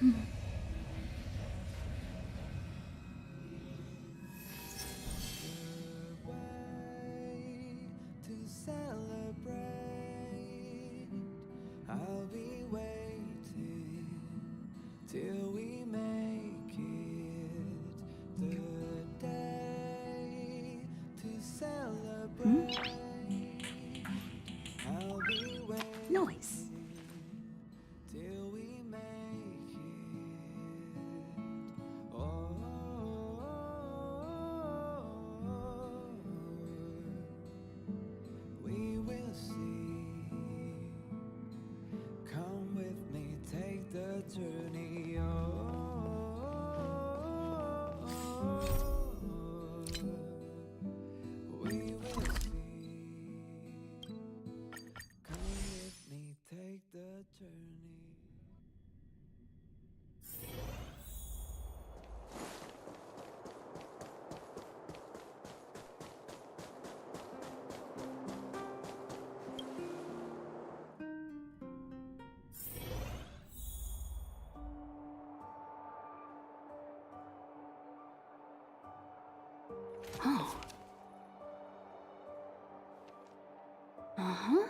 To celebrate, I'll be waiting till we make it the day to celebrate. I'll be waiting Nice. till we make it. Oh, we will see. Come with me, take the journey. We will see. Come with me, take the journey. Oh. Uh-huh.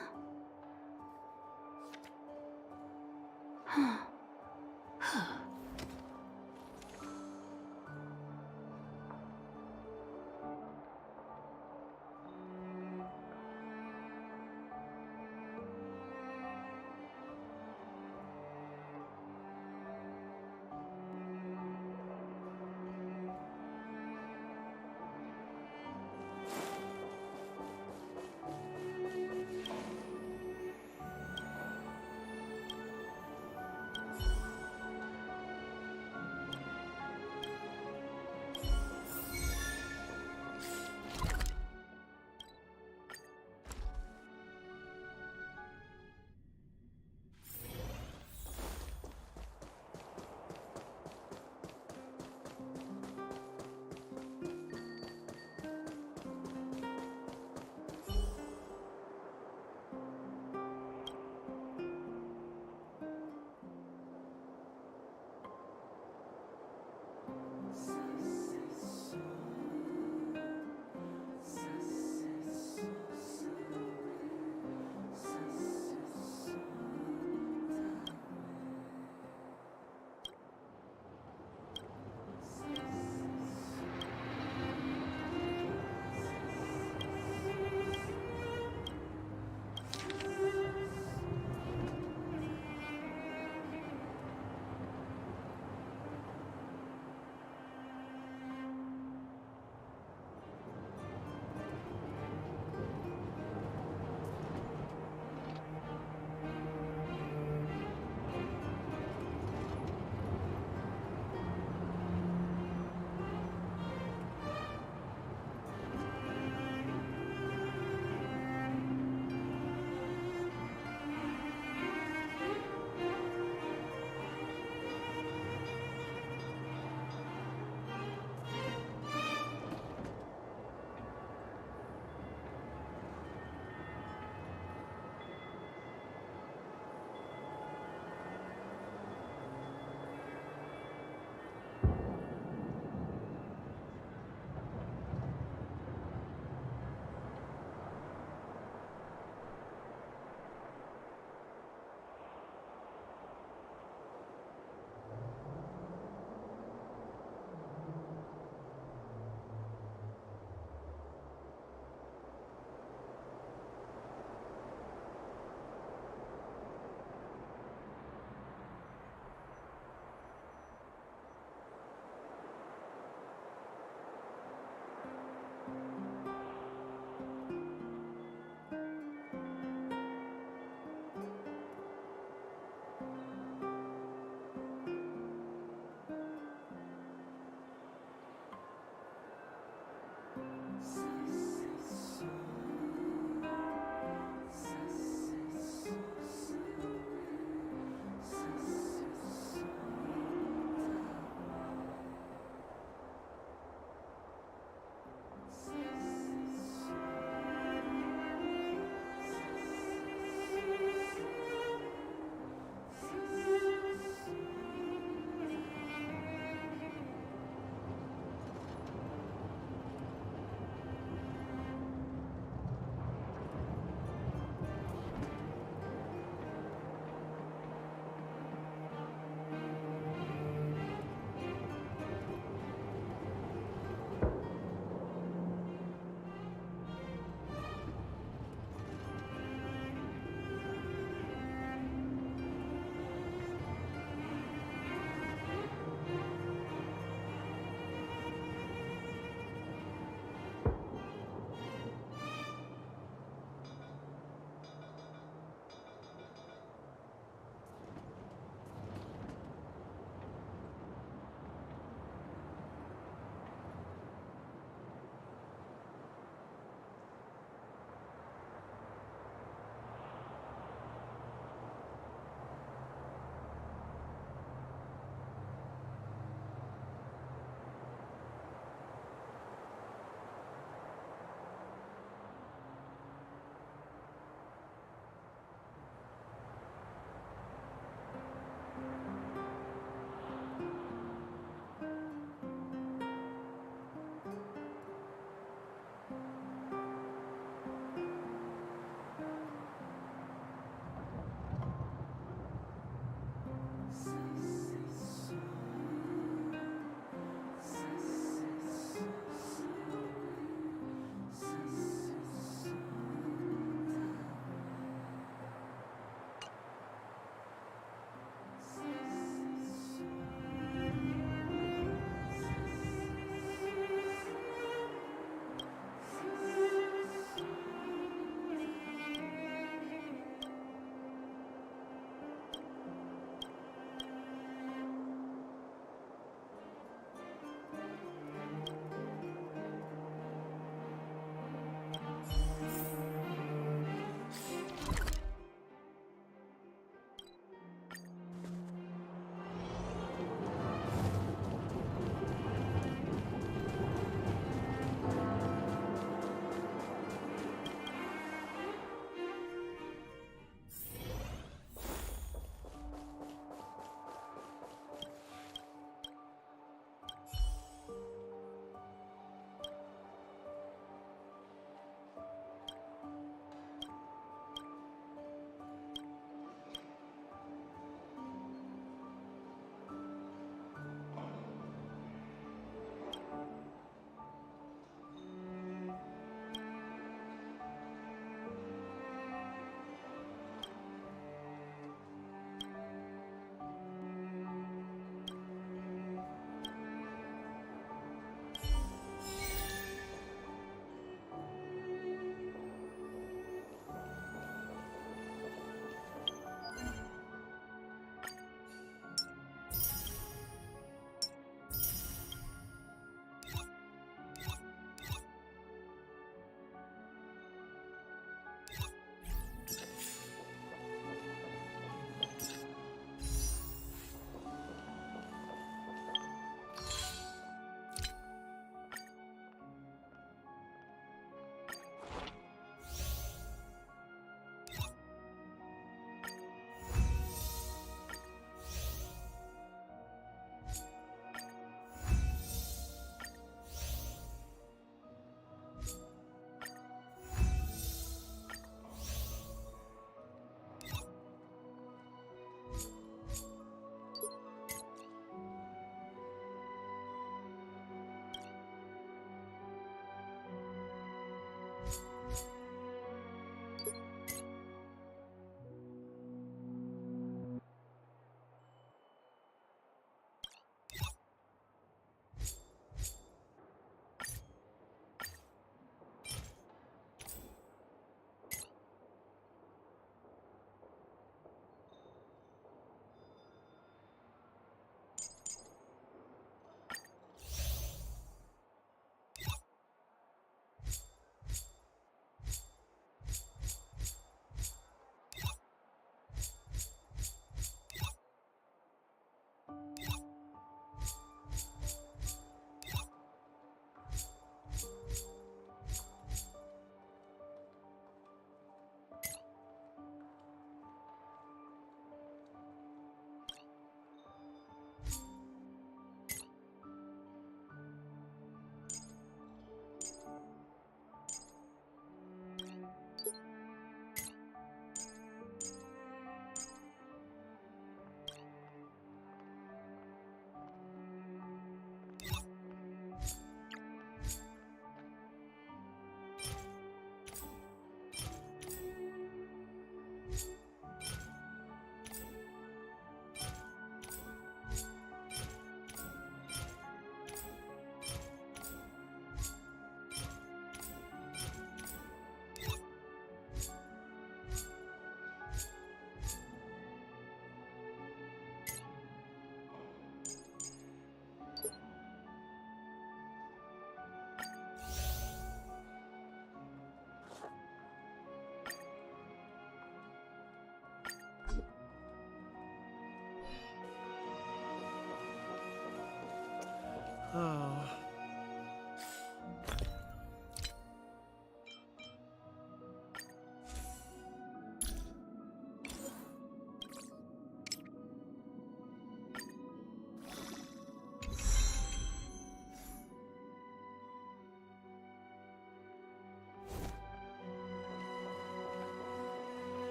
Oh.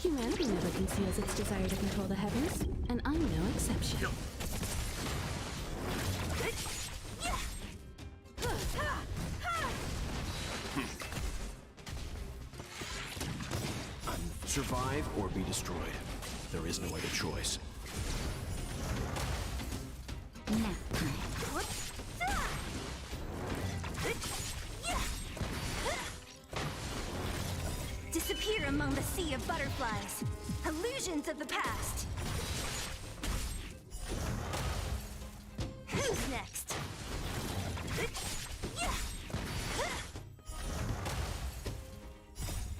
Humanity never conceals its desire to control the heavens, and I'm no exception. Survive or be destroyed. There is no other choice. Nap time. Disappear among the sea of butterflies. Illusions of the past. Who's next?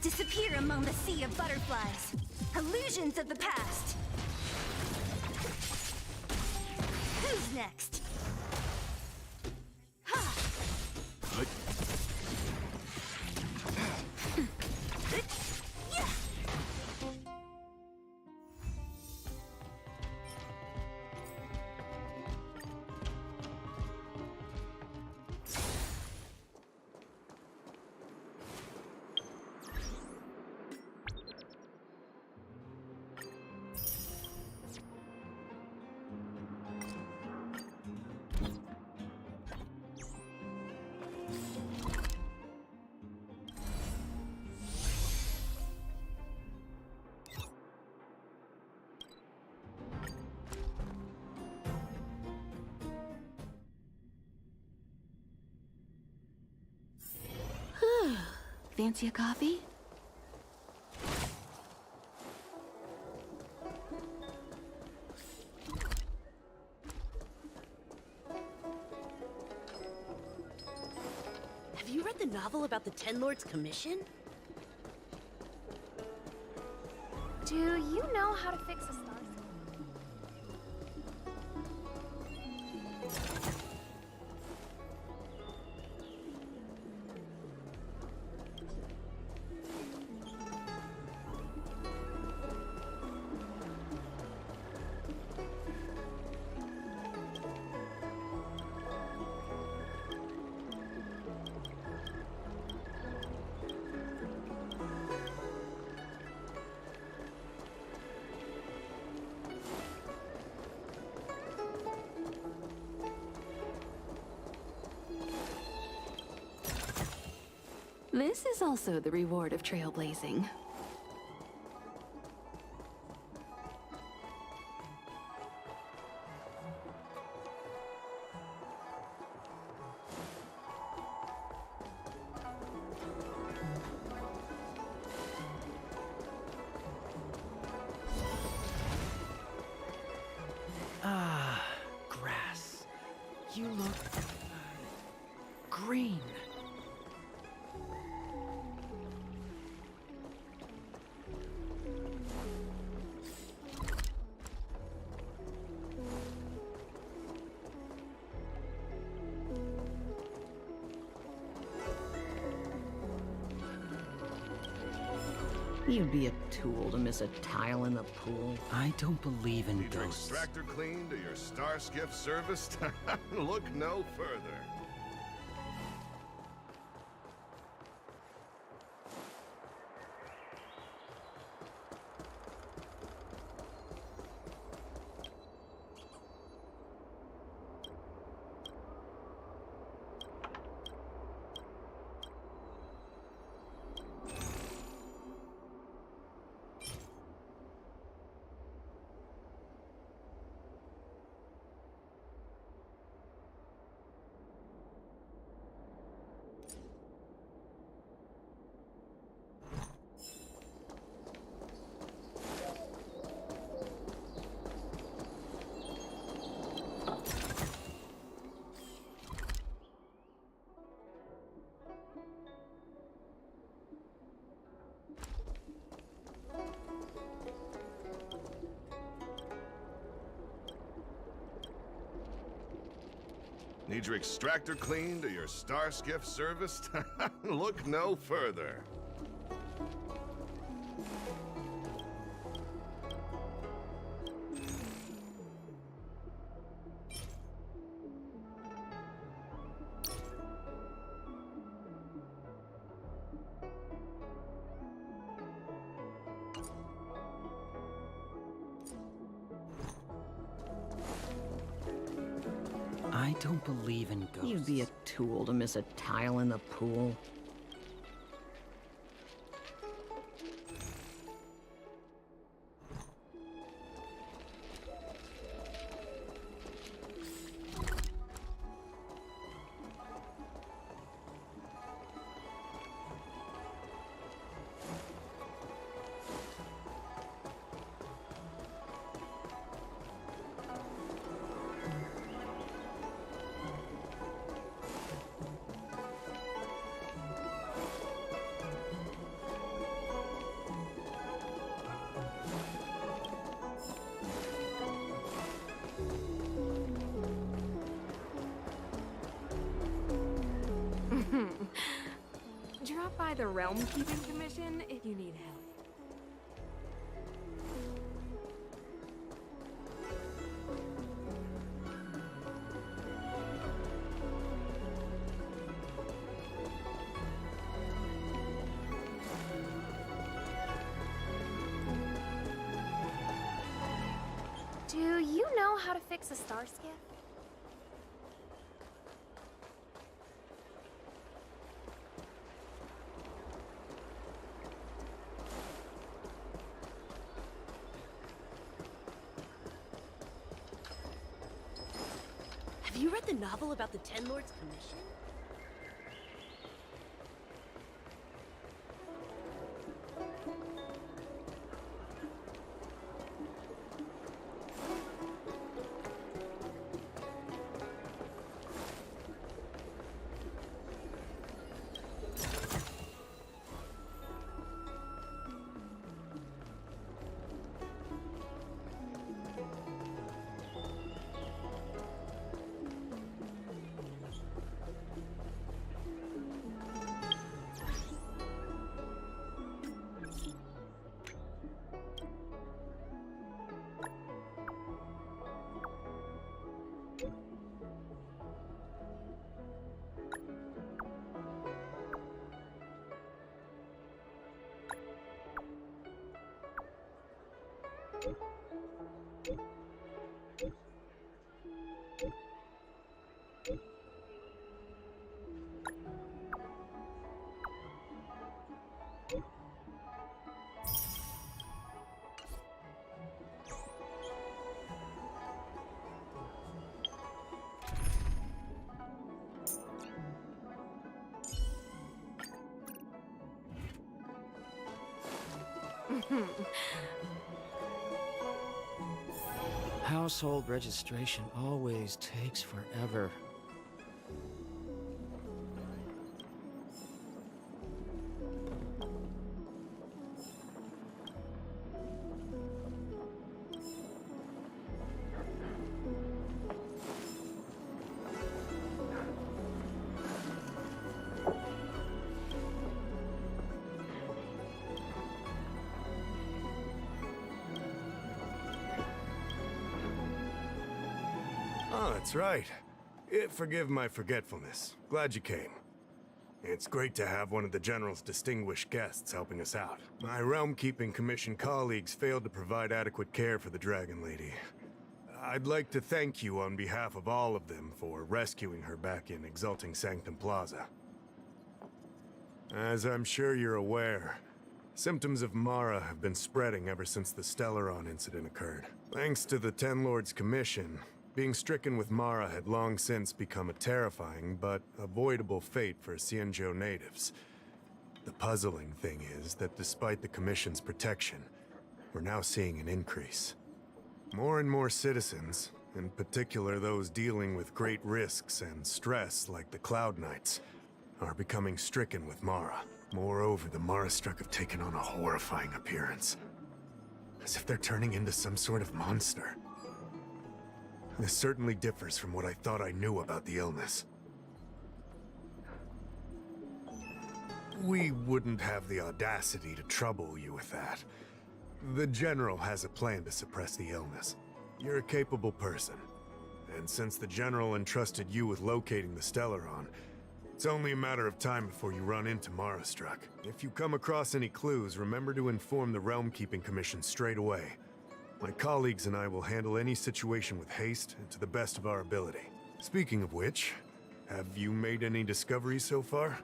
Disappear among the sea of butterflies. Illusions of the past. Who's next? Fancy a coffee? Have you read the novel about the Ten Lords' Commission? Do you know how to fix a star? This is also the reward of trailblazing. You look... green. You'd be a tool to miss a tile in the pool. I don't believe in Need your ghosts. extractor cleaned or your star skiff serviced? Look no further. Need your extractor cleaned or your star skiff serviced? Look no further. I don't believe in ghosts. You'd be a tool to miss a tile in the pool. Drop by the Realm Keeping Commission if you need help. Do you know how to fix a star skiff? Have you read the novel about the Ten Lords Commission? Household registration always takes forever. Oh, that's right. Forgive my forgetfulness. Glad you came. It's great to have one of the General's distinguished guests helping us out. My Realm-Keeping Commission colleagues failed to provide adequate care for the Dragon Lady. I'd like to thank you on behalf of all of them for rescuing her back in Exalting Sanctum Plaza. As I'm sure you're aware, symptoms of Mara have been spreading ever since the Stellaron incident occurred. Thanks to the Ten Lords Commission, being stricken with Mara had long since become a terrifying but avoidable fate for Xianzhou natives. The puzzling thing is that despite the Commission's protection, we're now seeing an increase. More and more citizens, in particular those dealing with great risks and stress like the Cloud Knights, are becoming stricken with Mara. Moreover, the Mara-struck have taken on a horrifying appearance. As if they're turning into some sort of monster. This certainly differs from what I thought I knew about the illness. We wouldn't have the audacity to trouble you with that. The General has a plan to suppress the illness. You're a capable person. And since the General entrusted you with locating the Stellaron, it's only a matter of time before you run into Mara-struck. If you come across any clues, remember to inform the Realm-Keeping Commission straight away. My colleagues and I will handle any situation with haste and to the best of our ability. Speaking of which, have you made any discoveries so far?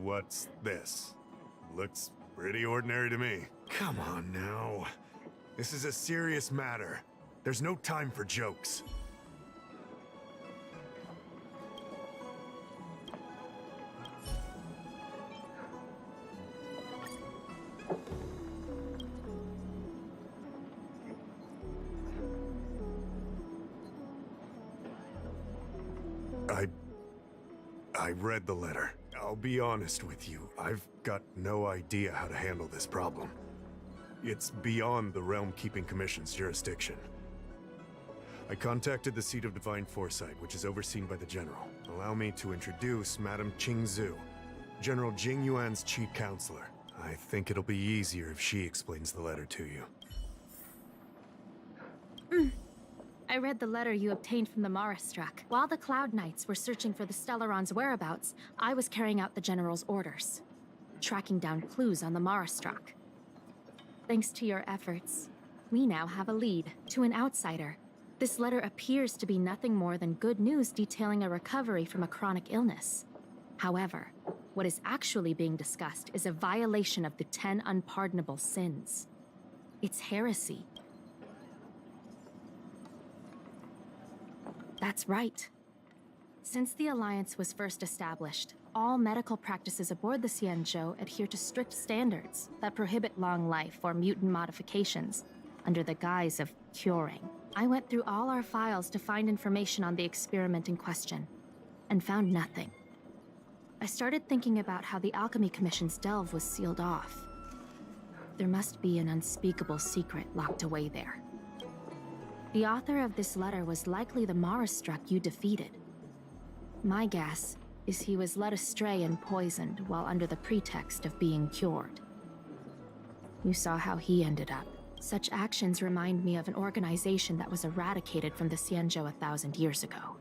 What's this? Looks pretty ordinary to me. Come on now. This is a serious matter. There's no time for jokes. I read the letter. I'll be honest with you, I've got no idea how to handle this problem. It's beyond the Realm-Keeping Commission's jurisdiction. I contacted the Seat of Divine Foresight, which is overseen by the General. Allow me to introduce Madame Qingzhu, General Jing Yuan's chief counselor. I think it'll be easier if she explains the letter to you. I read the letter you obtained from the Mara-struck. While the Cloud Knights were searching for the Stellaron's whereabouts, I was carrying out the General's orders, tracking down clues on the Mara-struck. Thanks to your efforts, we now have a lead. To an outsider, this letter appears to be nothing more than good news detailing a recovery from a chronic illness. However, what is actually being discussed is a violation of the 10 unpardonable sins. It's heresy. That's right. Since the Alliance was first established, all medical practices aboard the Xianzhou adhere to strict standards that prohibit long life or mutant modifications under the guise of curing. I went through all our files to find information on the experiment in question, and found nothing. I started thinking about how the Alchemy Commission's delve was sealed off. There must be an unspeakable secret locked away there. The author of this letter was likely the Mara-struck you defeated. My guess is he was led astray and poisoned while under the pretext of being cured. You saw how he ended up. Such actions remind me of an organization that was eradicated from the Xianzhou 1,000 years ago.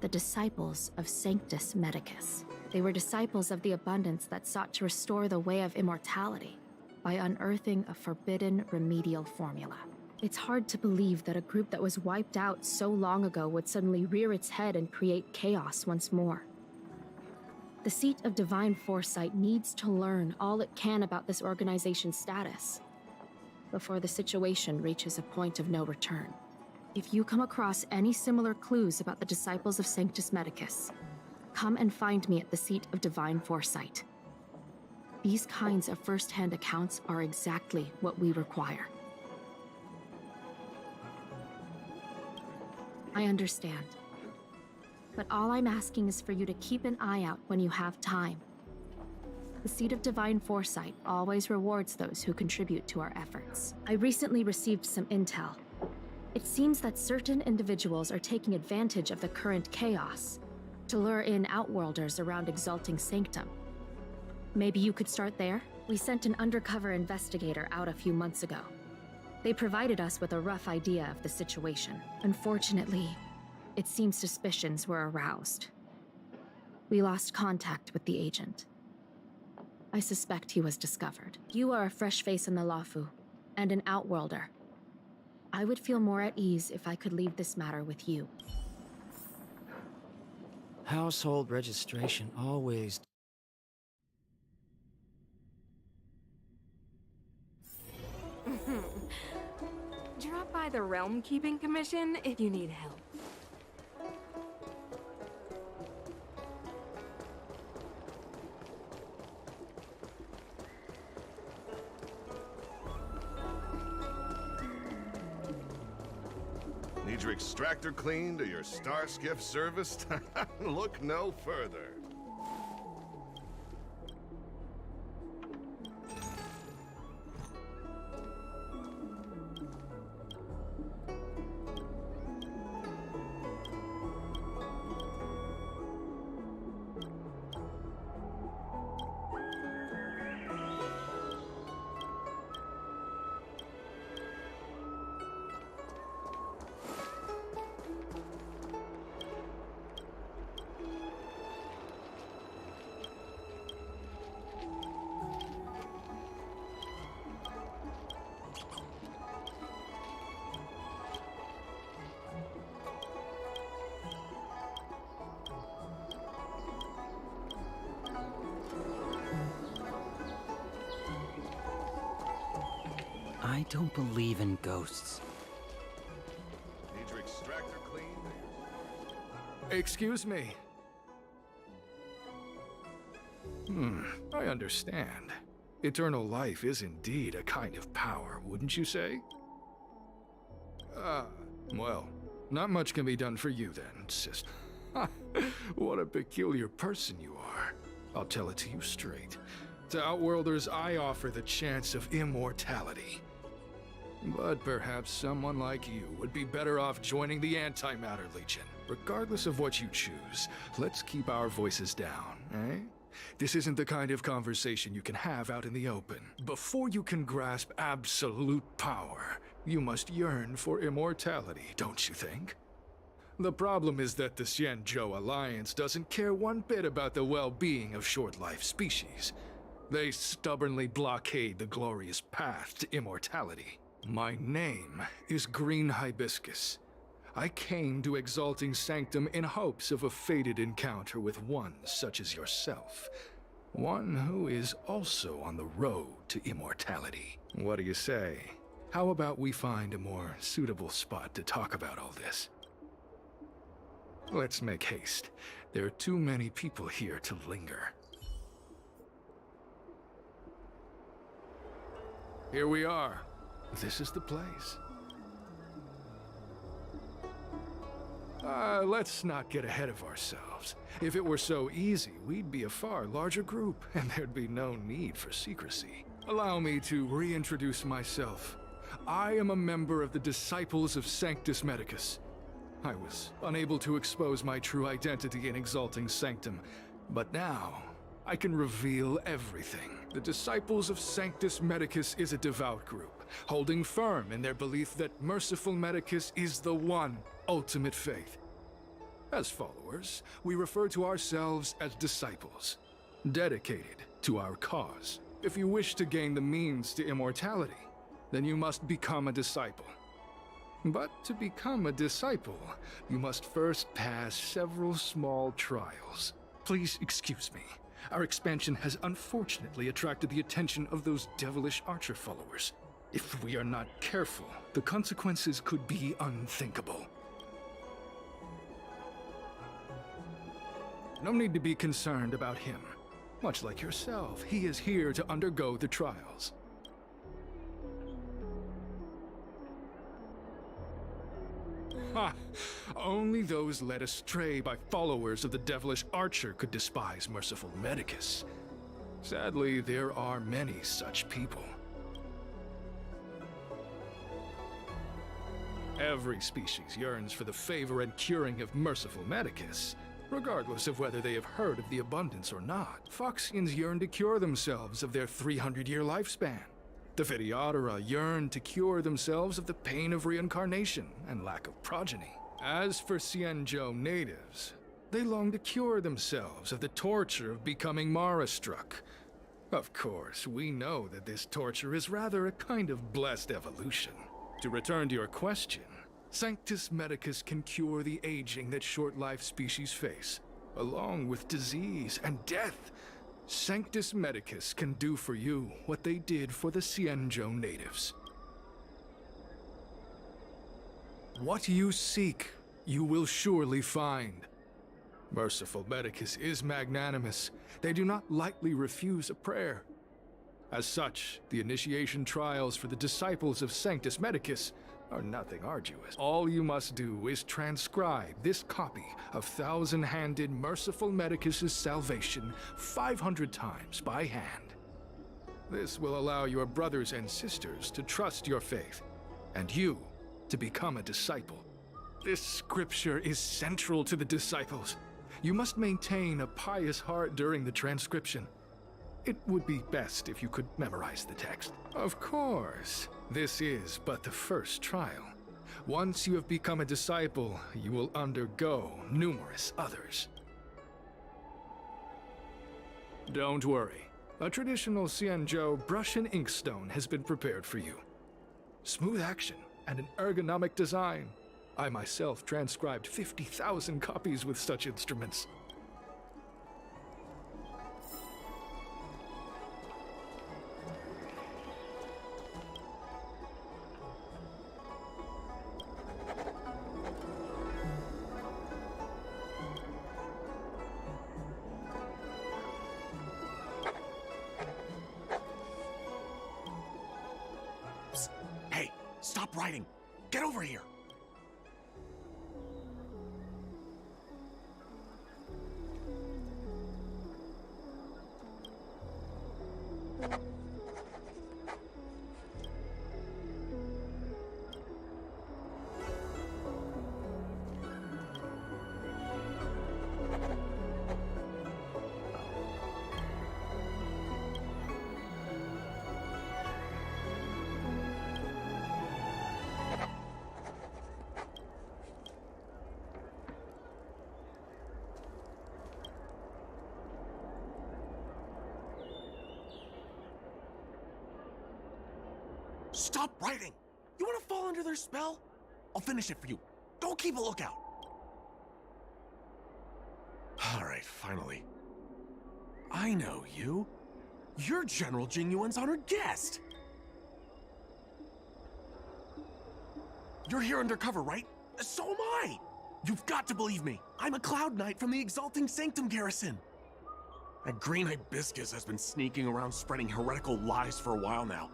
The Disciples of Sanctus Medicus. They were disciples of the abundance that sought to restore the way of immortality by unearthing a forbidden remedial formula. It's hard to believe that a group that was wiped out so long ago would suddenly rear its head and create chaos once more. The Seat of Divine Foresight needs to learn all it can about this organization's status before the situation reaches a point of no return. If you come across any similar clues about the Disciples of Sanctus Medicus, come and find me at the seat of divine foresight. These kinds of first-hand accounts are exactly what we require. I understand. But all I'm asking is for you to keep an eye out when you have time. The Seat of Divine Foresight always rewards those who contribute to our efforts. I recently received some intel. It seems that certain individuals are taking advantage of the current chaos to lure in Outworlders around Exalting Sanctum. Maybe you could start there? We sent an undercover investigator out a few months ago. They provided us with a rough idea of the situation. Unfortunately, it seems suspicions were aroused. We lost contact with the agent. I suspect he was discovered. You are a fresh face in the Lafu, and an Outworlder. I would feel more at ease if I could leave this matter with you. Household registration always... Drop by the Realm Keeping Commission if you need help. Need your extractor cleaned or your star skiff serviced? Look no further. I don't believe in ghosts. Need your extractor cleaned or your... Excuse me. I understand. Eternal life is indeed a kind of power, wouldn't you say? Well, not much can be done for you then, sister. What a peculiar person you are. I'll tell it to you straight. To Outworlders, I offer the chance of immortality. But perhaps someone like you would be better off joining the Antimatter Legion. Regardless of what you choose, let's keep our voices down, eh? This isn't the kind of conversation you can have out in the open. Before you can grasp absolute power, you must yearn for immortality, don't you think? The problem is that the Xianzhou Alliance doesn't care one bit about the well-being of short-life species. They stubbornly blockade the glorious path to immortality. My name is Green Hibiscus. I came to Exalting Sanctum in hopes of a fated encounter with one such as yourself. One who is also on the road to immortality. What do you say? How about we find a more suitable spot to talk about all this? Let's make haste. There are too many people here to linger. Here we are. This is the place. Let's not get ahead of ourselves. If it were so easy, we'd be a far larger group, and there'd be no need for secrecy. Allow me to reintroduce myself. I am a member of the Disciples of Sanctus Medicus. I was unable to expose my true identity in Exalting Sanctum, but now I can reveal everything. The Disciples of Sanctus Medicus is a devout group, holding firm in their belief that Merciful Medicus is the one ultimate faith. As followers, we refer to ourselves as disciples, dedicated to our cause. If you wish to gain the means to immortality, then you must become a disciple. But to become a disciple, you must first pass several small trials. Please excuse me. Our expansion has unfortunately attracted the attention of those devilish archer followers. If we are not careful, the consequences could be unthinkable. No need to be concerned about him. Much like yourself, he is here to undergo the trials. Ha! Only those led astray by followers of the devilish archer could despise merciful Medicus. Sadly, there are many such people. Every species yearns for the favor and curing of merciful Medicus, regardless of whether they have heard of the abundance or not. Foxians yearn to cure themselves of their 300-year lifespan. The Videodora yearn to cure themselves of the pain of reincarnation and lack of progeny. As for Xianzhou natives, they long to cure themselves of the torture of becoming Mara-struck. Of course, we know that this torture is rather a kind of blessed evolution. To return to your question, Sanctus Medicus can cure the aging that short-lived species face, along with disease and death. Sanctus Medicus can do for you what they did for the Xianzhou natives. What you seek, you will surely find. Merciful Medicus is magnanimous. They do not lightly refuse a prayer. As such, the initiation trials for the disciples of Sanctus Medicus are nothing arduous. All you must do is transcribe this copy of thousand-handed Merciful Medicus's salvation 500 times by hand. This will allow your brothers and sisters to trust your faith, and you to become a disciple. This scripture is central to the disciples. You must maintain a pious heart during the transcription. It would be best if you could memorize the text. Of course, this is but the first trial. Once you have become a disciple, you will undergo numerous others. Don't worry. A traditional Xianzhou brush and inkstone has been prepared for you. Smooth action and an ergonomic design. I myself transcribed 50,000 copies with such instruments. Psst. Hey, stop writing! Get over here! Stop writing! You want to fall under their spell? I'll finish it for you. Don't keep a lookout. Alright, finally. I know you. You're General Jingyuan's honored guest. You're here undercover, right? So am I! You've got to believe me. I'm a Cloud Knight from the Exalting Sanctum Garrison. That green hibiscus has been sneaking around spreading heretical lies for a while now.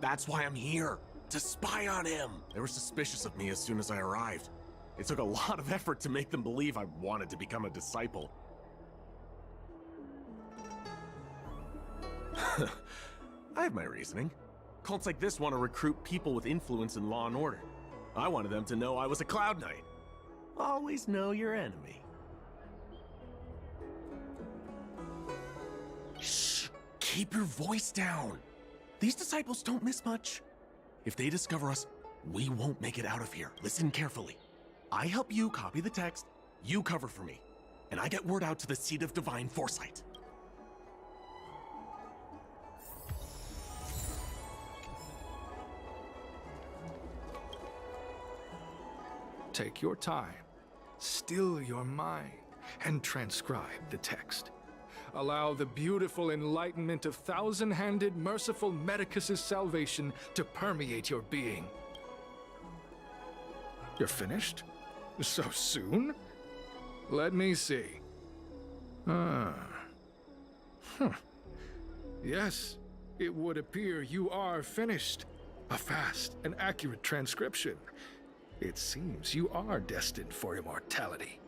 That's why I'm here, to spy on him. They were suspicious of me as soon as I arrived. It took a lot of effort to make them believe I wanted to become a disciple. I have my reasoning. Cults like this want to recruit people with influence in law and order. I wanted them to know I was a Cloud Knight. Always know your enemy. Shh! Keep your voice down. These disciples don't miss much. If they discover us, we won't make it out of here. Listen carefully. I help you copy the text, you cover for me, and I get word out to the Seat of Divine Foresight. Take your time, still your mind, and transcribe the text. Allow the beautiful enlightenment of thousand-handed, merciful Medicus's salvation to permeate your being. You're finished? So soon? Let me see. Ah. Huh. Yes, it would appear you are finished. A fast and accurate transcription. It seems you are destined for immortality.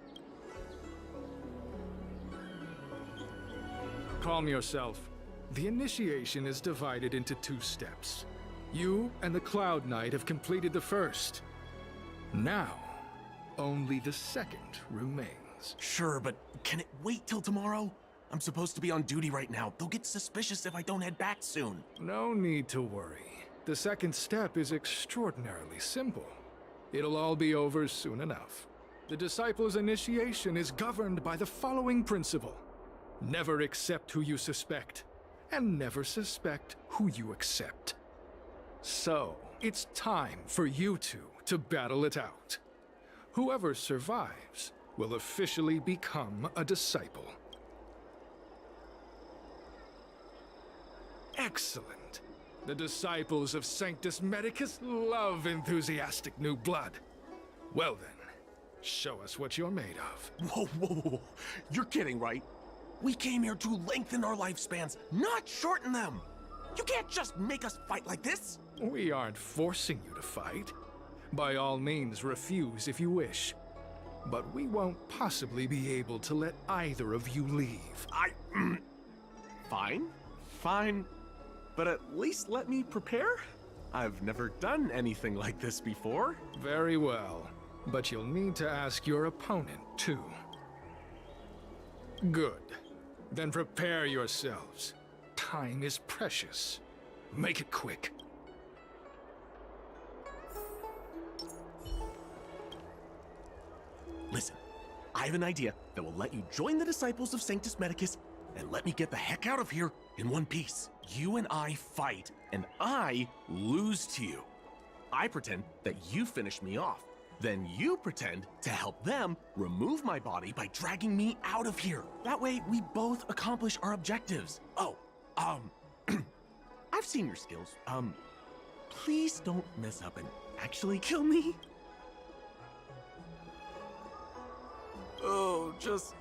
Calm yourself. The initiation is divided into 2 steps. You and the Cloud Knight have completed the first. Now, only the second remains. Sure, but can it wait till tomorrow? I'm supposed to be on duty right now. They'll get suspicious if I don't head back soon. No need to worry. The second step is extraordinarily simple. It'll all be over soon enough. The disciple's initiation is governed by the following principle. Never accept who you suspect, and never suspect who you accept. So, it's time for you two to battle it out. Whoever survives will officially become a disciple. Excellent. The disciples of Sanctus Medicus love enthusiastic new blood. Well then, show us what you're made of. Whoa, whoa, whoa. You're kidding, right? We came here to lengthen our lifespans, not shorten them. You can't just make us fight like this. We aren't forcing you to fight. By all means, refuse if you wish. But we won't possibly be able to let either of you leave. Fine. But at least let me prepare. I've never done anything like this before. Very well. But you'll need to ask your opponent, too. Good. Then prepare yourselves. Time is precious. Make it quick. Listen, I have an idea that will let you join the disciples of Sanctus Medicus and let me get the heck out of here in one piece. You and I fight, and I lose to you. I pretend that you finish me off. Then you pretend to help them remove my body by dragging me out of here. That way, we both accomplish our objectives. Oh, I've seen your skills. Please don't mess up and actually kill me. Oh, just...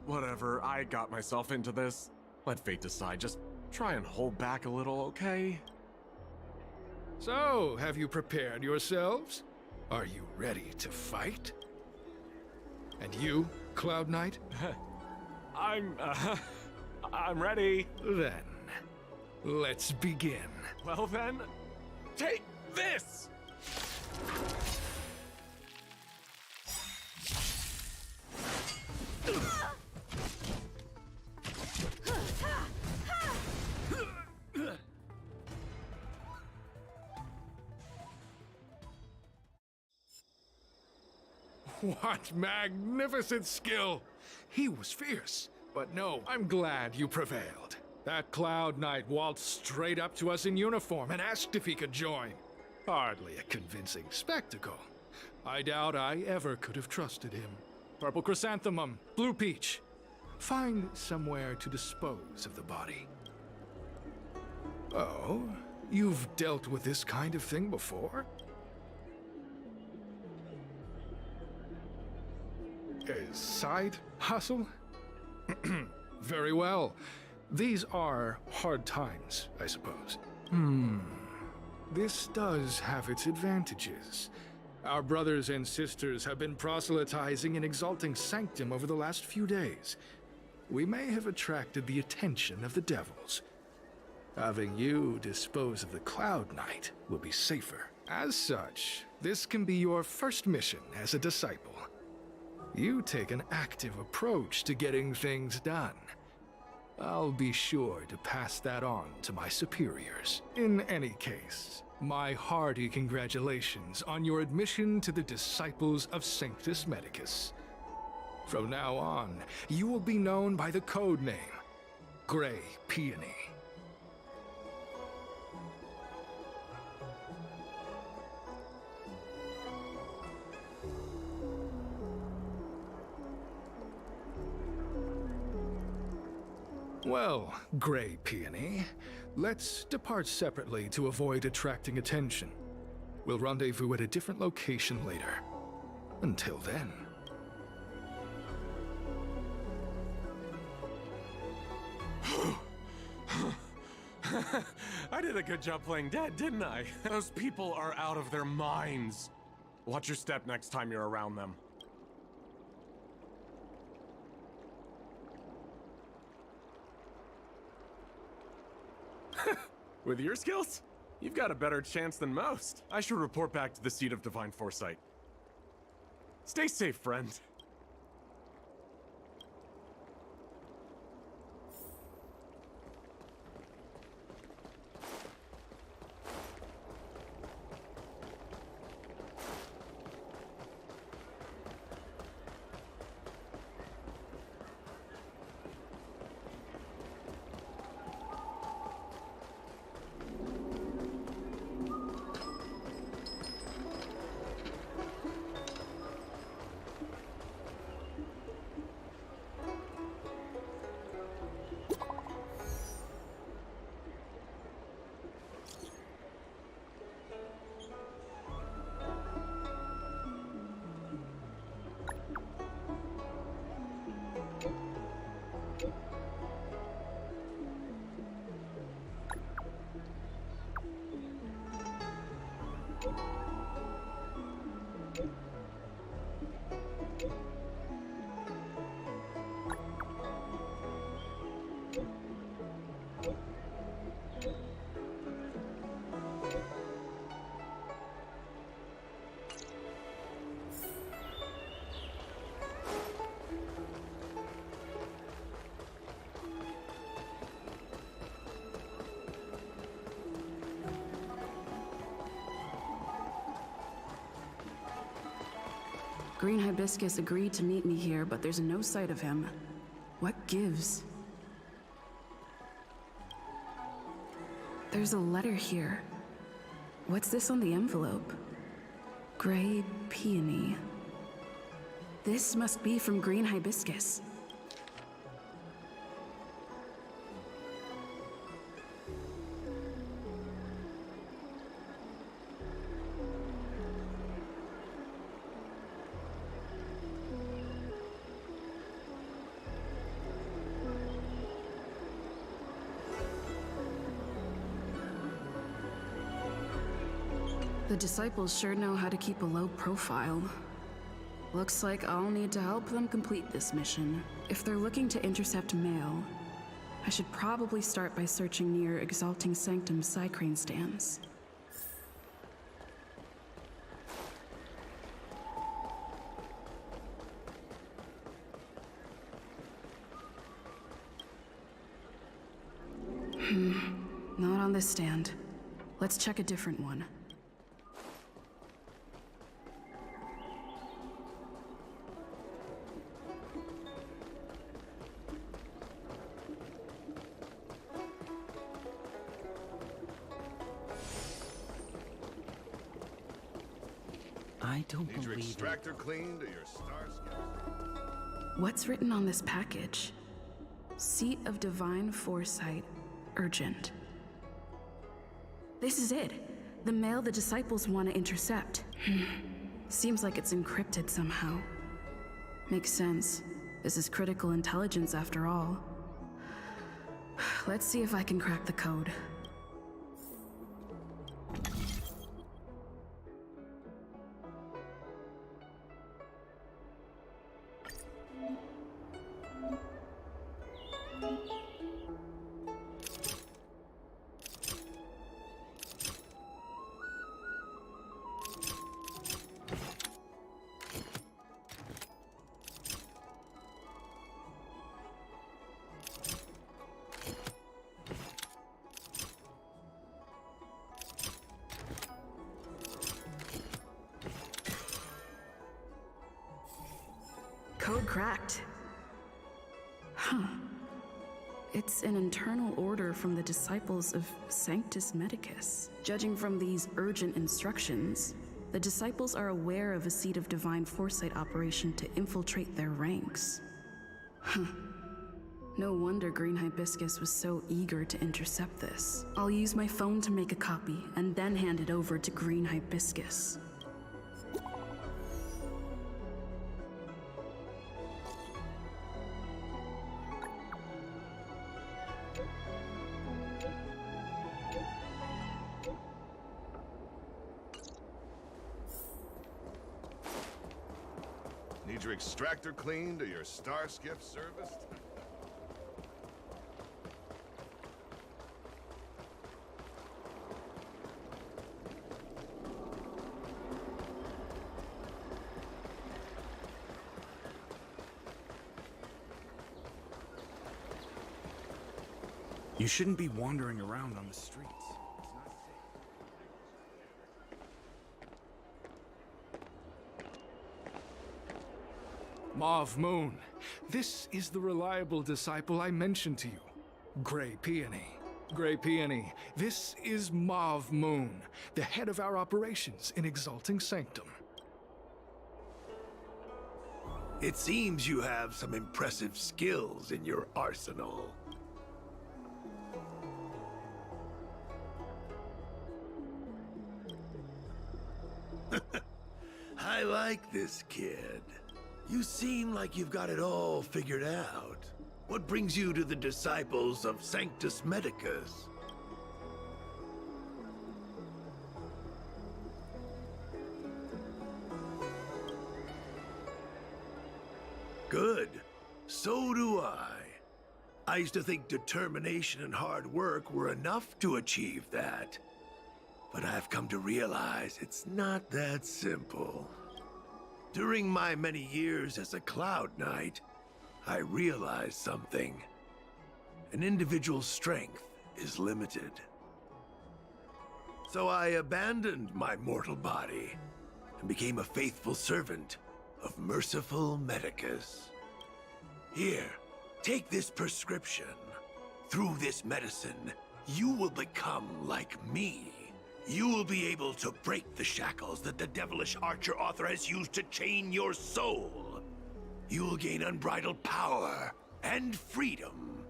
whatever. I got myself into this. Let fate decide. Just try and hold back a little, okay? So, have you prepared yourselves? Are you ready to fight? And you, Cloud Knight? I'm ready. Then, let's begin. Well then, take this! What magnificent skill! He was fierce, but no, I'm glad you prevailed. That Cloud Knight waltzed straight up to us in uniform and asked if he could join. Hardly a convincing spectacle. I doubt I ever could have trusted him. Purple chrysanthemum, blue peach. Find somewhere to dispose of the body. Oh, you've dealt with this kind of thing before? A side hustle? Very well. These are hard times, I suppose. This does have its advantages. Our brothers and sisters have been proselytizing and exalting Sanctum over the last few days. We may have attracted the attention of the devils. Having you dispose of the Cloud Knight will be safer. As such, this can be your first mission as a disciple. You take an active approach to getting things done. I'll be sure to pass that on to my superiors. In any case, my hearty congratulations on your admission to the Disciples of Sanctus Medicus. From now on, you will be known by the code name, Grey Peony. Well, Grey Peony, let's depart separately to avoid attracting attention. We'll rendezvous at a different location later. Until then. I did a good job playing dead, didn't I? Those people are out of their minds. Watch your step next time you're around them. With your skills, you've got a better chance than most. I should report back to the seat of divine foresight. Stay safe, friend. Green Hibiscus agreed to meet me here, but there's no sight of him. What gives? There's a letter here. What's this on the envelope? Gray peony. This must be from Green Hibiscus. The disciples sure know how to keep a low profile. Looks like I'll need to help them complete this mission. If they're looking to intercept mail, I should probably start by searching near Exalting Sanctum Psycrane stands. Not on this stand. Let's check a different one. I don't Need your believe extractor cleaned or your star skiff? What's written on this package? Seat of Divine Foresight, urgent. This is it. The mail the disciples want to intercept. Seems like it's encrypted somehow. Makes sense. This is critical intelligence after all. Let's see if I can crack the code. Code cracked. Huh. It's an internal order from the disciples of Sanctus Medicus. Judging from these urgent instructions, the disciples are aware of a Seat of Divine Foresight operation to infiltrate their ranks. Huh. No wonder Green Hibiscus was so eager to intercept this. I'll use my phone to make a copy, and then hand it over to Green Hibiscus. Need your extractor cleaned or your star skiff serviced? You shouldn't be wandering around on the streets. Mauve Moon, this is the reliable disciple I mentioned to you. Grey Peony. Grey Peony, this is Mauve Moon, the head of our operations in Exalting Sanctum. It seems you have some impressive skills in your arsenal. I like this kid. You seem like you've got it all figured out. What brings you to the disciples of Sanctus Medicus? Good. So do I. I used to think determination and hard work were enough to achieve that. But I've come to realize it's not that simple. During my many years as a Cloud Knight, I realized something. An individual's strength is limited. So I abandoned my mortal body and became a faithful servant of merciful Medicus. Here, take this prescription. Through this medicine, you will become like me. You will be able to break the shackles that the devilish archer author has used to chain your soul. You will gain unbridled power and freedom.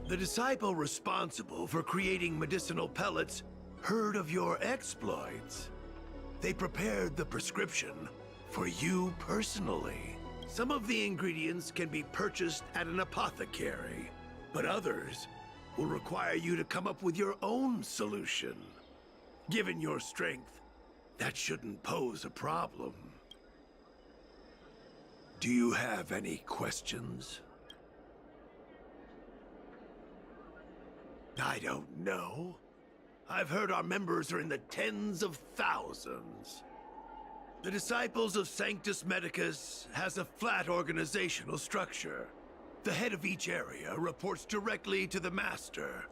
The disciple responsible for creating medicinal pellets heard of your exploits. They prepared the prescription for you personally. Some of the ingredients can be purchased at an apothecary, but others will require you to come up with your own solution. Given your strength, that shouldn't pose a problem. Do you have any questions? I don't know. I've heard our members are in the tens of thousands. The Disciples of Sanctus Medicus has a flat organizational structure. The head of each area reports directly to the Master.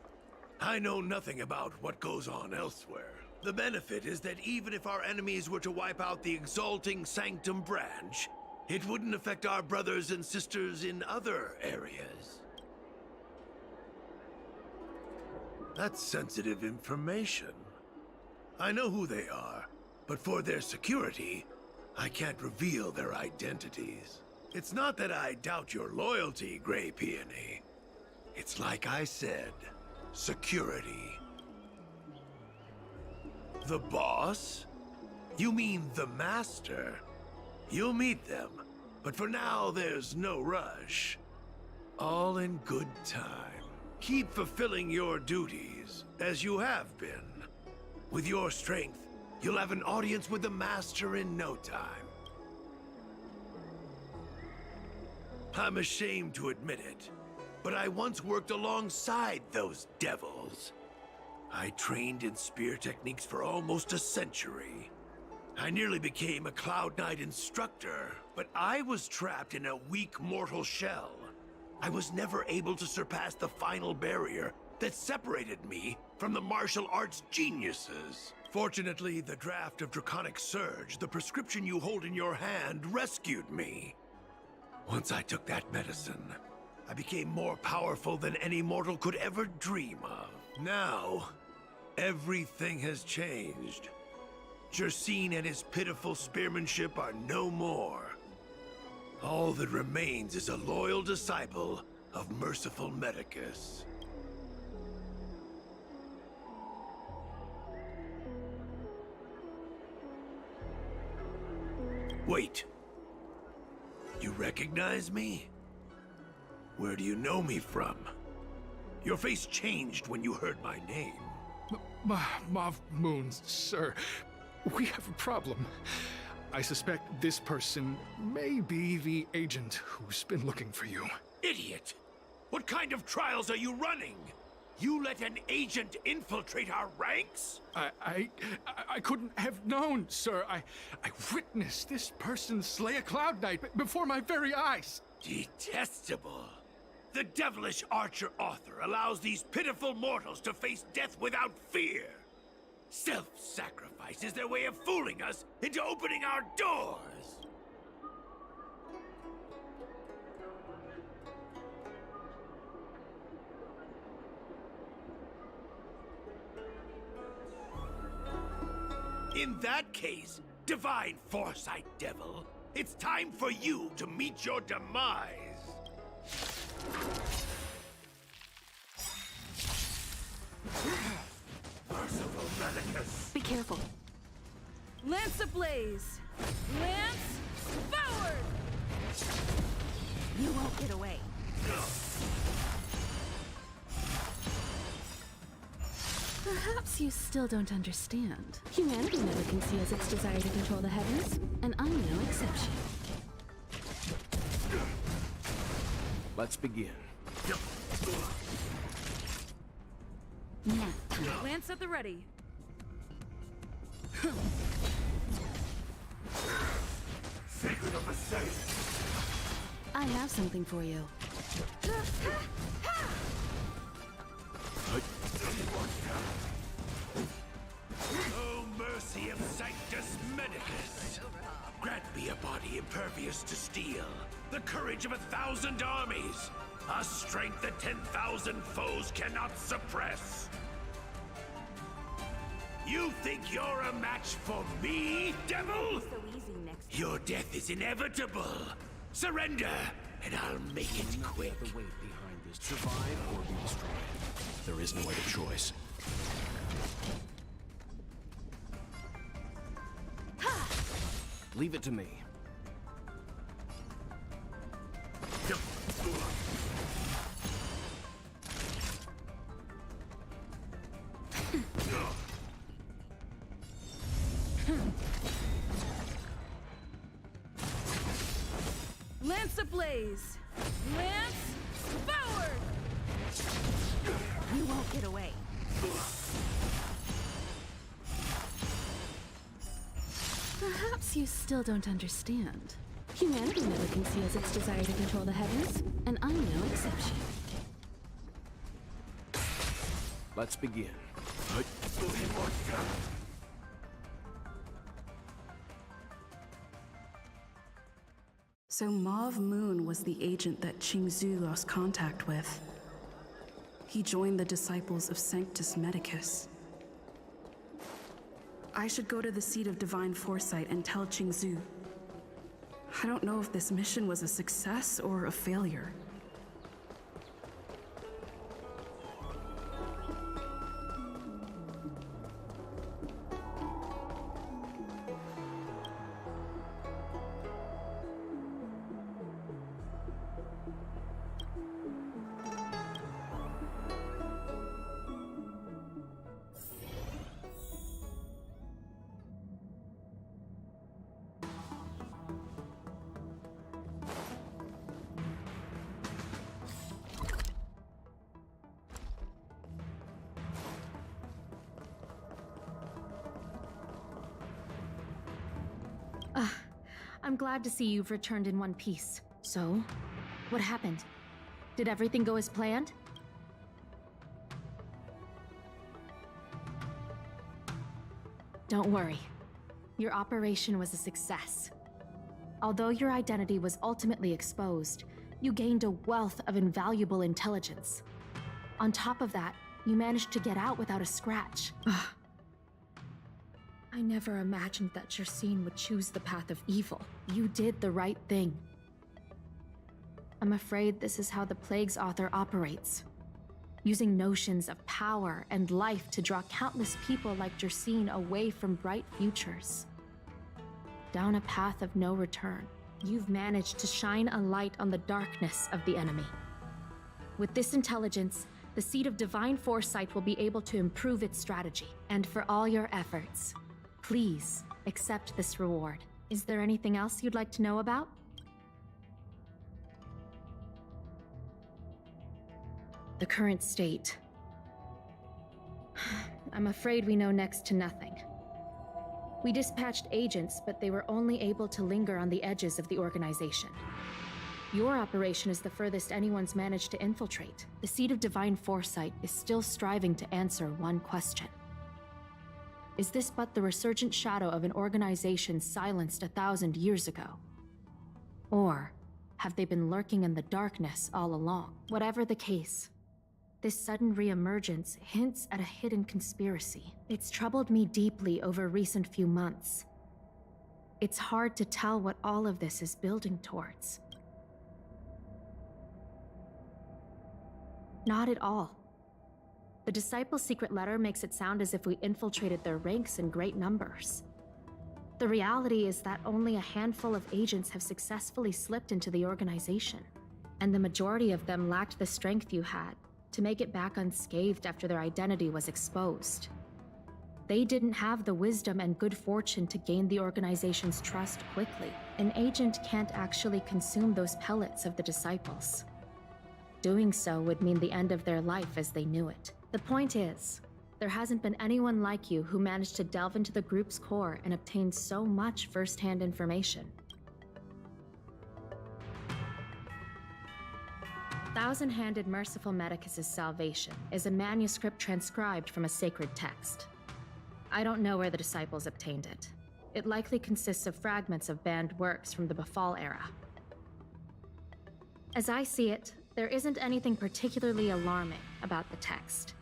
I know nothing about what goes on elsewhere. The benefit is that even if our enemies were to wipe out the Exalting Sanctum branch, it wouldn't affect our brothers and sisters in other areas. That's sensitive information. I know who they are, but for their security, I can't reveal their identities. It's not that I doubt your loyalty, Grey Peony. It's like I said, security. The boss? You mean the Master? You'll meet them, but for now there's no rush. All in good time. Keep fulfilling your duties, as you have been. With your strength, you'll have an audience with the Master in no time. I'm ashamed to admit it, but I once worked alongside those devils. I trained in spear techniques for almost a century. I nearly became a Cloud Knight instructor, but I was trapped in a weak mortal shell. I was never able to surpass the final barrier that separated me from the martial arts geniuses. Fortunately, the draft of Draconic Surge, the prescription you hold in your hand, rescued me. Once I took that medicine, I became more powerful than any mortal could ever dream of. Now, everything has changed. Jersine and his pitiful spearmanship are no more. All that remains is a loyal disciple of merciful Medicus. Wait. You recognize me? Where do you know me from? Your face changed when you heard my name. Mauve Moon, sir. we have a problem. I suspect this person may be the agent who's been looking for you. Idiot! What kind of trials are you running? You let an agent infiltrate our ranks? I couldn't have known, sir. I witnessed this person slay a Cloud Knight before my very eyes. Detestable. The devilish archer author allows these pitiful mortals to face death without fear. Self-sacrifice is their way of fooling us into opening our doors. In that case, Divine Foresight Devil, it's time for you to meet your demise. Merciful Medicus. Be careful. Lance ablaze! Lance forward! You won't get away. Perhaps you still don't understand. Humanity never conceals its desire to control the heavens, and I'm no exception. Let's begin. Lance at the ready. Sacred of the Saints. I have something for you. Oh, mercy of Sanctus Medicus! Grant me a body impervious to steel, the courage of 1,000 armies, a strength that 10,000 foes cannot suppress. You think you're a match for me, devil? So easy next. Your death is inevitable. Surrender, and I'll make it quick. The weight behind this. Survive or be destroyed. There is no other choice. Leave it to me. Lance ablaze! Lance forward! You won't get away. Perhaps you still don't understand. Humanity never conceals its desire to control the heavens, and I'm no exception. Let's begin. So Mauve Moon was the agent that Qingzhu lost contact with. He joined the disciples of Sanctus Medicus. I should go to the seat of Divine Foresight and tell Qingzhu. I don't know if this mission was a success or a failure. I'm glad to see you've returned in one piece. So, what happened? Did everything go as planned? Don't worry. Your operation was a success. Although your identity was ultimately exposed, you gained a wealth of invaluable intelligence. On top of that, you managed to get out without a scratch. I never imagined that Jersine would choose the path of evil. You did the right thing. I'm afraid this is how the Plague's author operates. Using notions of power and life to draw countless people like Jersine away from bright futures. Down a path of no return. You've managed to shine a light on the darkness of the enemy. With this intelligence, the Seat of Divine Foresight will be able to improve its strategy. And for all your efforts, Please, accept this reward. Is there anything else you'd like to know about? The current state. I'm afraid we know next to nothing. We dispatched agents, but they were only able to linger on the edges of the organization. Your operation is the furthest anyone's managed to infiltrate. The Seed of Divine Foresight is still striving to answer one question. Is this but the resurgent shadow of an organization silenced 1,000 years ago? Or have they been lurking in the darkness all along? Whatever the case, this sudden reemergence hints at a hidden conspiracy. It's troubled me deeply over recent few months. It's hard to tell what all of this is building towards. Not at all. The Disciples' secret letter makes it sound as if we infiltrated their ranks in great numbers. The reality is that only a handful of agents have successfully slipped into the organization, and the majority of them lacked the strength you had to make it back unscathed after their identity was exposed. They didn't have the wisdom and good fortune to gain the organization's trust quickly. An agent can't actually consume those pellets of the Disciples. Doing so would mean the end of their life as they knew it. The point is, there hasn't been anyone like you who managed to delve into the group's core and obtain so much first-hand information. Thousand-Handed Merciful Medicus' Salvation is a manuscript transcribed from a sacred text. I don't know where the Disciples obtained it. It likely consists of fragments of banned works from the Befall era. As I see it, there isn't anything particularly alarming about the text.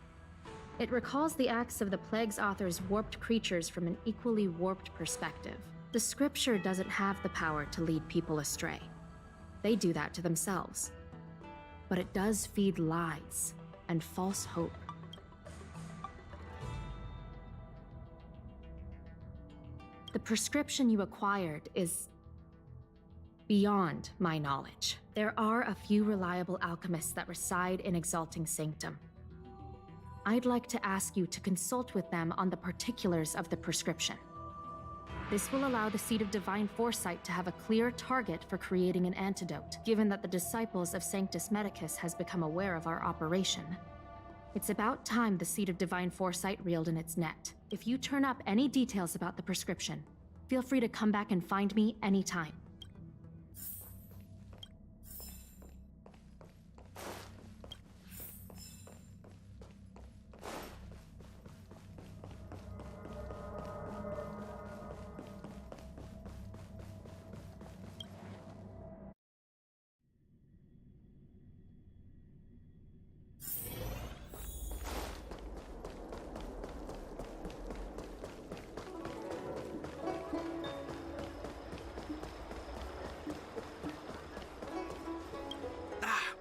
It recalls the acts of the Plague's author's warped creatures from an equally warped perspective. The scripture doesn't have the power to lead people astray. They do that to themselves. But it does feed lies and false hope. The prescription you acquired is beyond my knowledge. There are a few reliable alchemists that reside in Exalting Sanctum. I'd like to ask you to consult with them on the particulars of the prescription. This will allow the Seed of Divine Foresight to have a clear target for creating an antidote, given that the Disciples of Sanctus Medicus has become aware of our operation. It's about time the Seed of Divine Foresight reeled in its net. If you turn up any details about the prescription, feel free to come back and find me anytime.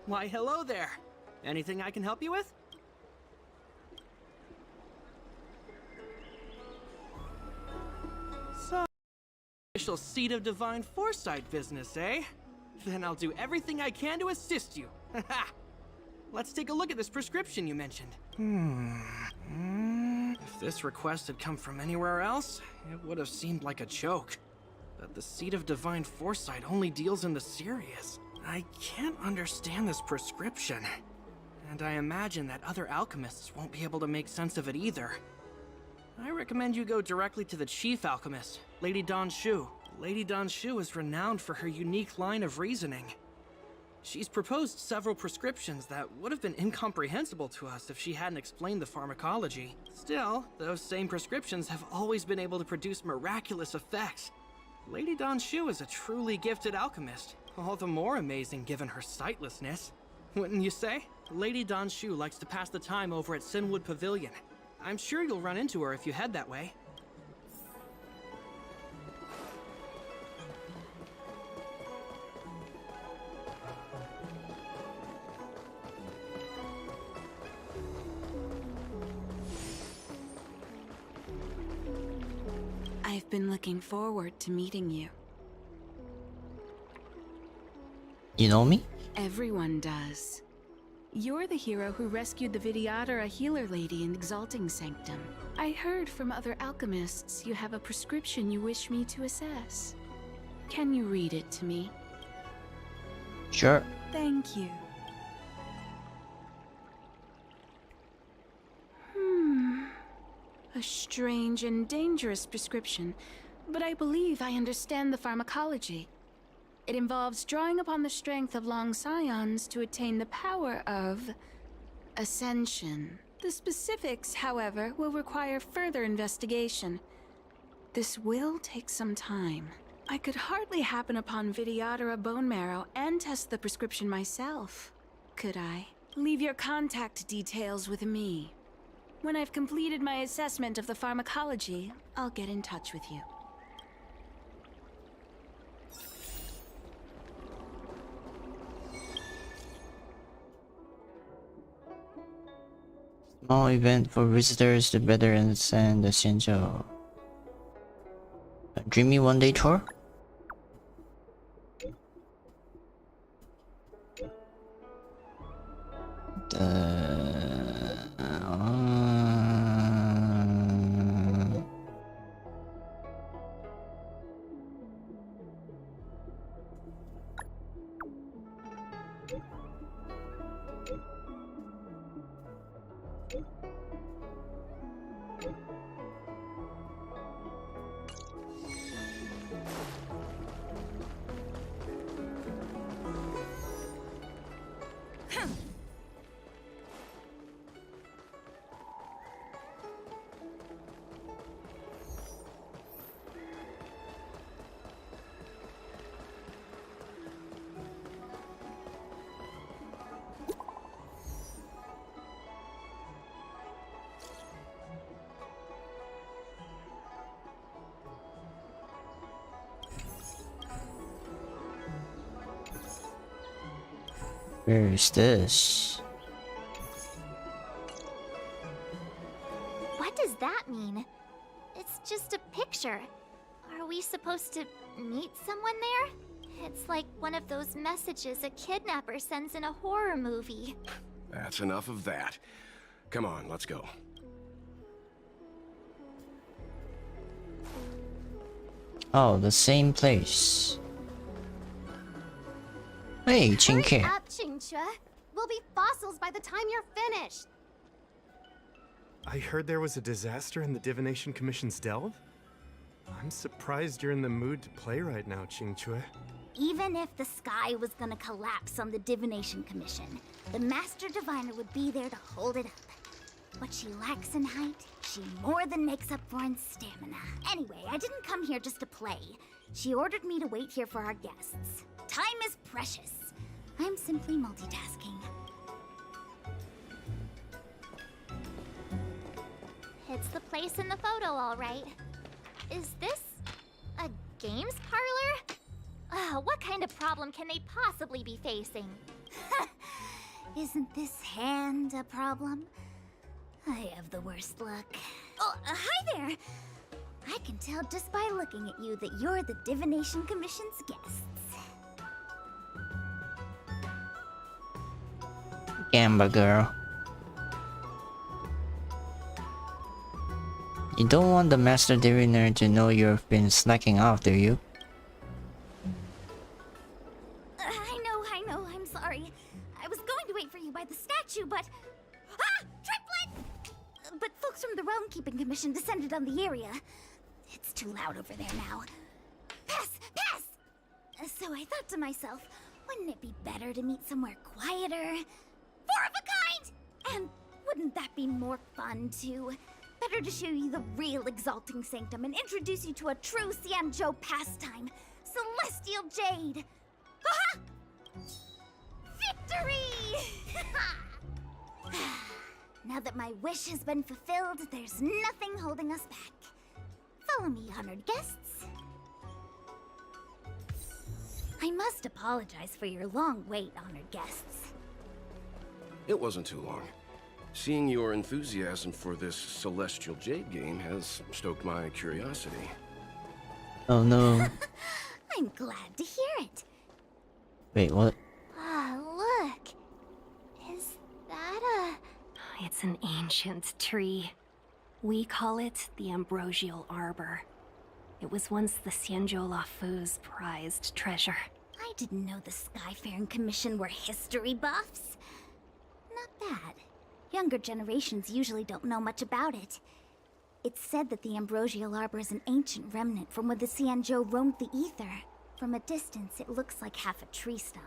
Why, hello there. Anything I can help you with? So, official Seed of Divine Foresight business, eh? Then I'll do everything I can to assist you. Let's take a look at this prescription you mentioned. If this request had come from anywhere else, it would have seemed like a joke. But the Seed of Divine Foresight only deals in the serious. I can't understand this prescription, and I imagine that other alchemists won't be able to make sense of it either. I recommend you go directly to the chief alchemist, Lady Dan Shu. Lady Dan Shu is renowned for her unique line of reasoning. She's proposed several prescriptions that would have been incomprehensible to us if she hadn't explained the pharmacology. Still, those same prescriptions have always been able to produce miraculous effects. Lady Dan Shu is a truly gifted alchemist. All the more amazing given her sightlessness. Wouldn't you say? Lady Dan Shu likes to pass the time over at Sinwood Pavilion. I'm sure you'll run into her if you head that way. I've been looking forward to meeting you. You know me? Everyone does. You're the hero who rescued the Vidyadhara healer lady in Exalting Sanctum. I heard from other alchemists you have a prescription you wish me to assess. Can you read it to me? Sure. Thank you. A strange and dangerous prescription, but I believe I understand the pharmacology. It involves drawing upon the strength of long scions to attain the power of ascension. The specifics, however, will require further investigation. This will take some time. I could hardly happen upon Vidyadhara bone marrow and test the prescription myself, could I? Leave your contact details with me. When I've completed my assessment of the pharmacology, I'll get in touch with you. Small event for visitors to better understand the Shenzhou. A dreamy one-day tour? Where is this? What does that mean? It's just a picture. Are we supposed to meet someone there? It's like one of those messages a kidnapper sends in a horror movie. That's enough of that. Come on, let's go. Oh, the same place. Hey, Chinke. Hurry up, Qingque. We'll be fossils by the time you're finished. I heard there was a disaster in the Divination Commission's delve? I'm surprised you're in the mood to play right now, Qingque. Even if the sky was gonna collapse on the Divination Commission, the Master Diviner would be there to hold it up. What she lacks in height, she more than makes up for in stamina. Anyway, I didn't come here just to play. She ordered me to wait here for our guests. Time is precious. I'm simply multitasking. It's the place in the photo, all right. Is this a games parlor? What kind of problem can they possibly be facing? Isn't this hand a problem? I have the worst luck. Oh, hi there! I can tell just by looking at you that you're the Divination Commission's guests. Gamba girl. You don't want the Master Diviner to know you've been slacking off, do you? I know, I'm sorry. I was going to wait for you by the statue, but... Ah! Triplet! But folks from the Realm Keeping Commission descended on the area. It's too loud over there now. Pass! Pass! So I thought to myself, wouldn't it be better to meet somewhere quieter? Four of a kind! And wouldn't that be more fun, too? Better to show you the real Exalting Sanctum and introduce you to a true Xianzhou pastime, Celestial Jade! Aha! Victory! Now that my wish has been fulfilled, there's nothing holding us back. Follow me, honored guests. I must apologize for your long wait, honored guests. It wasn't too long. Seeing your enthusiasm for this Celestial Jade game has stoked my curiosity. Oh no. I'm glad to hear it. Wait, what? Ah, look. Is It's an ancient tree. We call it the Ambrosial Arbor. It was once the Xianzhou Lafu's prized treasure. I didn't know the Skyfaring Commission were history buffs. Not bad. Younger generations usually don't know much about it. It's said that the Ambrosial Arbor is an ancient remnant from when the Xianzhou roamed the ether. From a distance, it looks like half a tree stump.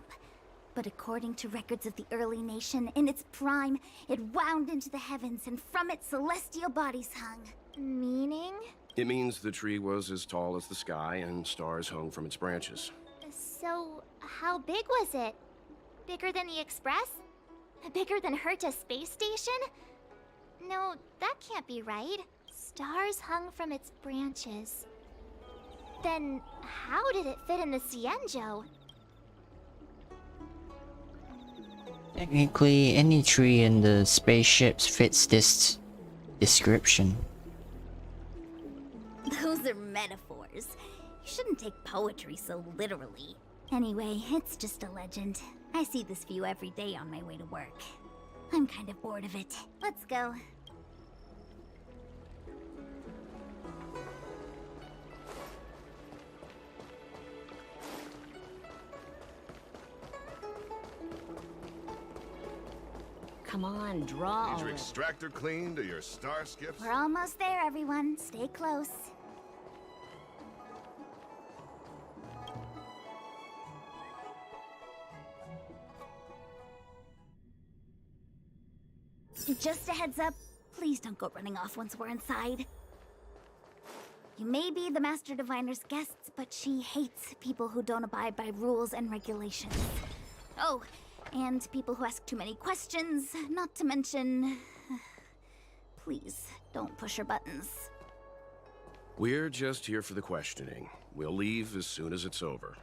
But according to records of the early nation, in its prime, it wound into the heavens and from it celestial bodies hung. Meaning? It means the tree was as tall as the sky and stars hung from its branches. So, how big was it? Bigger than the Express? Bigger than Herta's space station? No, that can't be right. Stars hung from its branches. Then, how did it fit in the Xianzhou? Technically, any tree in the spaceships fits this description. Those are metaphors. You shouldn't take poetry so literally. Anyway, it's just a legend. I see this view every day on my way to work. I'm kind of bored of it. Let's go. Come on, draw. Need your extractor cleaned or your star skiffs? We're almost there, everyone. Stay close. Just a heads up, please don't go running off once we're inside. You may be the Master Diviner's guests, but she hates people who don't abide by rules and regulations. Oh, and people who ask too many questions, not to mention... Please, don't push her buttons. We're just here for the questioning. We'll leave as soon as it's over.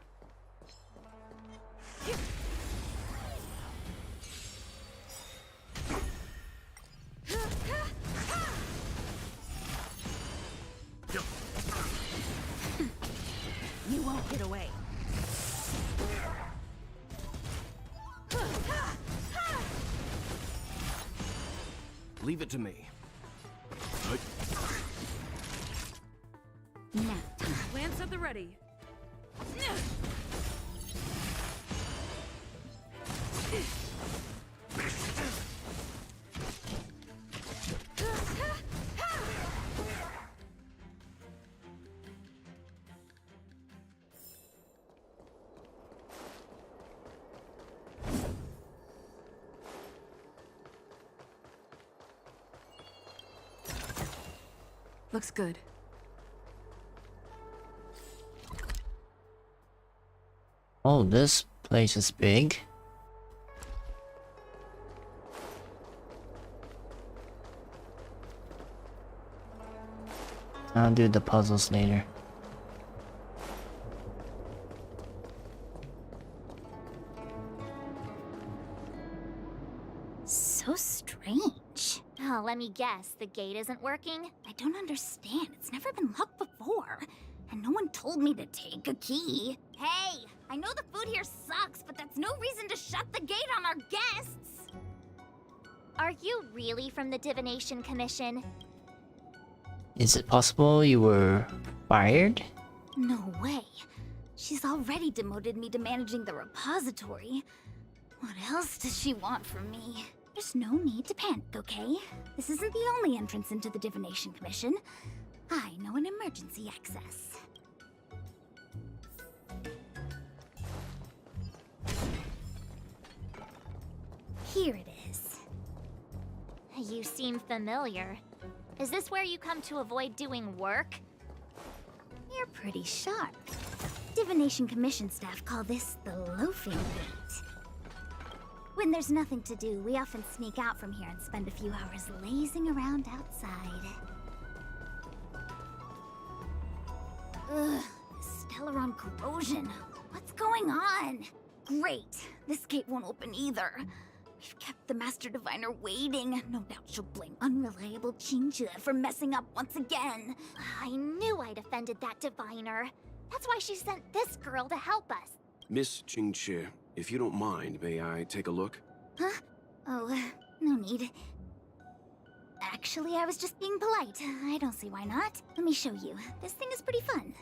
You won't get away. Leave it to me. Now, Lance at the ready. Looks good. Oh, this place is big. I'll do the puzzles later. so strange. Oh, let me guess, the gate isn't working? I don't understand. It's never been locked before. And no one told me to take a key. Hey, I know the food here sucks, but that's no reason to shut the gate on our guests. Are you really from the Divination Commission? Is it possible you were fired? No way. She's already demoted me to managing the repository. What else does she want from me? There's no need to panic, okay? This isn't the only entrance into the Divination Commission. I know an emergency access. Here it is. You seem familiar. Is this where you come to avoid doing work? You're pretty sharp. Divination Commission staff call this the loafing gate. When there's nothing to do, we often sneak out from here and spend a few hours lazing around outside. Ugh, Stellaron corrosion. What's going on? Great. This gate won't open either. We've kept the Master Diviner waiting. No doubt she'll blame unreliable Qingzhe for messing up once again. I knew I'd offended that Diviner. That's why she sent this girl to help us. Miss Qingzhe, if you don't mind, may I take a look? Huh? Oh, no need. Actually, I was just being polite. I don't see why not. Let me show you. This thing is pretty fun.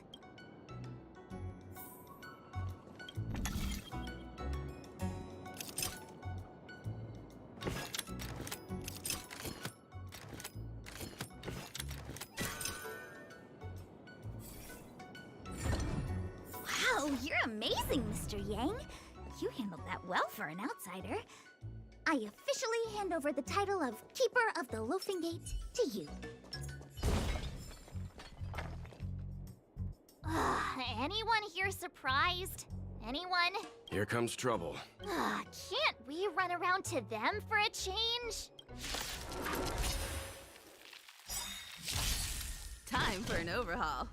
Wow, you're amazing, Mr. Yang. You handled that well for an outsider. I officially hand over the title of Keeper of the Loafing Gate to you. Anyone here surprised? Anyone? Here comes trouble. Can't we run around to them for a change? Time for an overhaul.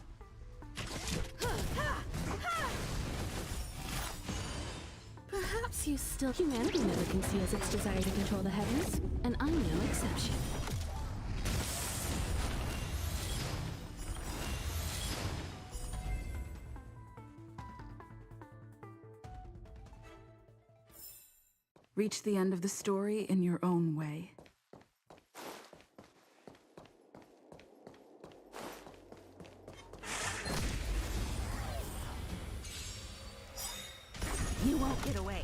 Perhaps you still... Humanity never conceals its desire to control the heavens, and I'm no exception. Reach the end of the story in your own way. You won't get away.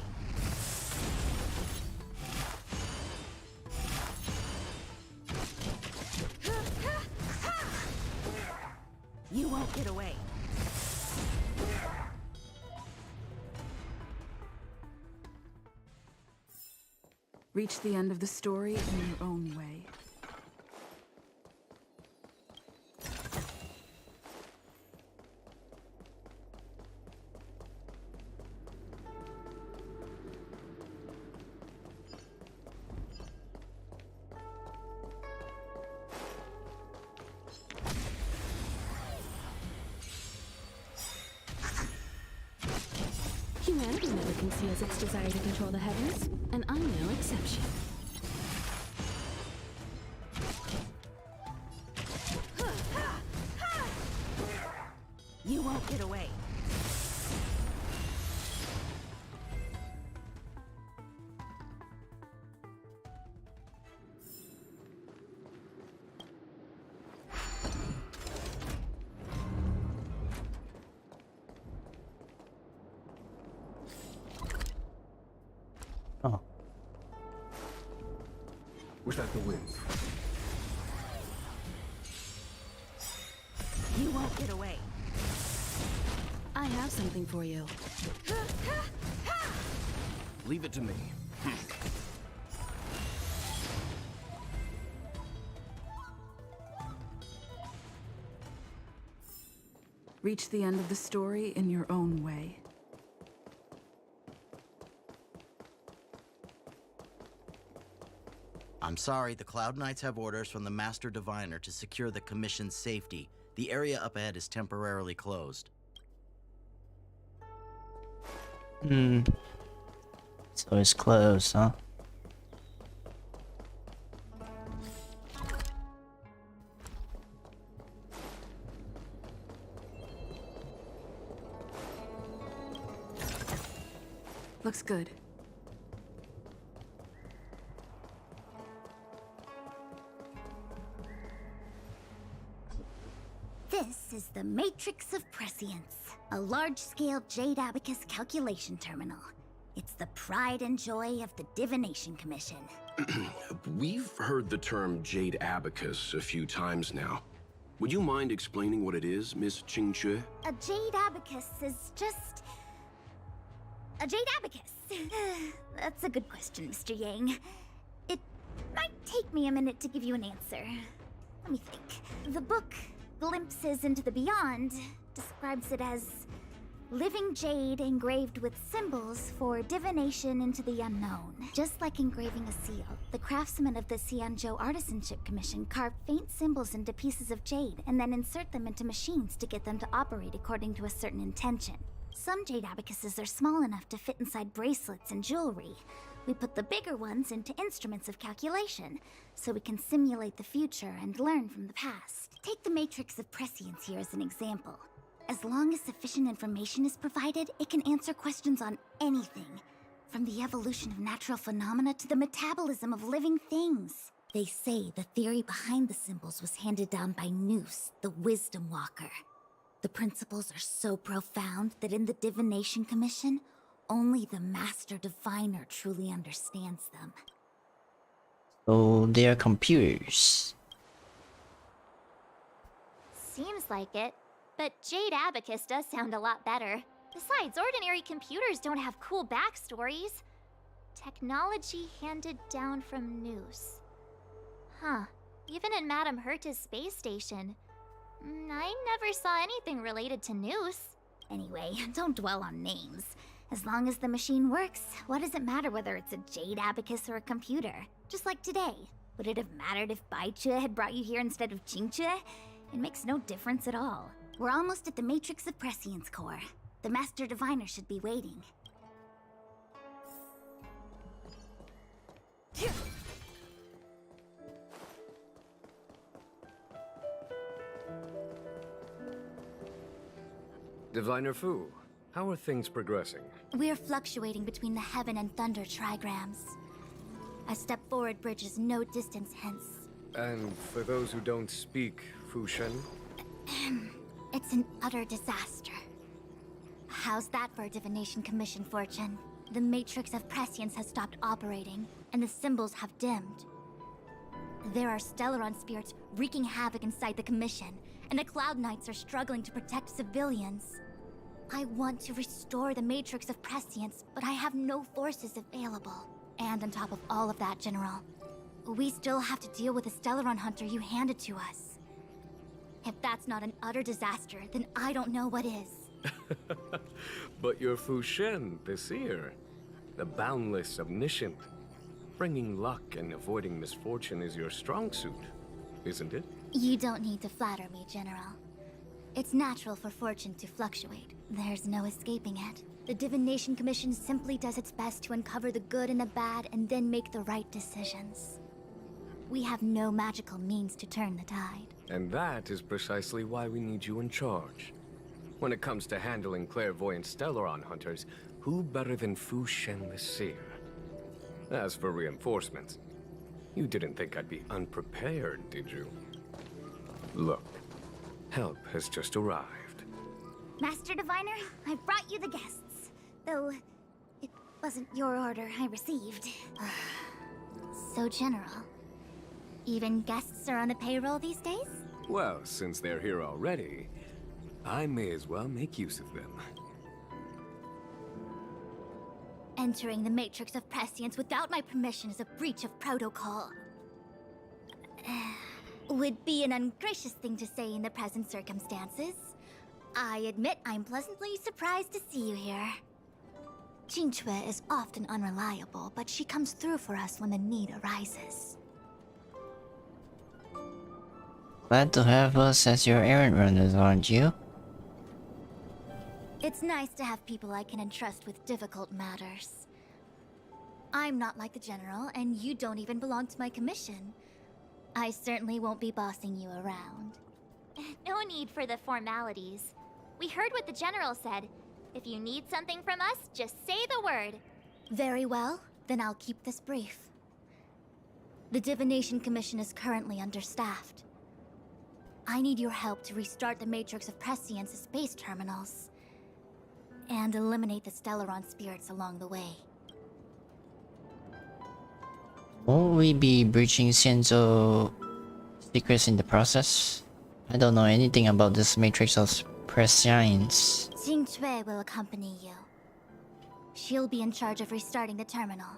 You won't get away. Reach the end of the story in your own way. Humanity never conceals its desire to control the heavens, and I'm no exception. You won't get away. Oh. Was that the wind? You won't get away. I have something for you. Leave it to me. Reach the end of the story in your own way. I'm sorry, the Cloud Knights have orders from the Master Diviner to secure the Commission's safety. The area up ahead is temporarily closed. So it's close, huh? Looks good. This is the Matrix of Prescience, a large-scale Jade Abacus calculation terminal. It's the pride and joy of the Divination Commission. We've heard the term Jade Abacus a few times now. Would you mind explaining what it is, Miss Qingque? A Jade Abacus is just... a Jade Abacus. That's a good question, Mr. Yang. It might take me a minute to give you an answer. Let me think. The book, Glimpses into the Beyond, describes it as living jade engraved with symbols for divination into the unknown. Just like engraving a seal, the craftsmen of the Xianzhou Artisanship Commission carve faint symbols into pieces of jade and then insert them into machines to get them to operate according to a certain intention. Some jade abacuses are small enough to fit inside bracelets and jewelry. We put the bigger ones into instruments of calculation, so we can simulate the future and learn from the past. Take the Matrix of Prescience here as an example. As long as sufficient information is provided, it can answer questions on anything, from the evolution of natural phenomena to the metabolism of living things. They say the theory behind the symbols was handed down by Noose, the Wisdom Walker. The principles are so profound that in the Divination Commission, only the Master Diviner truly understands them. So they are computers. Seems like it. But Jade Abacus does sound a lot better. Besides, ordinary computers don't have cool backstories. Technology handed down from Noose. Huh. Even in Madame Herta's space station. I never saw anything related to Noose. Anyway, don't dwell on names. As long as the machine works, what does it matter whether it's a Jade Abacus or a computer? Just like today. Would it have mattered if Baichue had brought you here instead of Qingchue? It makes no difference at all. We're almost at the Matrix of Prescience core. The Master Diviner should be waiting. Diviner Fu, how are things progressing? We're fluctuating between the Heaven and Thunder trigrams. A step forward bridges no distance hence. And for those who don't speak Fu Shen? It's an utter disaster. How's that for a Divination Commission fortune? The Matrix of Prescience has stopped operating, and the symbols have dimmed. There are Stellaron spirits wreaking havoc inside the Commission, and the Cloud Knights are struggling to protect civilians. I want to restore the Matrix of Prescience, but I have no forces available. And on top of all of that, General, we still have to deal with the Stellaron hunter you handed to us. If that's not an utter disaster, then I don't know what is. But you're Fu Shen, the seer. The boundless, omniscient. Bringing luck and avoiding misfortune is your strong suit, isn't it? You don't need to flatter me, General. It's natural for fortune to fluctuate. There's no escaping it. The Divination Commission simply does its best to uncover the good and the bad and then make the right decisions. We have no magical means to turn the tide. And that is precisely why we need you in charge. When it comes to handling clairvoyant Stellaron hunters, who better than Fu Shen the Seer? As for reinforcements, you didn't think I'd be unprepared, did you? Look, help has just arrived. Master Diviner, I brought you the guests. Though, it wasn't your order I received. So general. Even guests are on the payroll these days? Well, since they're here already, I may as well make use of them. Entering the Matrix of Prescience without my permission is a breach of protocol. Would be an ungracious thing to say in the present circumstances. I admit I'm pleasantly surprised to see you here. Qingchue is often unreliable, but she comes through for us when the need arises. Glad to have us as your errand runners, aren't you? It's nice to have people I can entrust with difficult matters. I'm not like the General, and you don't even belong to my commission. I certainly won't be bossing you around. No need for the formalities. We heard what the General said. If you need something from us, just say the word. Very well, then I'll keep this brief. The Divination Commission is currently understaffed. I need your help to restart the Matrix of Prescience's space terminals. And eliminate the Stellaron spirits along the way. Won't we be breaching Xianzhou secrets in the process? I don't know anything about this Matrix of Prescience. Qingchue will accompany you. She'll be in charge of restarting the terminal.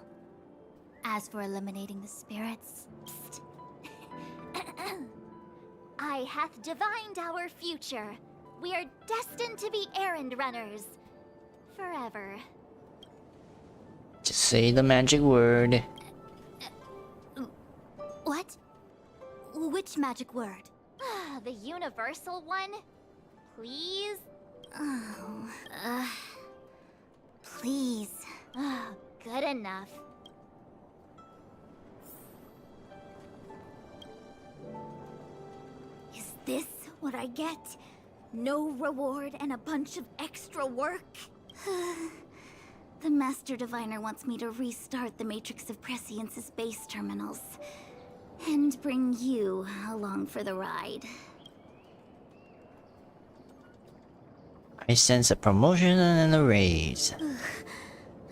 As for eliminating the spirits... I hath divined our future. We are destined to be errand runners. Forever. Just say the magic word. What? Which magic word? The universal one? Please? Oh, please. Good enough. Is this what I get? No reward and a bunch of extra work? The Master Diviner wants me to restart the Matrix of Prescience's base terminals. And bring you along for the ride. I sense a promotion and a raise.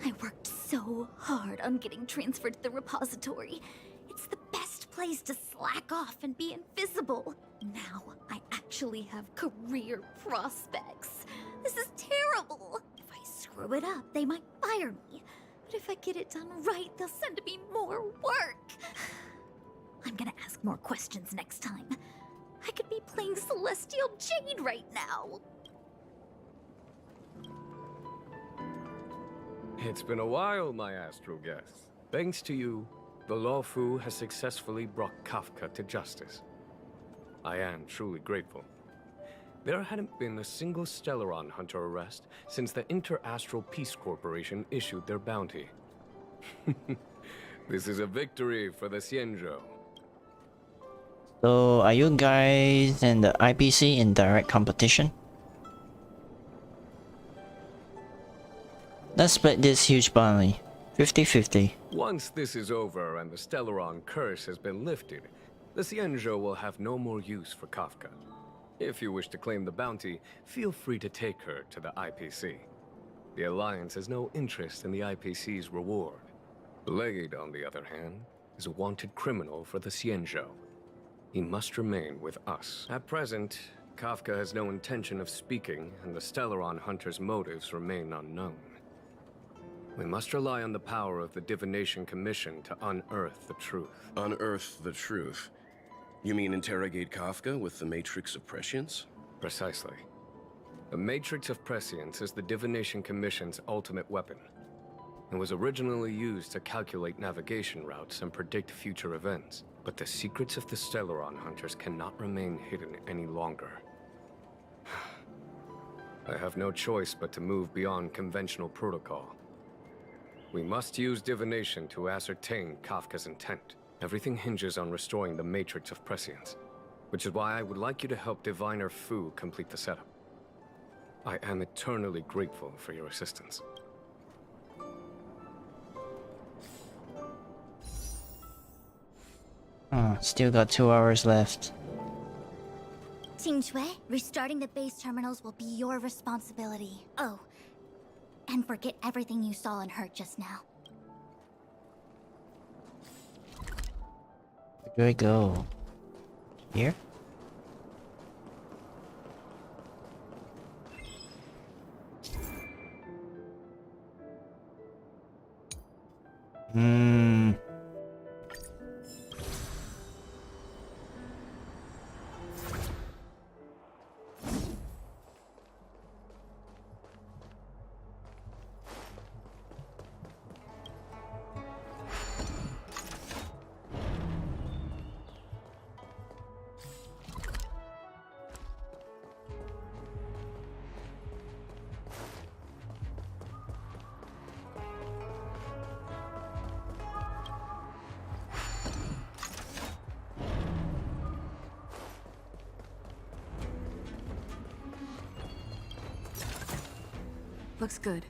I worked so hard on getting transferred to the repository. It's the best place to slack off and be invisible. Now I actually have career prospects. This is terrible. If I screw it up, they might fire me. But if I get it done right, they'll send me more work. I'm gonna ask more questions next time. I could be playing Celestial Jade right now. It's been a while, my astral guest. Thanks to you, the Lawfu has successfully brought Kafka to justice. I am truly grateful. There hadn't been a single Stellaron hunter arrest since the Inter-Astral Peace Corporation issued their bounty. This is a victory for the Xianzhou. So, are you guys and the IPC in direct competition? Let's split this huge bounty. 50-50. Once this is over and the Stellaron curse has been lifted, the Xianzhou will have no more use for Kafka. If you wish to claim the bounty, feel free to take her to the IPC. The Alliance has no interest in the IPC's reward. Blade, on the other hand, is a wanted criminal for the Xianzhou. He must remain with us. At present, Kafka has no intention of speaking, and the Stellaron hunter's motives remain unknown. We must rely on the power of the Divination Commission to unearth the truth. Unearth the truth? You mean interrogate Kafka with the Matrix of Prescience? Precisely. The Matrix of Prescience is the Divination Commission's ultimate weapon. It was originally used to calculate navigation routes and predict future events. But the secrets of the Stellaron hunters cannot remain hidden any longer. I have no choice but to move beyond conventional protocol. We must use divination to ascertain Kafka's intent. Everything hinges on restoring the Matrix of Prescience, which is why I would like you to help Diviner Fu complete the setup. I am eternally grateful for your assistance. Still got 2 hours left. Qingque, restarting the base terminals will be your responsibility. Oh, and forget everything you saw and heard just now. Where do I go? Here? Looks good.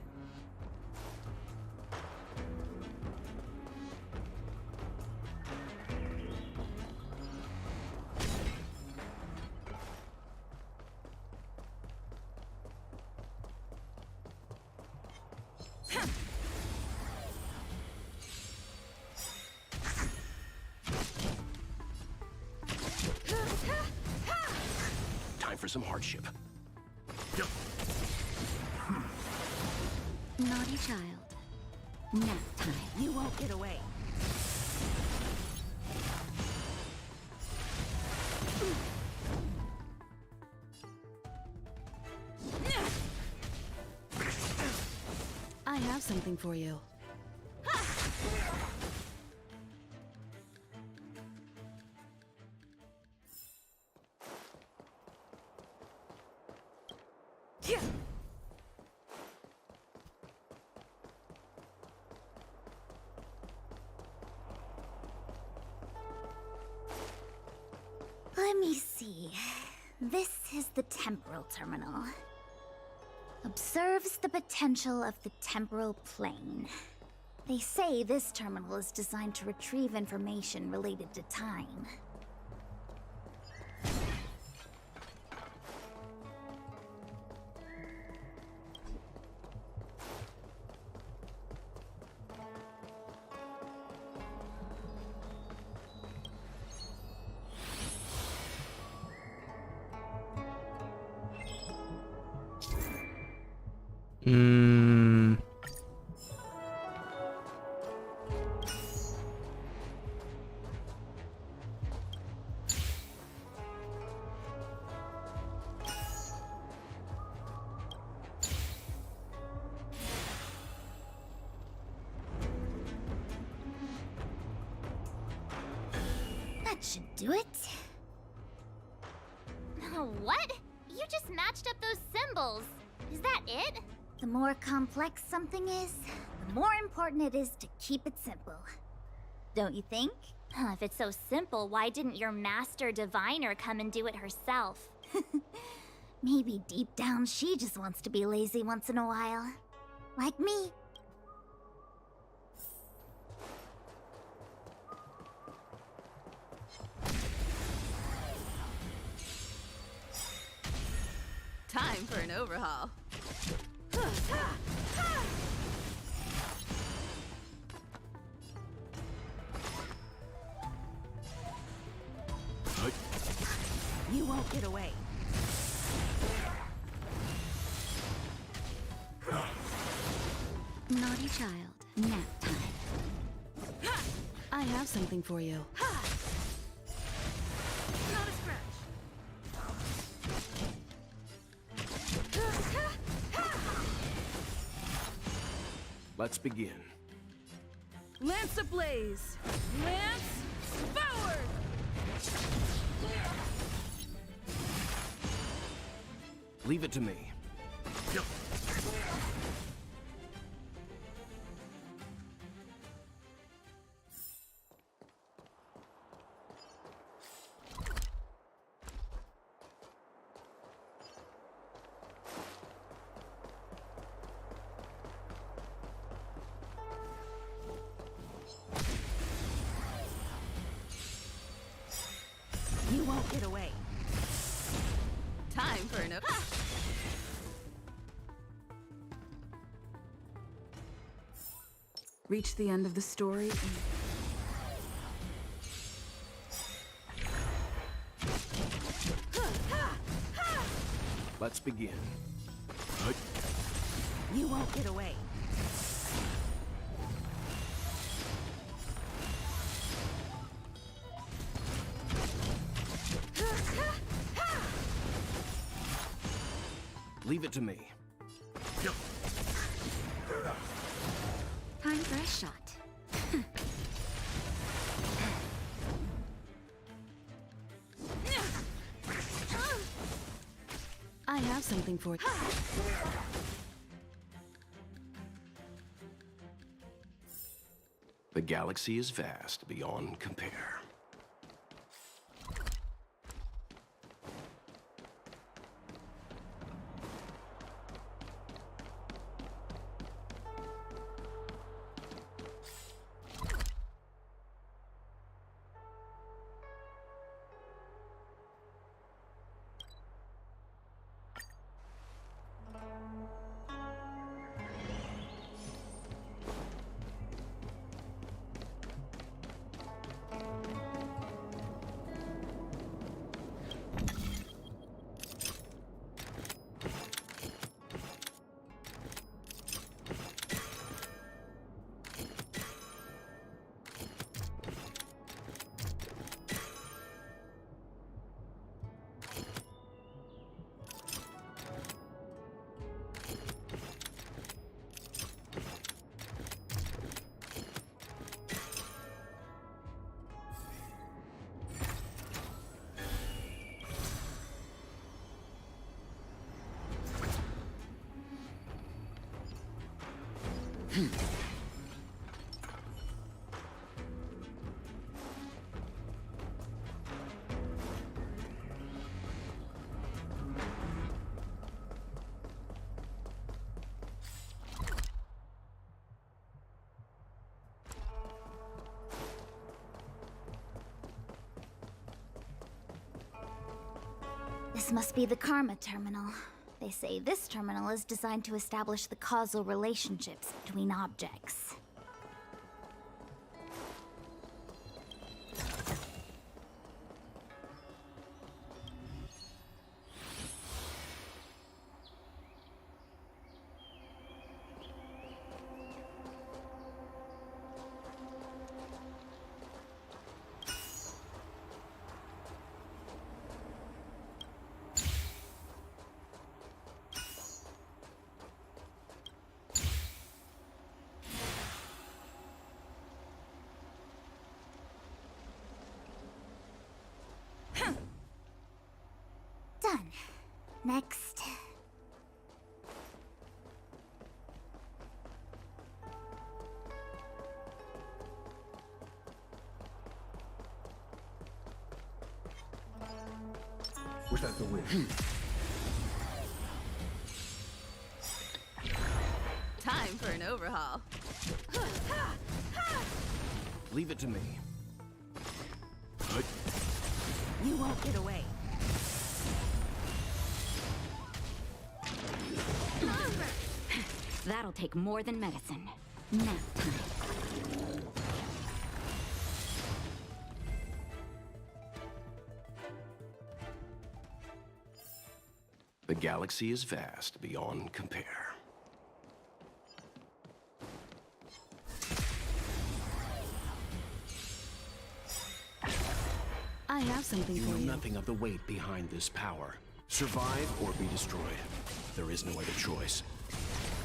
Time for some hardship. Naughty child. Nap time. You won't get away. I have something for you. Let me see. This is the temporal terminal. Observes the potential of the temporal plane. They say this terminal is designed to retrieve information related to time. That should do it. What? You just matched up those symbols. Is that it? The more complex something is, the more important it is to keep it simple. Don't you think? If it's so simple, why didn't your master diviner come and do it herself? Maybe deep down she just wants to be lazy once in a while. Like me. Time for an overhaul. You won't get away. Naughty child, nap time. I have something for you. Not a scratch. Let's begin. Lance ablaze! Lance forward! Leave it to me. You won't get away. Time for an Reach the end of the story. Let's begin. You won't get away. Leave it to me. Time for a shot. I have something for you. The galaxy is vast beyond compare. This must be the Karma Terminal. They say this terminal is designed to establish the causal relationships between objects. Done. Next. Was that the wish? Time for an overhaul. Leave it to me. You won't get away. That'll take more than medicine. Nap time. The galaxy is vast beyond compare. I have something You for know you. nothing of the weight behind this power. Survive or be destroyed. There is no other choice.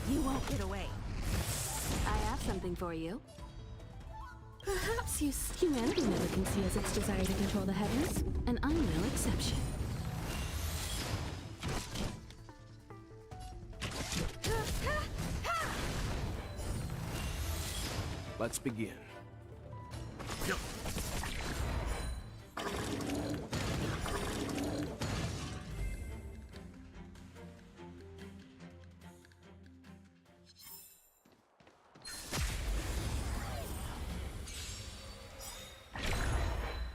You won't get away. I have something for you. Perhaps humanity never conceals its desire to control the heavens, and I'm no exception. Let's begin.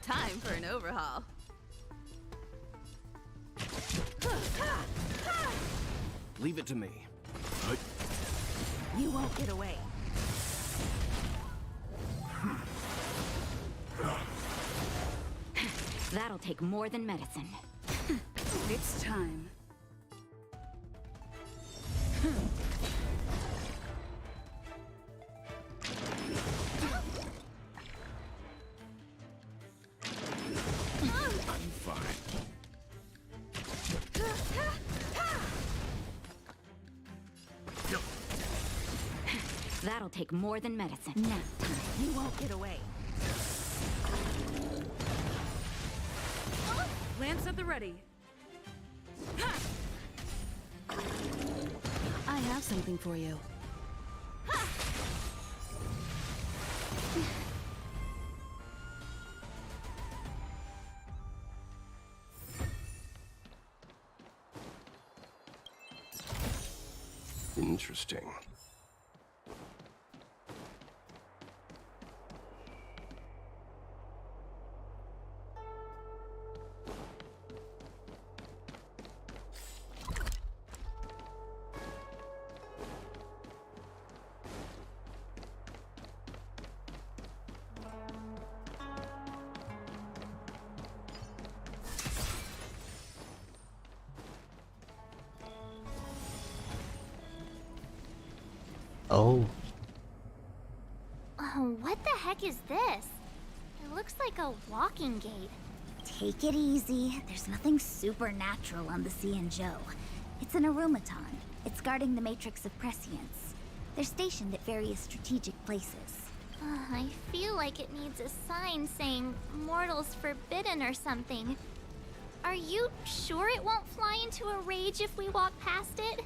Time for an overhaul. Leave it to me. You won't get away. That'll take more than medicine. It's time. I'm fine. That'll take more than medicine. Nap time. You won't get away. Lance at the ready. I have something for you. Interesting. Oh. What the heck is this? It looks like a walking gate. Take it easy. There's nothing supernatural on the Xianzhou. It's an aromaton. It's guarding the matrix of prescience. They're stationed at various strategic places. I feel like it needs a sign saying mortals forbidden or something. Are you sure it won't fly into a rage if we walk past it?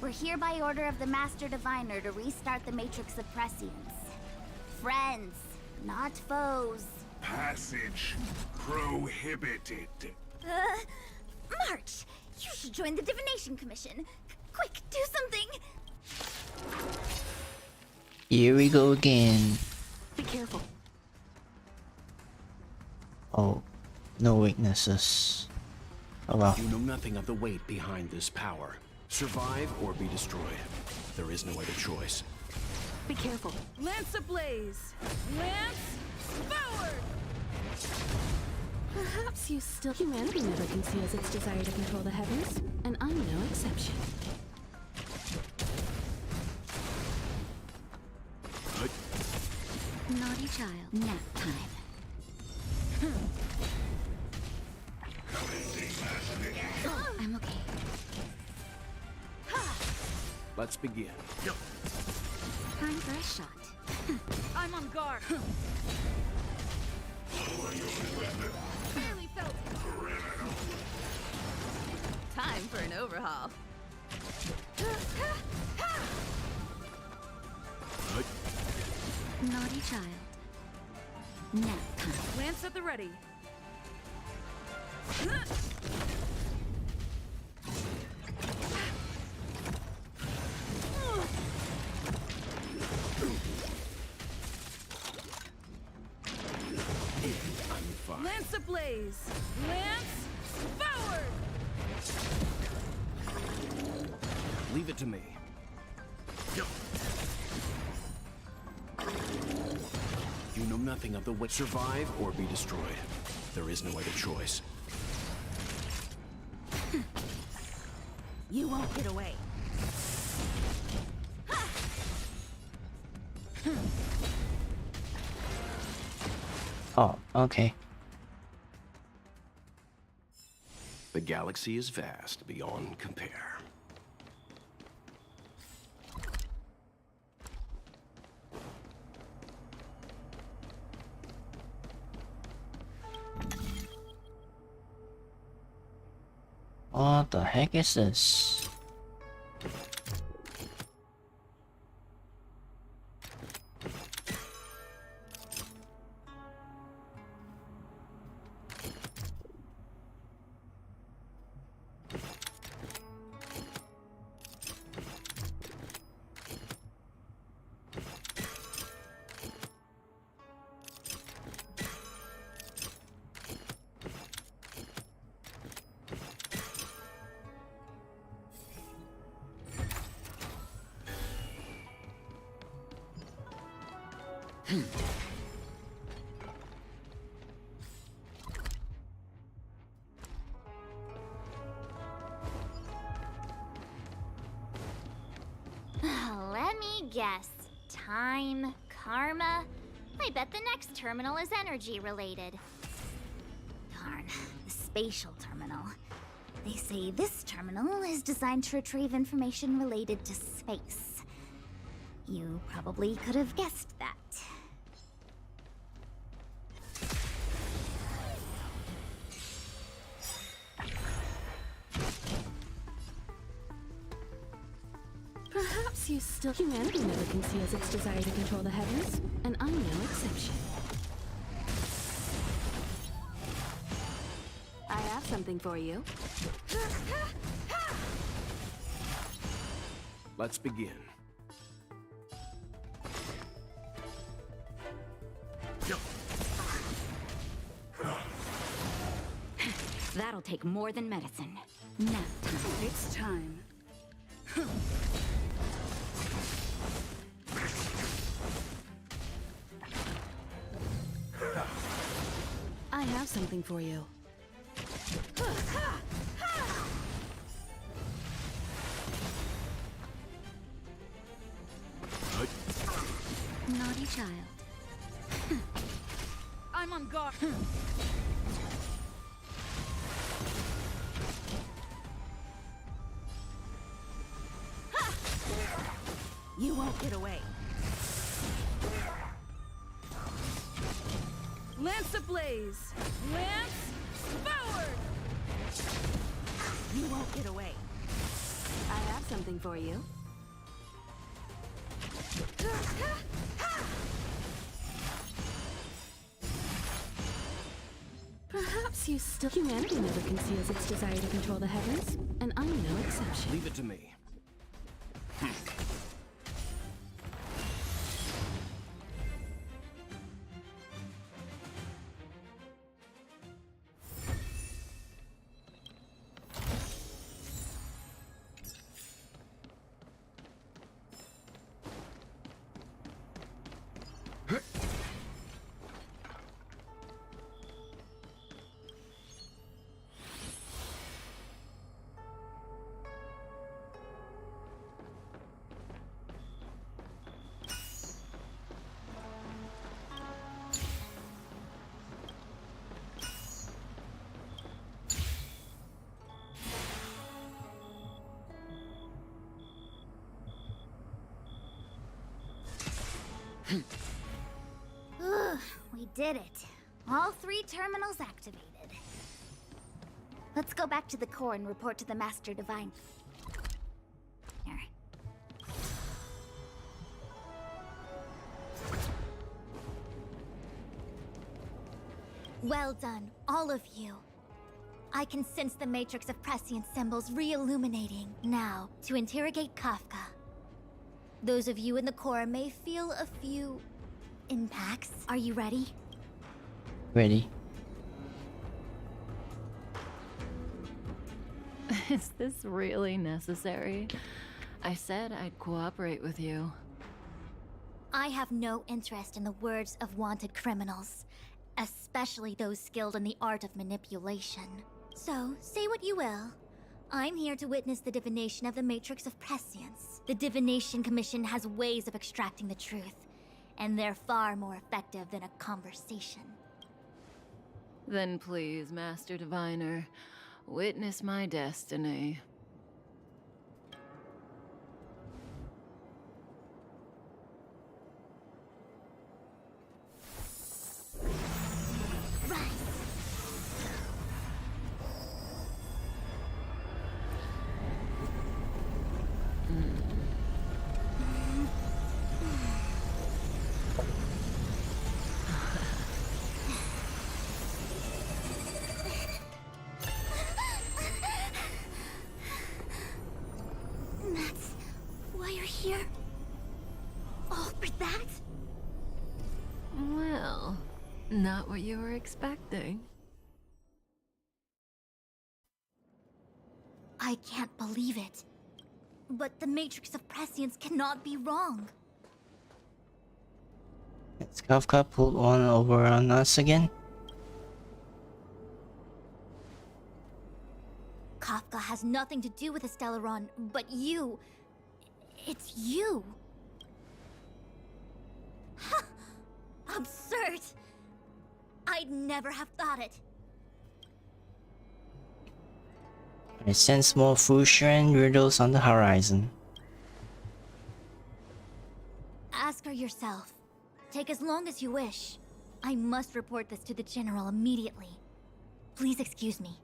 We're here by order of the Master Diviner to restart the matrix of prescience. Friends, not foes. Passage prohibited. March! You should join the Divination Commission. Quick, do something! Here we go again. Be careful. Oh. No weaknesses. Oh well. You know nothing of the weight behind this power. Survive or be destroyed. There is no other choice. Be careful. Lance ablaze! Lance forward! Perhaps you still... Humanity never conceals its desire to control the heavens, and I'm no exception. Naughty child. Nap time. I'm okay. Let's begin. Time for a shot. I'm on guard. Barely felt it. Time for an overhaul. Naughty child. Nap time. Lance at the ready. Lance ablaze! Lance forward! Leave it to me. You know nothing of the way. Survive or be destroyed. There is no other choice. You won't get away. Oh, okay. The galaxy is vast beyond compare. What the heck is this? Let me guess. Time, karma. I bet the next terminal is energy related. Darn, the spatial terminal. They say this terminal is designed to retrieve information related to space. You probably could have guessed that. Perhaps you still... Humanity never conceals its desire to control the heavens, and I'm no exception. I have something for you. Let's begin. That'll take more than medicine. Nap time. It's time. I have something for you. Naughty child. I'm on guard. You won't get away. Lance ablaze! Lance forward! You won't get away. I have something for you. Perhaps you still... Humanity never conceals its desire to control the heavens, and I'm no exception. Leave it to me. Ugh, we did it. All 3 terminals activated. Let's go back to the core and report to the Master Divine. Here. Well done, all of you. I can sense the matrix of prescient symbols re-illuminating. Now, to interrogate Kafka. Those of you in the core may feel a few impacts. Are you ready? Ready. Is this really necessary? I said I'd cooperate with you. I have no interest in the words of wanted criminals, especially those skilled in the art of manipulation. So, say what you will. I'm here to witness the divination of the Matrix of Prescience. The Divination Commission has ways of extracting the truth, and they're far more effective than a conversation. Then please, Master Diviner, witness my destiny. That's why you're here? All for that? Well, not what you were expecting. I can't believe it. But the Matrix of Prescience cannot be wrong. Has Kafka pulled one over on us again? Kafka has nothing to do with the Stellaron, but you... It's you. Ha! Absurd. I'd never have thought it. I sense more Fushan riddles on the horizon. Ask her yourself. Take as long as you wish. I must report this to the General immediately. Please excuse me.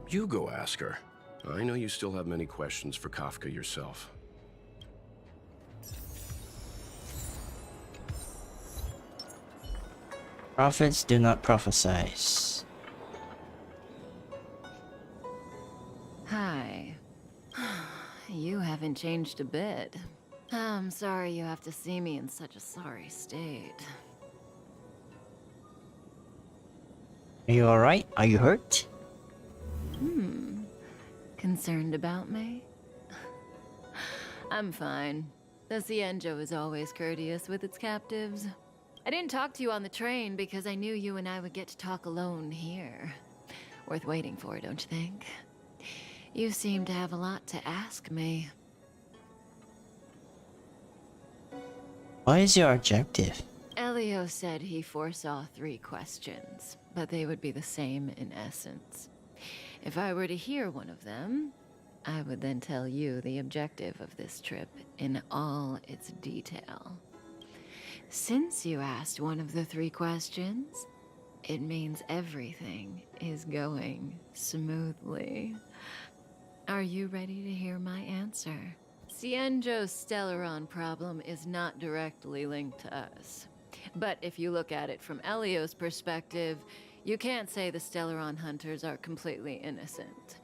You go ask her. I know you still have many questions for Kafka yourself. Prophets do not prophesize. Hi. You haven't changed a bit. I'm sorry you have to see me in such a sorry state. Are you alright? Are you hurt? Concerned about me? I'm fine. The Cienjo is always courteous with its captives. I didn't talk to you on the train because I knew you and I would get to talk alone here. Worth waiting for, don't you think? You seem to have a lot to ask me. What is your objective? Elio said he foresaw 3 questions, but they would be the same in essence. If I were to hear one of them, I would then tell you the objective of this trip in all its detail. Since you asked one of the 3 questions, it means everything is going smoothly. Are you ready to hear my answer? Cienjo's Stellaron problem is not directly linked to us. But if you look at it from Elio's perspective, you can't say the Stellaron hunters are completely innocent.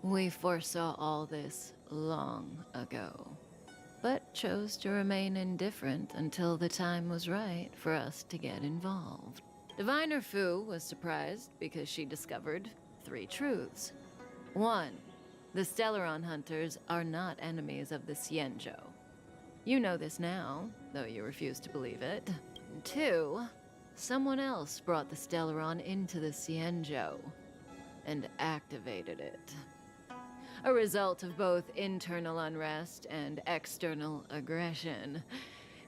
We foresaw all this long ago, but chose to remain indifferent until the time was right for us to get involved. Diviner Fu was surprised because she discovered 3 truths. 1. The Stellaron hunters are not enemies of the Cienjo. You know this now, though you refuse to believe it. 2. Someone else brought the Stellaron into the Cienjo and activated it. A result of both internal unrest and external aggression.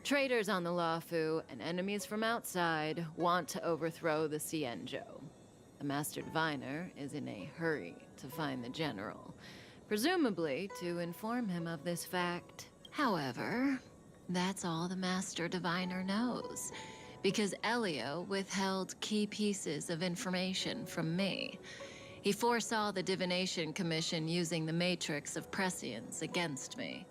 Traitors on the Luofu and enemies from outside want to overthrow the Cienjo. The Master Diviner is in a hurry to find the General, presumably to inform him of this fact. However, that's all the Master Diviner knows, because Elio withheld key pieces of information from me. He foresaw the Divination Commission using the Matrix of Prescience against me.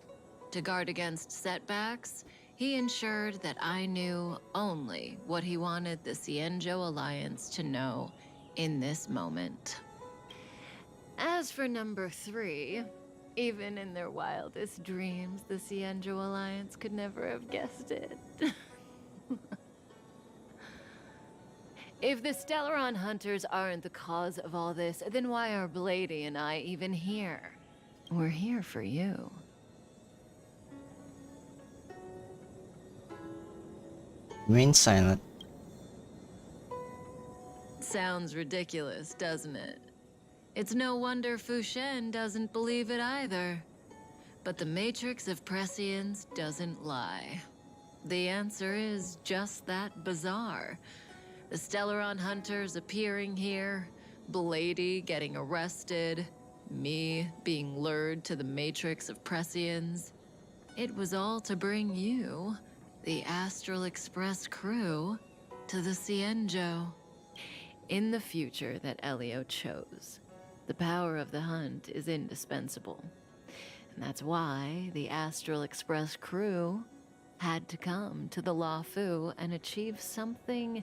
To guard against setbacks, he ensured that I knew only what he wanted the Cienjo Alliance to know in this moment. As for number 3, even in their wildest dreams, the Cienjo Alliance could never have guessed it. If the Stellaron hunters aren't the cause of all this, then why are Blady and I even here? We're here for you. Remain silent. Sounds ridiculous, doesn't it? It's no wonder Fu Shen doesn't believe it either. But the Matrix of Prescience doesn't lie. The answer is just that bizarre. The Stellaron hunters appearing here, Blady getting arrested, me being lured to the Matrix of Prescience. It was all to bring you, the Astral Express crew, to the Cienjo. In the future that Elio chose, the power of the hunt is indispensable. And that's why the Astral Express crew had to come to the Luofu and achieve something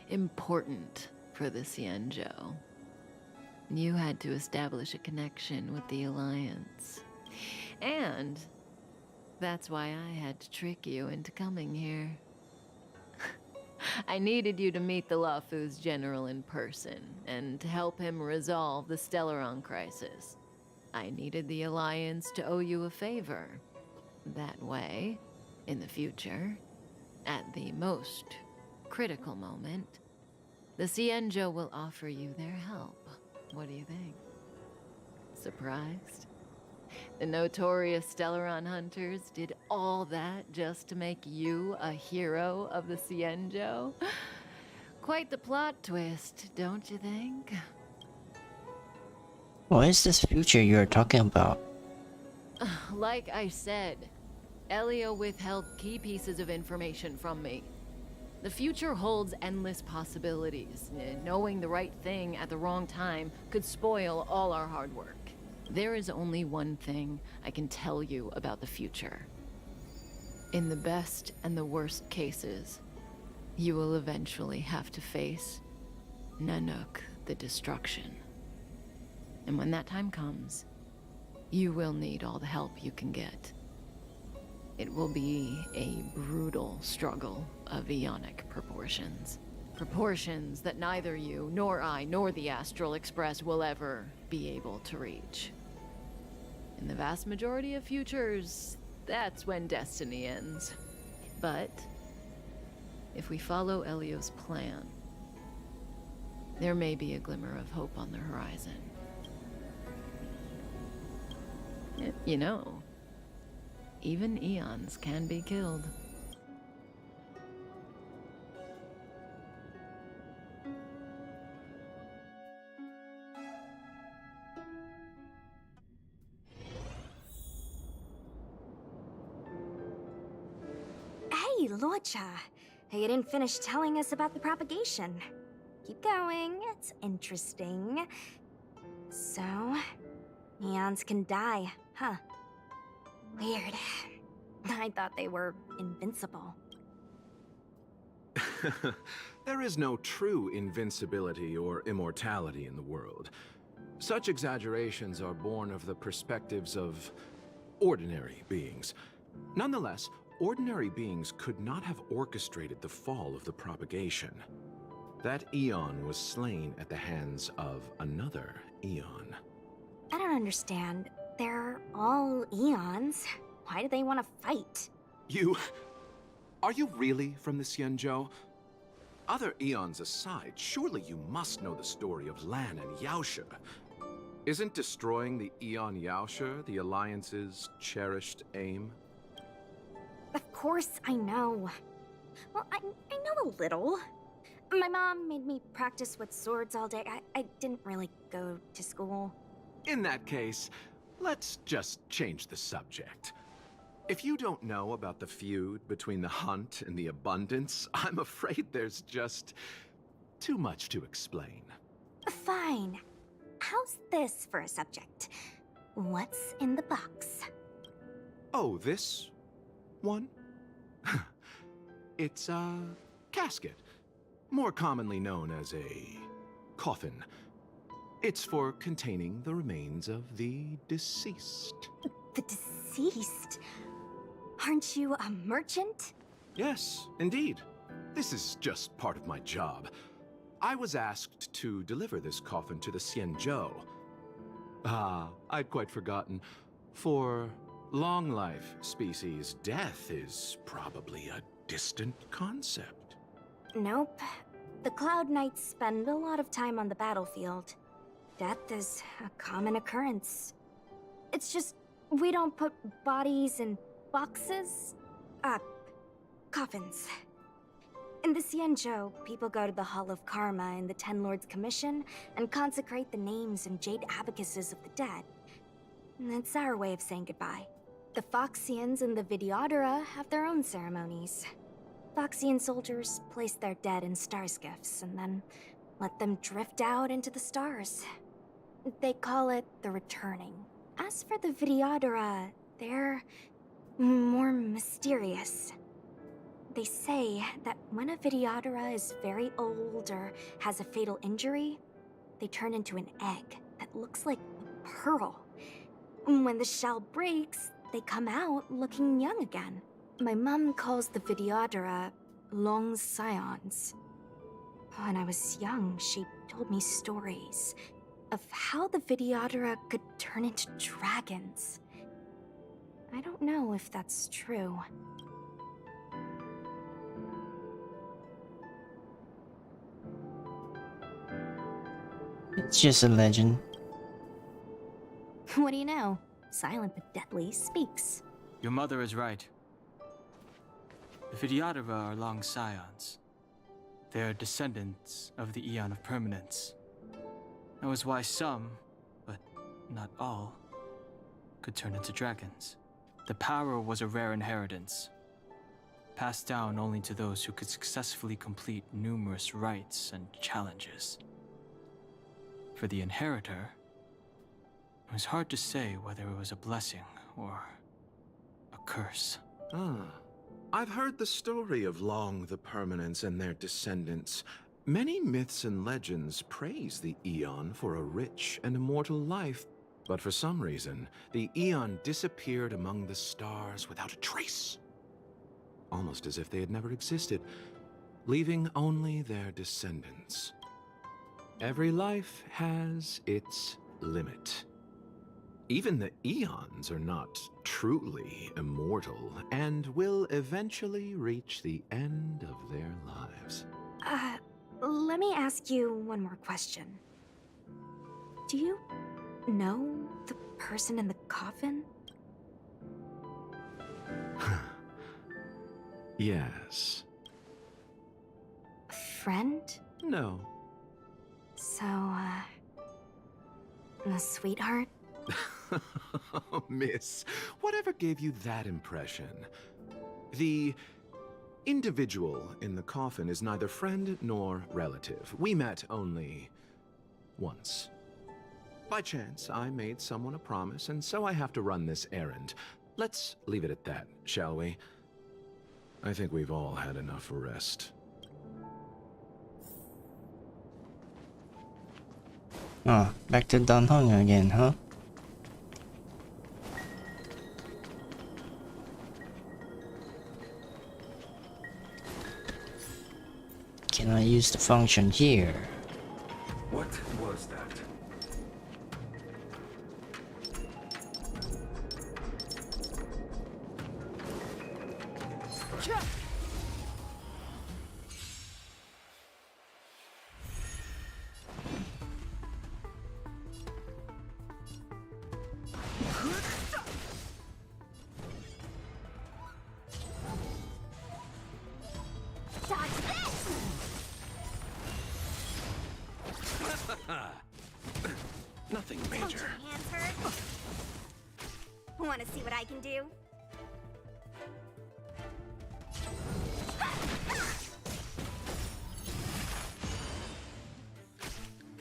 important for the Cienjo. You had to establish a connection with the Alliance. And that's why I had to trick you into coming here. I needed you to meet the Luofu's general in person, and to help him resolve the Stellaron crisis. I needed the Alliance to owe you a favor. That way, in the future, at the most critical moment, the Cienjo will offer you their help. What do you think? Surprised? The notorious Stellaron hunters did all that just to make you a hero of the Cienjo? Quite the plot twist, don't you think? What is this future you're talking about? Like I said, Elio withheld key pieces of information from me. The future holds endless possibilities. Knowing the right thing at the wrong time could spoil all our hard work. There is only one thing I can tell you about the future. In the best and the worst cases, you will eventually have to face Nanook the Destruction. And when that time comes, you will need all the help you can get. It will be a brutal struggle of eonic proportions. Proportions that neither you, nor I, nor the Astral Express will ever be able to reach. In the vast majority of futures, that's when destiny ends. But if we follow Elio's plan, there may be a glimmer of hope on the horizon. You know, even eons can be killed. Hey, Lorcha. You didn't finish telling us about the propagation. Keep going, it's interesting. So, eons can die, huh? Weird. I thought they were invincible. There is no true invincibility or immortality in the world. Such exaggerations are born of the perspectives of ordinary beings. Nonetheless, ordinary beings could not have orchestrated the fall of the propagation. That eon was slain at the hands of another eon. I don't understand. They're all eons. Why do they want to fight? Are you really from the Cienjo? Other eons aside, surely you must know the story of Lan and Yaoshe. Isn't destroying the Eon Yaoshe the Alliance's cherished aim? Of course I know. Well, I know a little. My mom made me practice with swords all day. I didn't really go to school. In that case, let's just change the subject. If you don't know about the feud between the Hunt and the Abundance, I'm afraid there's just too much to explain. Fine. How's this for a subject? What's in the box? Oh, this one? It's a casket, more commonly known as a coffin. It's for containing the remains of the deceased. The deceased? Aren't you a merchant? Yes, indeed. This is just part of my job. I was asked to deliver this coffin to the Xianzhou. I'd quite forgotten. For long life species, death is probably a distant concept. Nope. The Cloud Knights spend a lot of time on the battlefield. Death is a common occurrence. It's just, we don't put bodies in boxes? Coffins. In the Xianzhou, people go to the Hall of Karma in the Ten Lords Commission and consecrate the names and jade abacuses of the dead. It's our way of saying goodbye. The Foxians and the Videodora have their own ceremonies. Foxian soldiers place their dead in star skiffs and then let them drift out into the stars. They call it the returning. As for the Videodora, they're more mysterious. They say that when a Videodora is very old or has a fatal injury, they turn into an egg that looks like a pearl. When the shell breaks, they come out looking young again. My mom calls the Videodora long scions. When I was young, she told me stories of how the Videodora could turn into dragons. I don't know if that's true. It's just a legend. What do you know? Silent but deadly speaks. Your mother is right. The Videodora are long scions. They are descendants of the Eon of Permanence. That was why some, but not all, could turn into dragons. The power was a rare inheritance, passed down only to those who could successfully complete numerous rites and challenges. For the inheritor, it was hard to say whether it was a blessing or a curse. I've heard the story of Long the Permanence and their descendants. Many myths and legends praise the Eon for a rich and immortal life, but for some reason, the Eon disappeared among the stars without a trace. Almost as if they had never existed, leaving only their descendants. Every life has its limit. Even the Eons are not truly immortal and will eventually reach the end of their lives. Let me ask you one more question. Do you know the person in the coffin? Yes. A friend? No. So, a sweetheart? Miss, whatever gave you that impression? The individual in the coffin is neither friend nor relative. We met only once. By chance, I made someone a promise, and so I have to run this errand. Let's leave it at that, shall we? I think we've all had enough rest. Oh, back to Dunhong again, huh? Can I use the function here? What was that? Nothing major. see what I can do?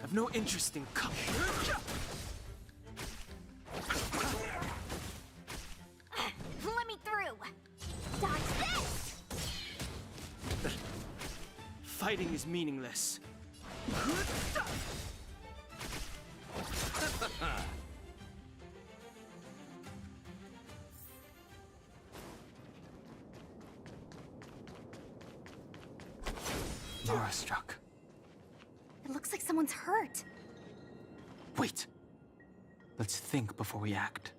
I've no interest in Let me through! Dodge this! Fighting is meaningless. Mara struck. It looks like someone's hurt. Wait. Let's think before we act.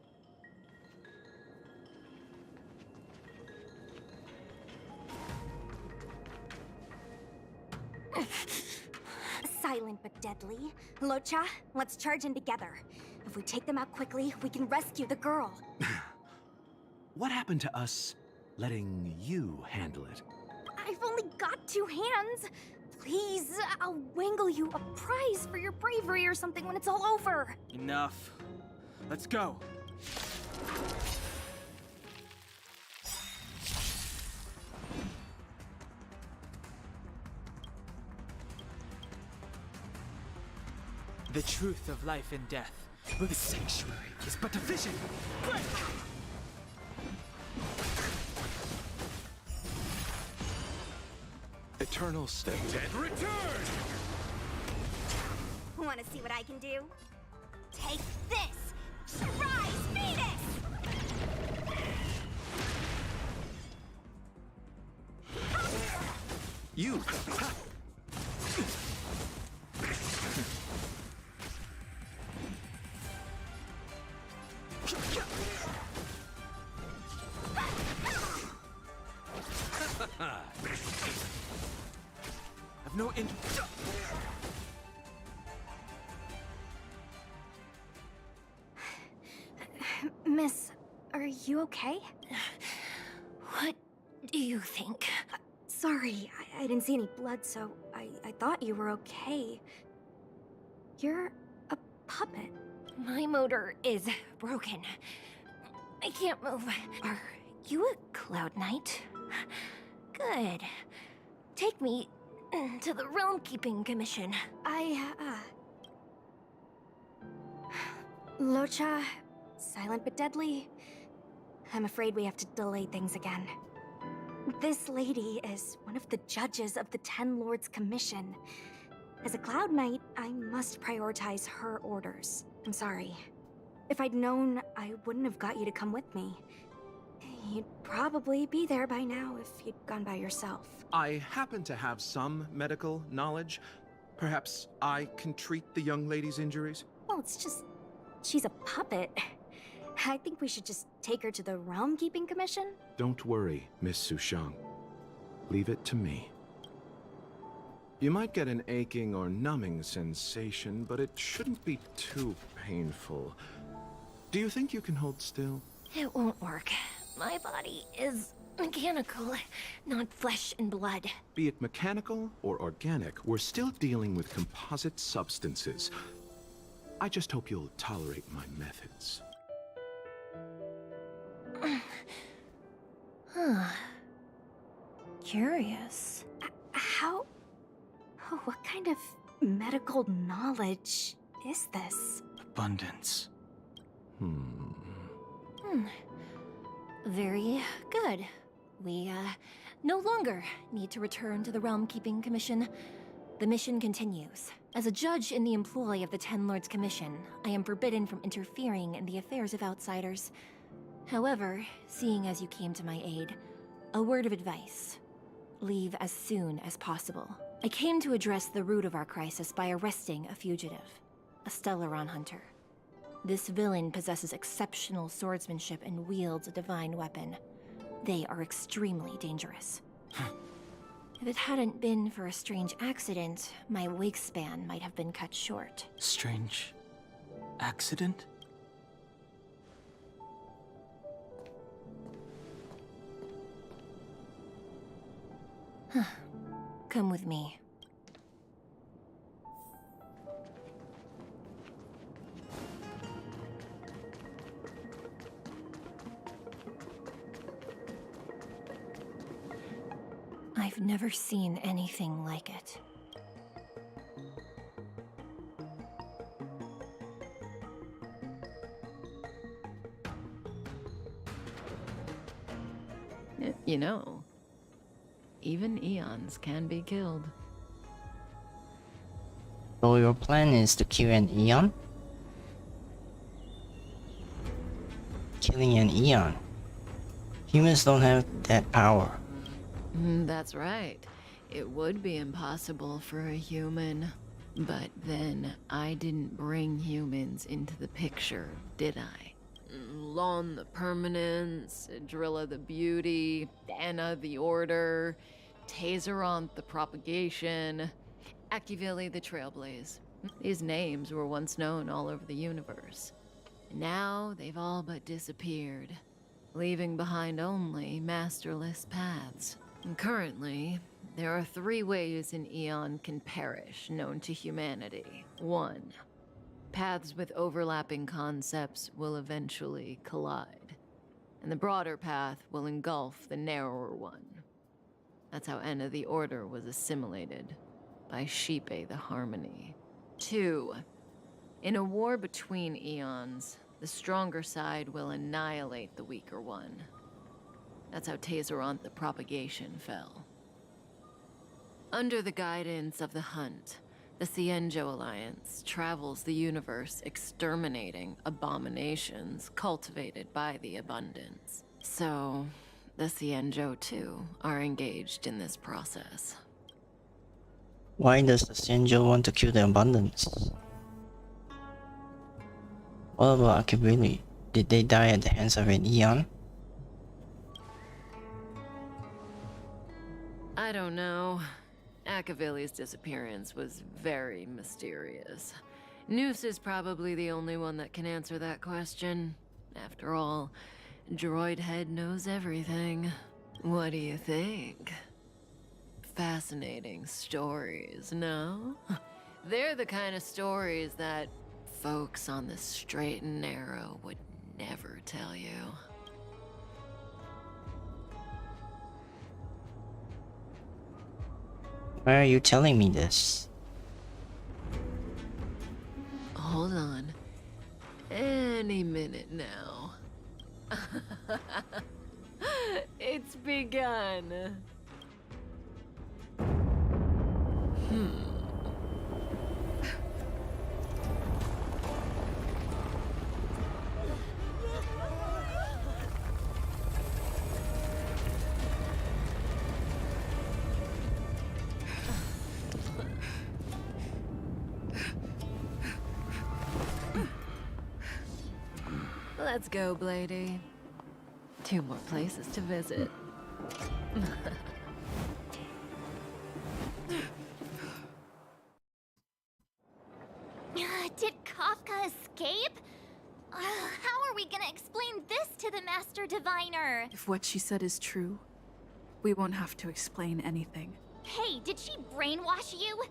Silent but deadly. Locha, let's charge in together. If we take them out quickly, we can rescue the girl. What happened to us letting you handle it? I've only got 2 hands. Please, I'll wangle you a prize for your bravery or something when it's all over. Enough. Let's go. The truth of life and death with the sanctuary is but a vision. Break! Eternal state. Dead return! Want to see what I can do? Take this! Rise, Venus! You! I've no Miss, are you okay? What do you think? Sorry, I didn't see any blood, so I thought you were okay. You're a puppet. My motor is broken. I can't move. Are you a Cloud Knight? Good. Take me to the Realm Keeping Commission. Locha, silent but deadly. I'm afraid we have to delay things again. This lady is one of the judges of the Ten Lords Commission. As a Cloud Knight, I must prioritize her orders. I'm sorry. If I'd known, I wouldn't have got you to come with me. You'd probably be there by now if you'd gone by yourself. I happen to have some medical knowledge. Perhaps I can treat the young lady's injuries? Well, it's just... she's a puppet. I think we should just take her to the Realm Keeping Commission. Don't worry, Miss Sushang. Leave it to me. You might get an aching or numbing sensation, but it shouldn't be too painful. Do you think you can hold still? It won't work. My body is mechanical, not flesh and blood. Be it mechanical or organic, we're still dealing with composite substances. I just hope you'll tolerate my methods. Curious. How... what kind of medical knowledge is this? Abundance. Very good. We, no longer need to return to the Realm Keeping Commission. The mission continues. As a judge in the employ of the Ten Lords Commission, I am forbidden from interfering in the affairs of outsiders. However, seeing as you came to my aid, a word of advice. Leave as soon as possible. I came to address the root of our crisis by arresting a fugitive, a Stellaron hunter. This villain possesses exceptional swordsmanship and wields a divine weapon. They are extremely dangerous. If it hadn't been for a strange accident, my wake span might have been cut short. Strange accident? Come with me. I've never seen anything like it. You know, even eons can be killed. So your plan is to kill an Eon? Killing an Eon? Humans don't have that power. That's right. It would be impossible for a human. But then, I didn't bring humans into the picture, did I? Lon the Permanence, Drilla the Beauty, Anna the Order, Tazeronth the Propagation, Akivili the Trailblaze. These names were once known all over the universe. Now they've all but disappeared, leaving behind only masterless paths. And currently, there are 3 ways an Eon can perish known to humanity. 1. Paths with overlapping concepts will eventually collide, and the broader path will engulf the narrower one. That's how Enna the Order was assimilated, by Sheepe the Harmony. 2. In a war between eons, the stronger side will annihilate the weaker one. That's how Tazeronth the Propagation fell. Under the guidance of the Hunt, the Cienjo Alliance travels the universe exterminating abominations cultivated by the Abundance. So, the Cienjo too are engaged in this process. Why does the Senjo want to kill the Abundance? What about Akibili? Did they die at the hands of an Eon? I don't know. Akavili's disappearance was very mysterious. Noose is probably the only one that can answer that question. After all, Droid Head knows everything. What do you think? Fascinating stories, no? They're the kind of stories that folks on the straight and narrow would never tell you. Why are you telling me this? Hold on. Any minute now. It's begun. Let's go, Blady. 2 more places to visit. Did Kafka escape? How are we gonna explain this to the Master Diviner? If what she said is true, we won't have to explain anything. Hey, did she brainwash you?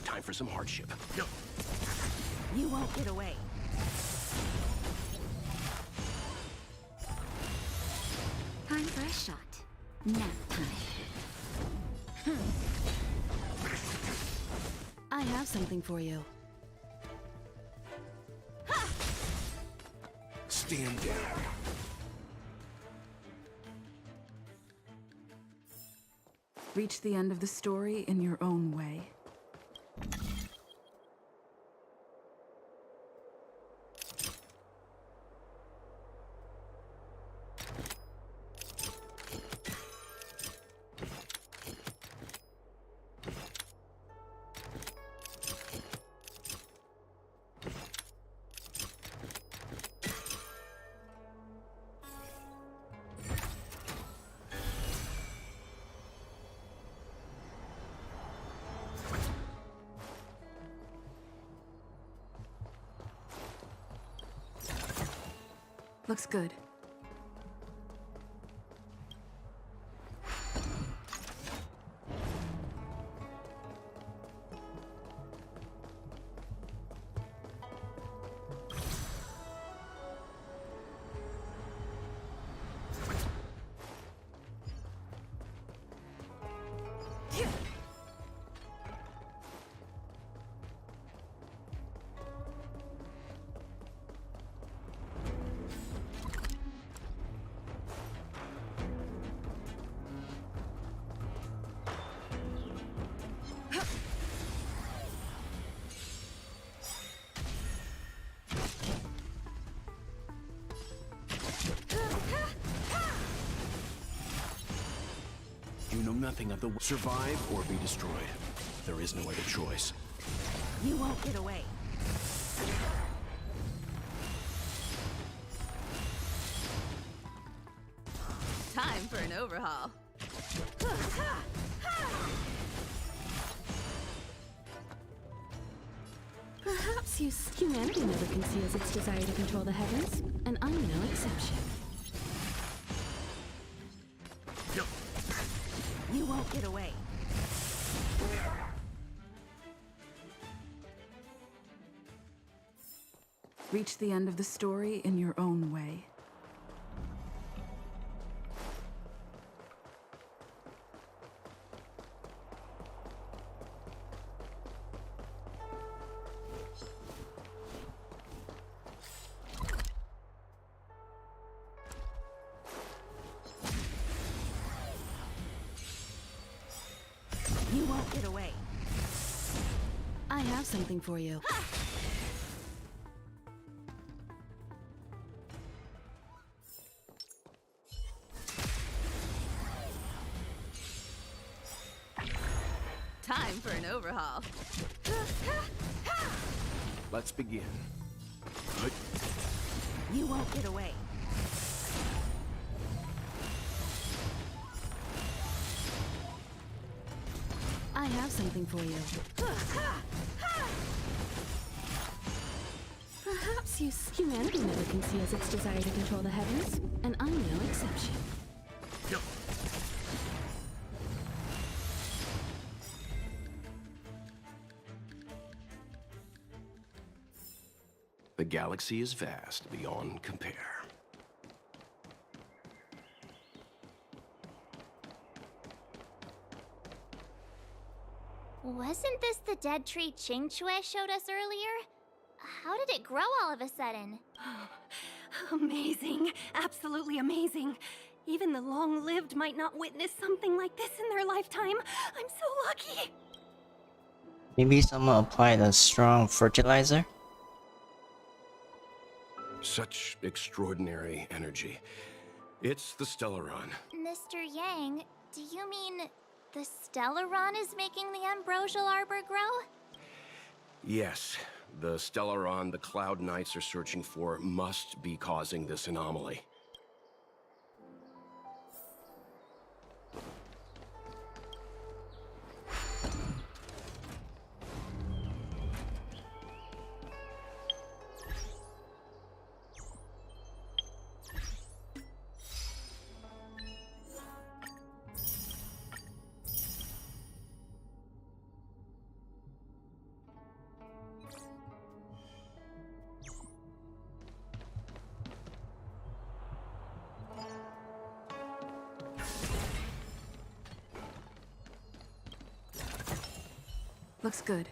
Time for some hardship. You won't get away. Time for a shot. Nap time. I have something for you. Stand down. Reach the end of the story in your own way. Looks good. You know nothing of the survive or be destroyed. There is no other choice. You won't get away. Time for an overhaul. Perhaps humanity never conceals its desire to control the heavens, and I'm no exception. You won't get away. Reach the end of the story in your own way. You won't get away. I have something for you. Time for an overhaul. Let's begin. You won't get away. I have something for you. Perhaps humanity never conceals its desire to control the heavens, and I'm no exception. The galaxy is vast beyond compare. Wasn't this the dead tree Qingque showed us earlier? How did it grow all of a sudden? Amazing. Absolutely amazing. Even the long-lived might not witness something like this in their lifetime. I'm so lucky. Maybe someone applied a strong fertilizer? Such extraordinary energy. It's the Stellaron. Mr. Yang, do you mean the Stellaron is making the ambrosial arbor grow? Yes, the Stellaron the Cloud Knights are searching for must be causing this anomaly. Looks good.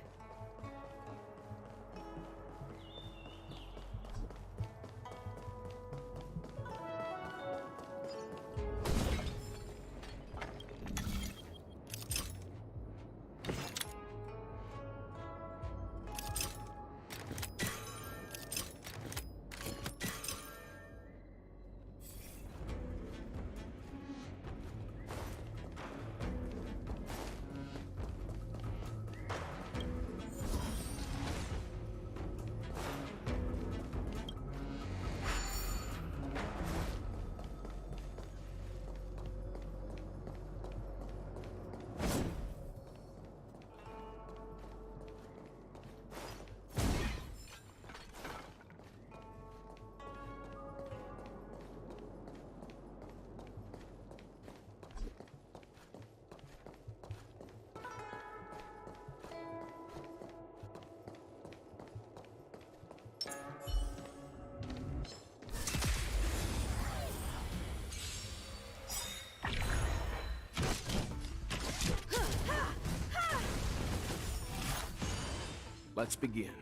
Let's begin.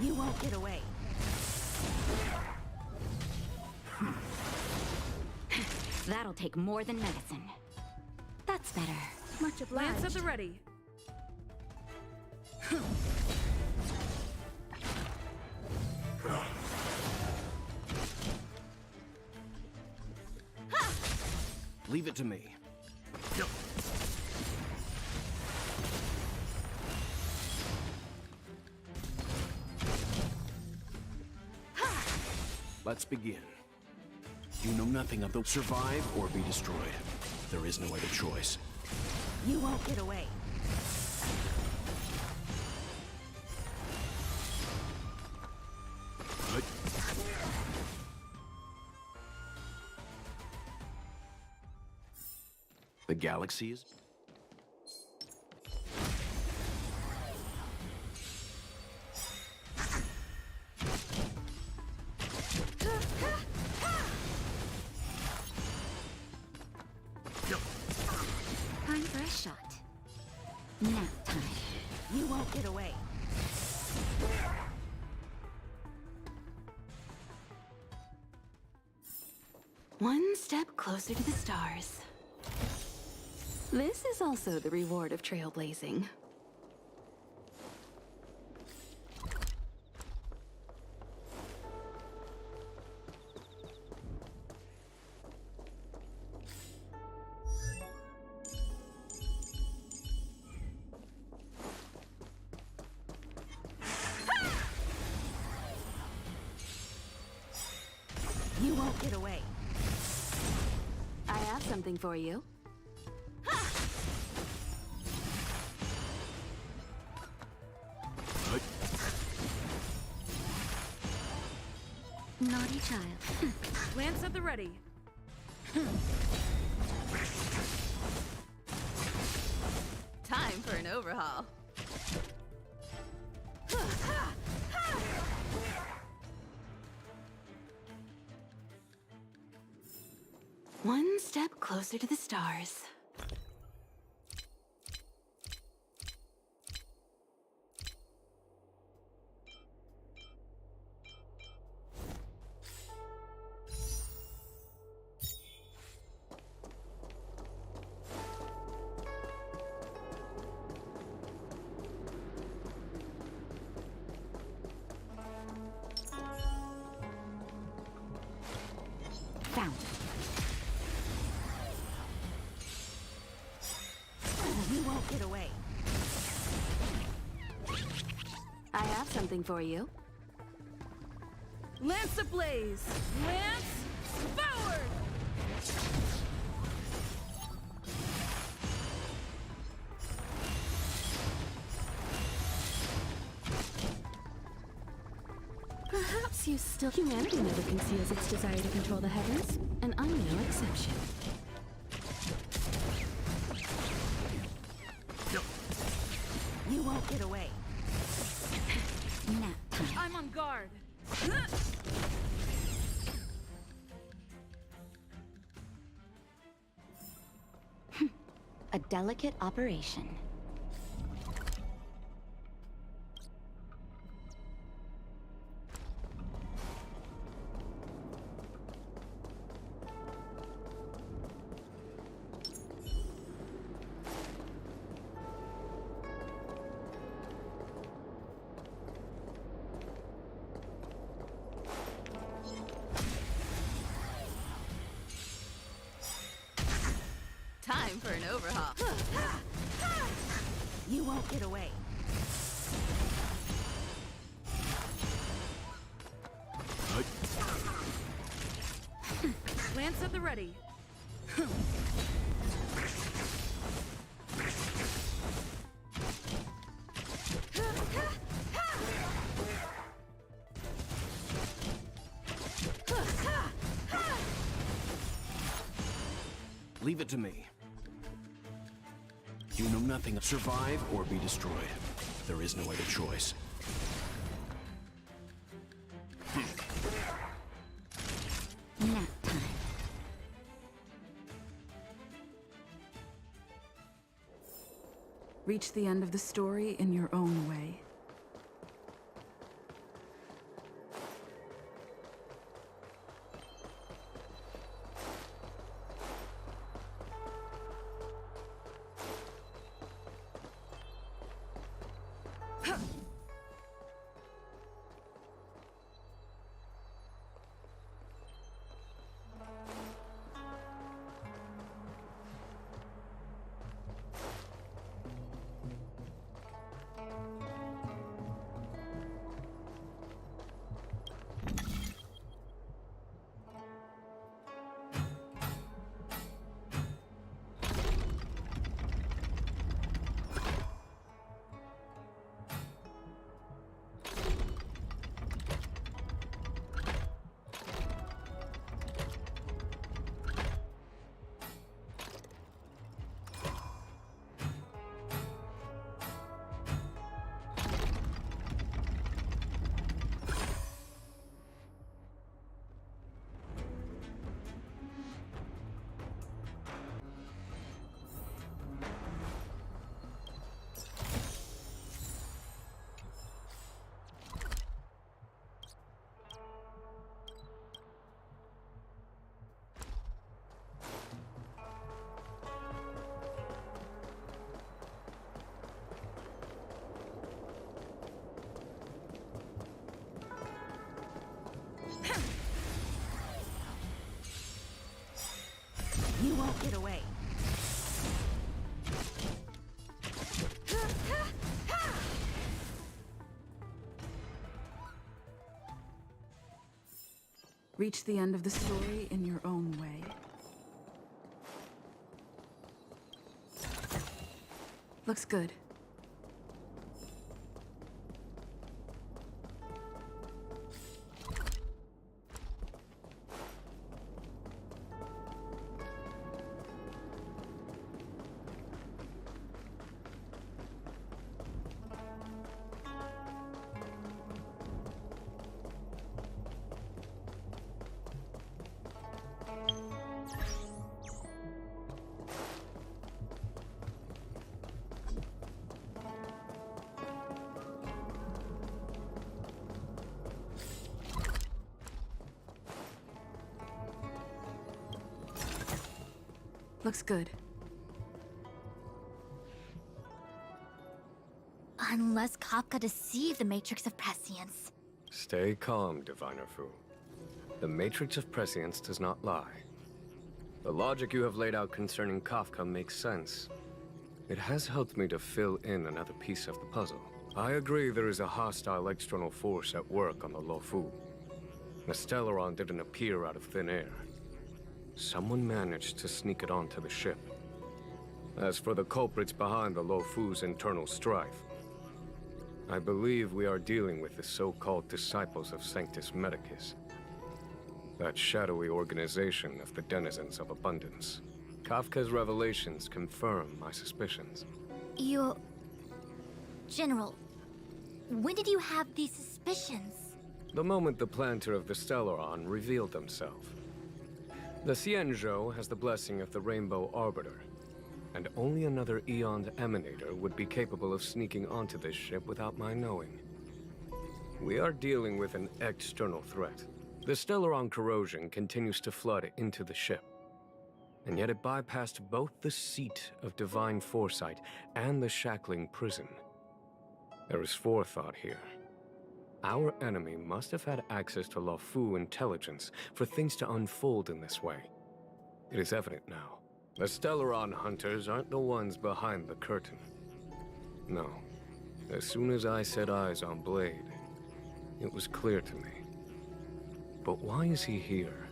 You won't get away. That'll take more than medicine. That's better. Much obliged. Lance at the ready. Leave it to me. Let's begin. You know nothing of the survive or be destroyed. There is no other choice. You won't get away. The galaxy is... Time for a shot. Nap time. You won't get away. One step closer to the stars. This is also the reward of trailblazing. You won't get away. I have something for you. Naughty child. Lance at the ready. Time for an overhaul. One step closer to the stars. Found. You won't get away. I have something for you. Lance ablaze. Lance forward. Perhaps you still... Humanity never conceals its desire to control the heavens, and I'm no exception. You won't get away. Nap time. I'm on guard. A delicate operation. Time for an overhaul. You won't get away. Lance at the ready. Leave it to me. You know nothing of survive or be destroyed. There is no other choice. Nap time. Reach the end of the story in your own way. You won't get away. Reach the end of the story in your own way. Looks good. Looks good. Unless Kafka deceived the Matrix of Prescience. Stay calm, Diviner Fu. The Matrix of Prescience does not lie. The logic you have laid out concerning Kafka makes sense. It has helped me to fill in another piece of the puzzle. I agree there is a hostile external force at work on the Luofu. The Stellaron didn't appear out of thin air. Someone managed to sneak it onto the ship. As for the culprits behind the Luofu's internal strife, I believe we are dealing with the so-called Disciples of Sanctus Medicus. That shadowy organization of the denizens of abundance. Kafka's revelations confirm my suspicions. General, when did you have these suspicions? The moment the planter of the Stellaron revealed himself. The Xianzhou has the blessing of the Rainbow Arbiter, and only another Eon's Emanator would be capable of sneaking onto this ship without my knowing. We are dealing with an external threat. The Stellaron corrosion continues to flood into the ship, and yet it bypassed both the seat of divine foresight and the shackling prison. There is forethought here. Our enemy must have had access to Luofu intelligence for things to unfold in this way. It is evident now. The Stellaron hunters aren't the ones behind the curtain. No. As soon as I set eyes on Blade, it was clear to me. But why is he here?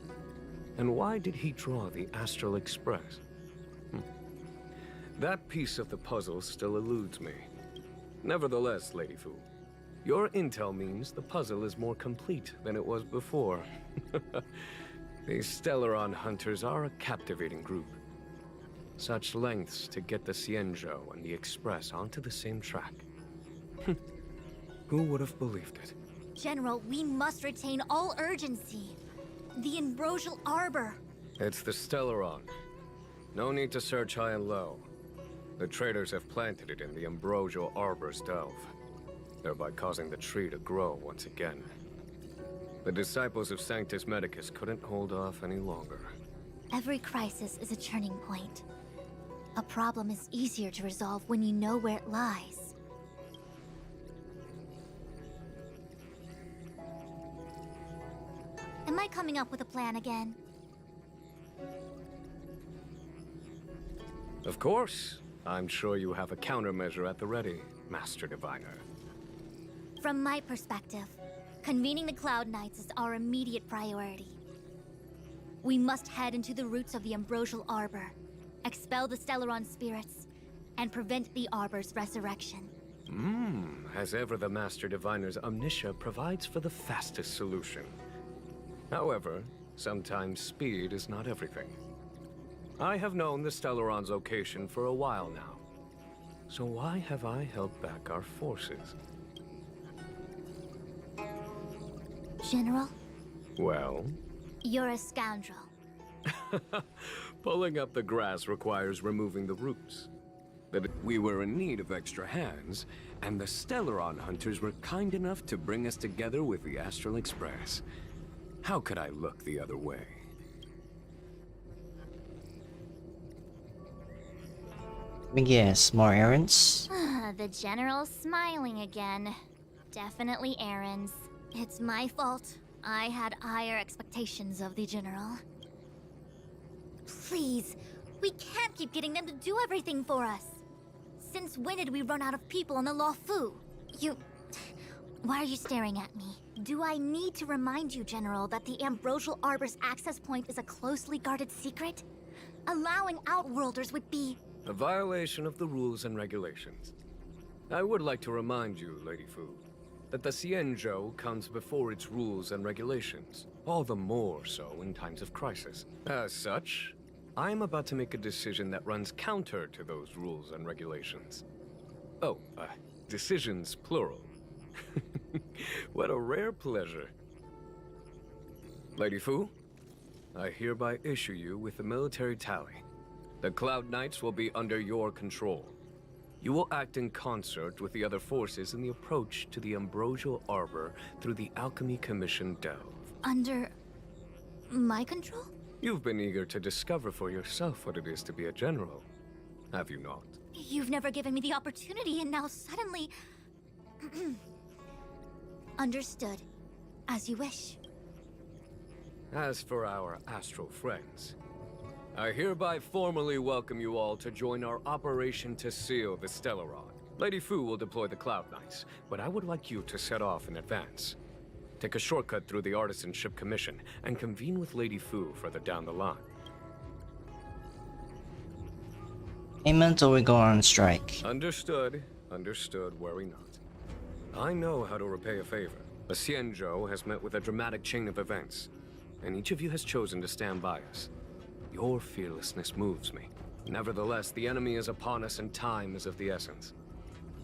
And why did he draw the Astral Express? That piece of the puzzle still eludes me. Nevertheless, Lady Fu, your intel means the puzzle is more complete than it was before. These Stellaron hunters are a captivating group. Such lengths to get the Xianzhou and the Express onto the same track. Who would have believed it? General, we must retain all urgency. The Ambrosial Arbor. It's the Stellaron. No need to search high and low. The traders have planted it in the ambrosial arbor's delve, thereby causing the tree to grow once again. The disciples of Sanctus Medicus couldn't hold off any longer. Every crisis is a turning point. A problem is easier to resolve when you know where it lies. Am I coming up with a plan again? Of course. I'm sure you have a countermeasure at the ready, Master Diviner. From my perspective, convening the Cloud Knights is our immediate priority. We must head into the roots of the Ambrosial Arbor, expel the Stellaron spirits, and prevent the Arbor's resurrection. As ever, the Master Diviner's omniscia provides for the fastest solution. However, sometimes speed is not everything. I have known the Stellaron's location for a while now. So why have I held back our forces? General, Well, you're a scoundrel. pulling up the grass requires removing the roots. But we were in need of extra hands, and the Stellaron hunters were kind enough to bring us together with the Astral Express. How could I look the other way? Yes, more errands. The General's smiling again. Definitely errands. It's my fault. I had higher expectations of the General. Please, we can't keep getting them to do everything for us. Since when did we run out of people on the Luofu? Why are you staring at me? Do I need to remind you, General, that the Ambrosial Arbor's access point is a closely guarded secret? Allowing Outworlders would be... A violation of the rules and regulations. I would like to remind you, Lady Fu, that the Xianzhou comes before its rules and regulations, all the more so in times of crisis. As such, I am about to make a decision that runs counter to those rules and regulations. Oh, decisions plural. What a rare pleasure. Lady Fu, I hereby issue you with the military tally. The Cloud Knights will be under your control. You will act in concert with the other forces in the approach to the Ambrosial Arbor through the Alchemy Commission delve. Under... my control? You've been eager to discover for yourself what it is to be a general, have you not? You've never given me the opportunity, and now suddenly... Understood. As you wish. As for our astral friends, I hereby formally welcome you all to join our operation to seal the Stellaron. Lady Fu will deploy the Cloud Knights, but I would like you to set off in advance. Take a shortcut through the Artisanship Commission and convene with Lady Fu further down the line. Payment or we go on strike? Understood. Understood, worry not. I know how to repay a favor. The Xianzhou has met with a dramatic chain of events, and each of you has chosen to stand by us. Your fearlessness moves me. Nevertheless, the enemy is upon us and time is of the essence.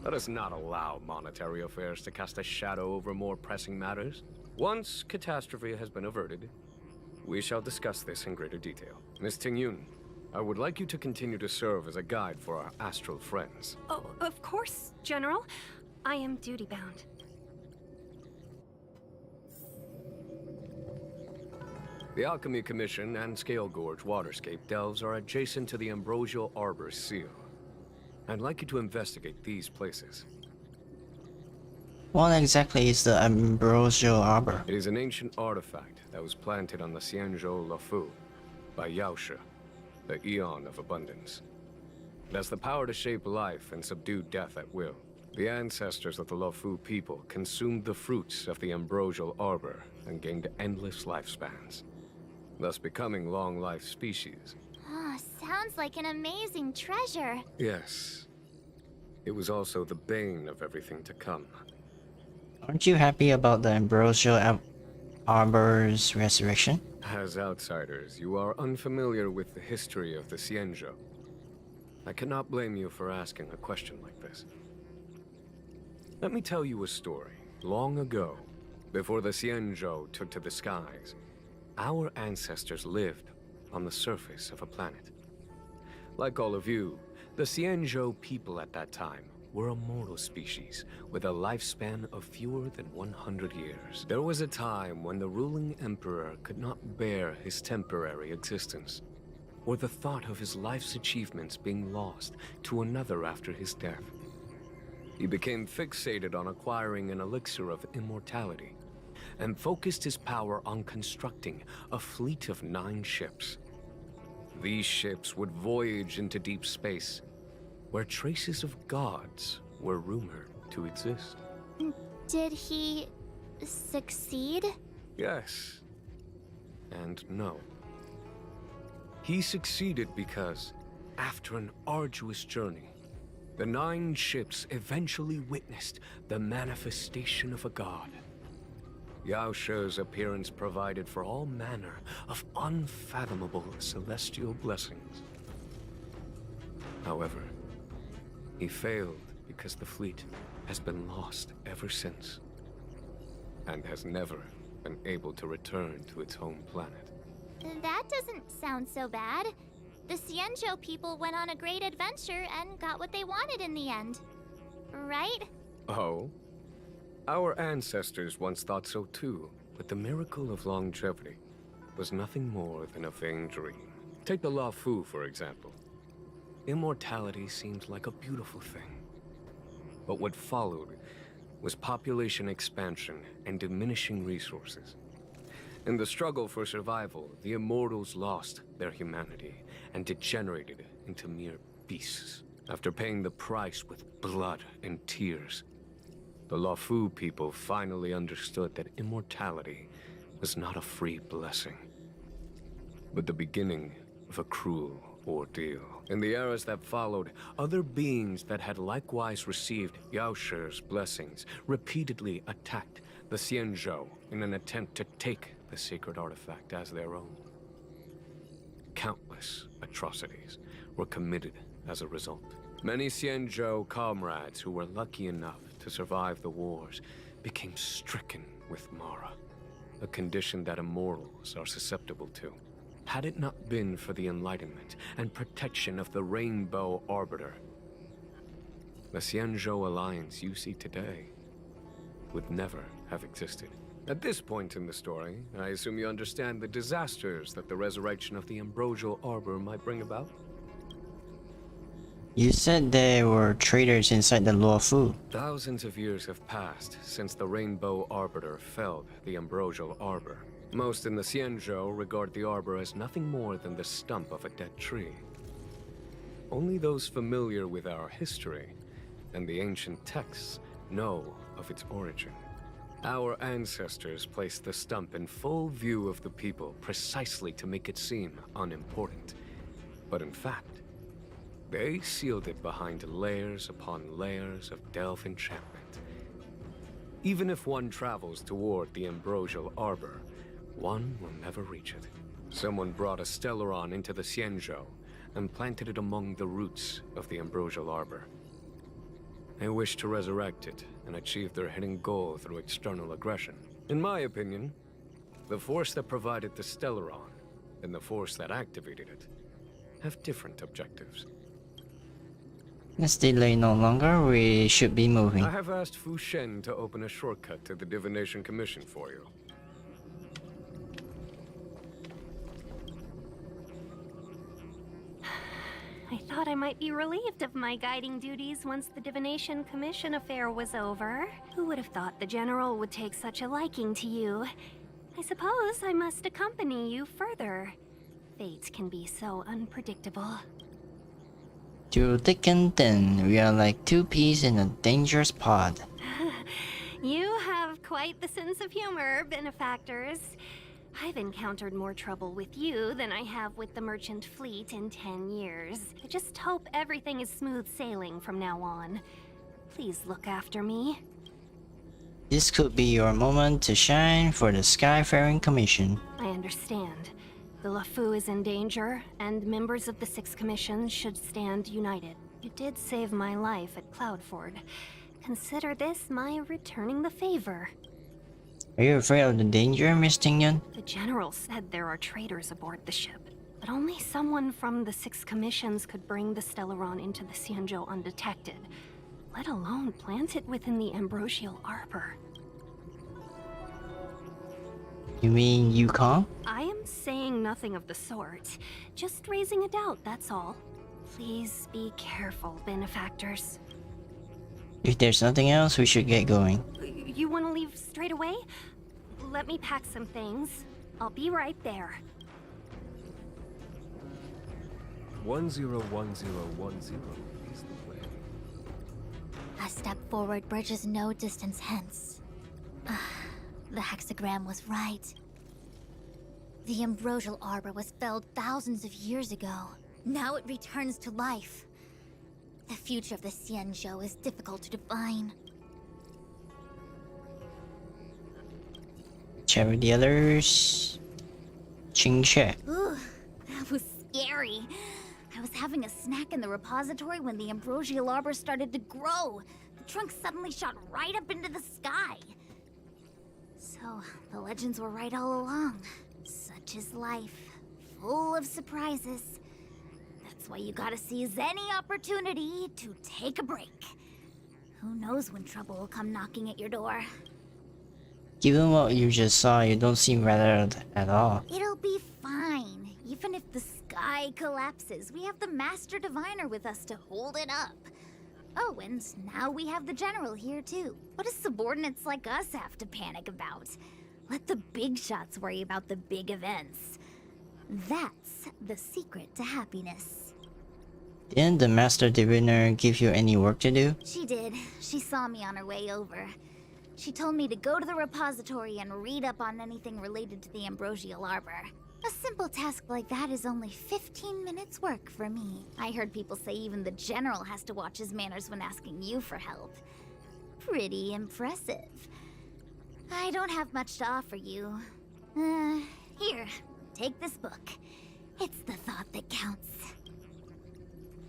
Let us not allow monetary affairs to cast a shadow over more pressing matters. Once catastrophe has been averted, we shall discuss this in greater detail. Miss Tingyun, I would like you to continue to serve as a guide for our astral friends. Oh, of course, General. I am duty-bound. The Alchemy Commission and Scale Gorge Waterscape delves are adjacent to the Ambrosial Arbor's seal. I'd like you to investigate these places. What exactly is the Ambrosial Arbor? It is an ancient artifact that was planted on the Xianzhou Luofu by Yaoshe, the Eon of Abundance. It has the power to shape life and subdue death at will. The ancestors of the Luofu people consumed the fruits of the Ambrosial Arbor and gained endless lifespans, thus becoming long-life species. Sounds like an amazing treasure. Yes. It was also the bane of everything to come. Aren't you happy about the Ambrosial Arbor's resurrection? As outsiders, you are unfamiliar with the history of the Xianzhou. I cannot blame you for asking a question like this. Let me tell you a story. Long ago, before the Xianzhou took to the skies, our ancestors lived on the surface of a planet. Like all of you, The Xianzhou people at that time were a mortal species with a lifespan of fewer than 100 years. There was a time when the ruling emperor could not bear his temporary existence, or the thought of his life's achievements being lost to another after his death. He became fixated on acquiring an elixir of immortality, and focused his power on constructing a fleet of 9 ships. These ships would voyage into deep space, where traces of gods were rumored to exist. Did he succeed? Yes. And no. He succeeded because, after an arduous journey, the 9 ships eventually witnessed the manifestation of a god. Yao She's appearance provided for all manner of unfathomable celestial blessings. However, he failed because the fleet has been lost ever since, and has never been able to return to its home planet. That doesn't sound so bad. The Xianzhou people went on a great adventure and got what they wanted in the end. Right? Oh? Our ancestors once thought so too, but the miracle of longevity was nothing more than a vain dream. Take the Law Fu, for example. Immortality seemed like a beautiful thing. But what followed was population expansion and diminishing resources. In the struggle for survival, the immortals lost their humanity and degenerated into mere beasts. After paying the price with blood and tears, the Law Fu people finally understood that immortality was not a free blessing, but the beginning of a cruel ordeal. In the eras that followed, other beings that had likewise received Yao She's blessings repeatedly attacked the Xianzhou in an attempt to take the sacred artifact as their own. Countless atrocities were committed as a result. Many Xianzhou comrades who were lucky enough to survive the wars became stricken with Mara, a condition that immortals are susceptible to. Had it not been for the enlightenment and protection of the Rainbow Arbiter, the Xianzhou alliance you see today would never have existed. At this point in the story, I assume you understand the disasters that the resurrection of the Ambrosial Arbor might bring about? You said there were traitors inside the Law Fu. Thousands of years have passed since the Rainbow Arbiter felled the Ambrosial Arbor. Most in the Xianzhou regard the Arbor as nothing more than the stump of a dead tree. Only those familiar with our history and the ancient texts know of its origin. Our ancestors placed the stump in full view of the people precisely to make it seem unimportant. But in fact, they sealed it behind layers upon layers of delve enchantment. Even if one travels toward the Ambrosial Arbor, one will never reach it. Someone brought a Stellaron into the Xianzhou and planted it among the roots of the Ambrosial Arbor. They wish to resurrect it and achieve their hidden goal through external aggression. In my opinion, the force that provided the Stellaron and the force that activated it have different objectives. Let's delay no longer, we should be moving. I have asked Fu Shen to open a shortcut to the Divination Commission for you. I thought I might be relieved of my guiding duties once the Divination Commission affair was over. Who would have thought the General would take such a liking to you? I suppose I must accompany you further. Fate can be so unpredictable. Through thick and thin, we are like 2 peas in a dangerous pod. You have quite the sense of humor, benefactors. I've encountered more trouble with you than I have with the merchant fleet in 10 years. I just hope everything is smooth sailing from now on. Please look after me. This could be your moment to shine for the Skyfaring Commission. I understand. The LeFou is in danger, and members of the 6 Commissions should stand united. You did save my life at Cloudford. Consider this my returning the favor. Are you afraid of the danger, Miss Tingyun? The General said there are traitors aboard the ship. But only someone from the 6 commissions could bring the Stellaron into the Xianzhou undetected, let alone plant it within the Ambrosial Arbor. You mean you can't? I am saying nothing of the sort. Just raising a doubt, that's all. Please be careful, benefactors. If there's nothing else, we should get going. You want to leave straight away? Let me pack some things. I'll be right there. 101010 is the way. A step forward bridges no distance hence. The hexagram was right. The Ambrosial Arbor was felled thousands of years ago. Now it returns to life. The future of the Xianzhou is difficult to define. Chat with the others. Ching chat. Ooh, that was scary. I was having a snack in the repository when the Ambrosial Arbor started to grow. The trunk suddenly shot right up into the sky. So, the legends were right all along. Such is life, full of surprises. That's why you gotta seize any opportunity to take a break. Who knows when trouble will come knocking at your door. Given what you just saw, you don't seem rattled at all. It'll be fine. Even if the sky collapses, we have the Master Diviner with us to hold it up. Oh, and now we have the General here too. What do subordinates like us have to panic about? Let the big shots worry about the big events. That's the secret to happiness. Didn't the Master Diviner give you any work to do? She did. She saw me on her way over. She told me to go to the repository and read up on anything related to the Ambrosial Arbor. A simple task like that is only 15 minutes work for me. I heard people say even the General has to watch his manners when asking you for help. Pretty impressive. I don't have much to offer you. Here, take this book. It's the thought that counts.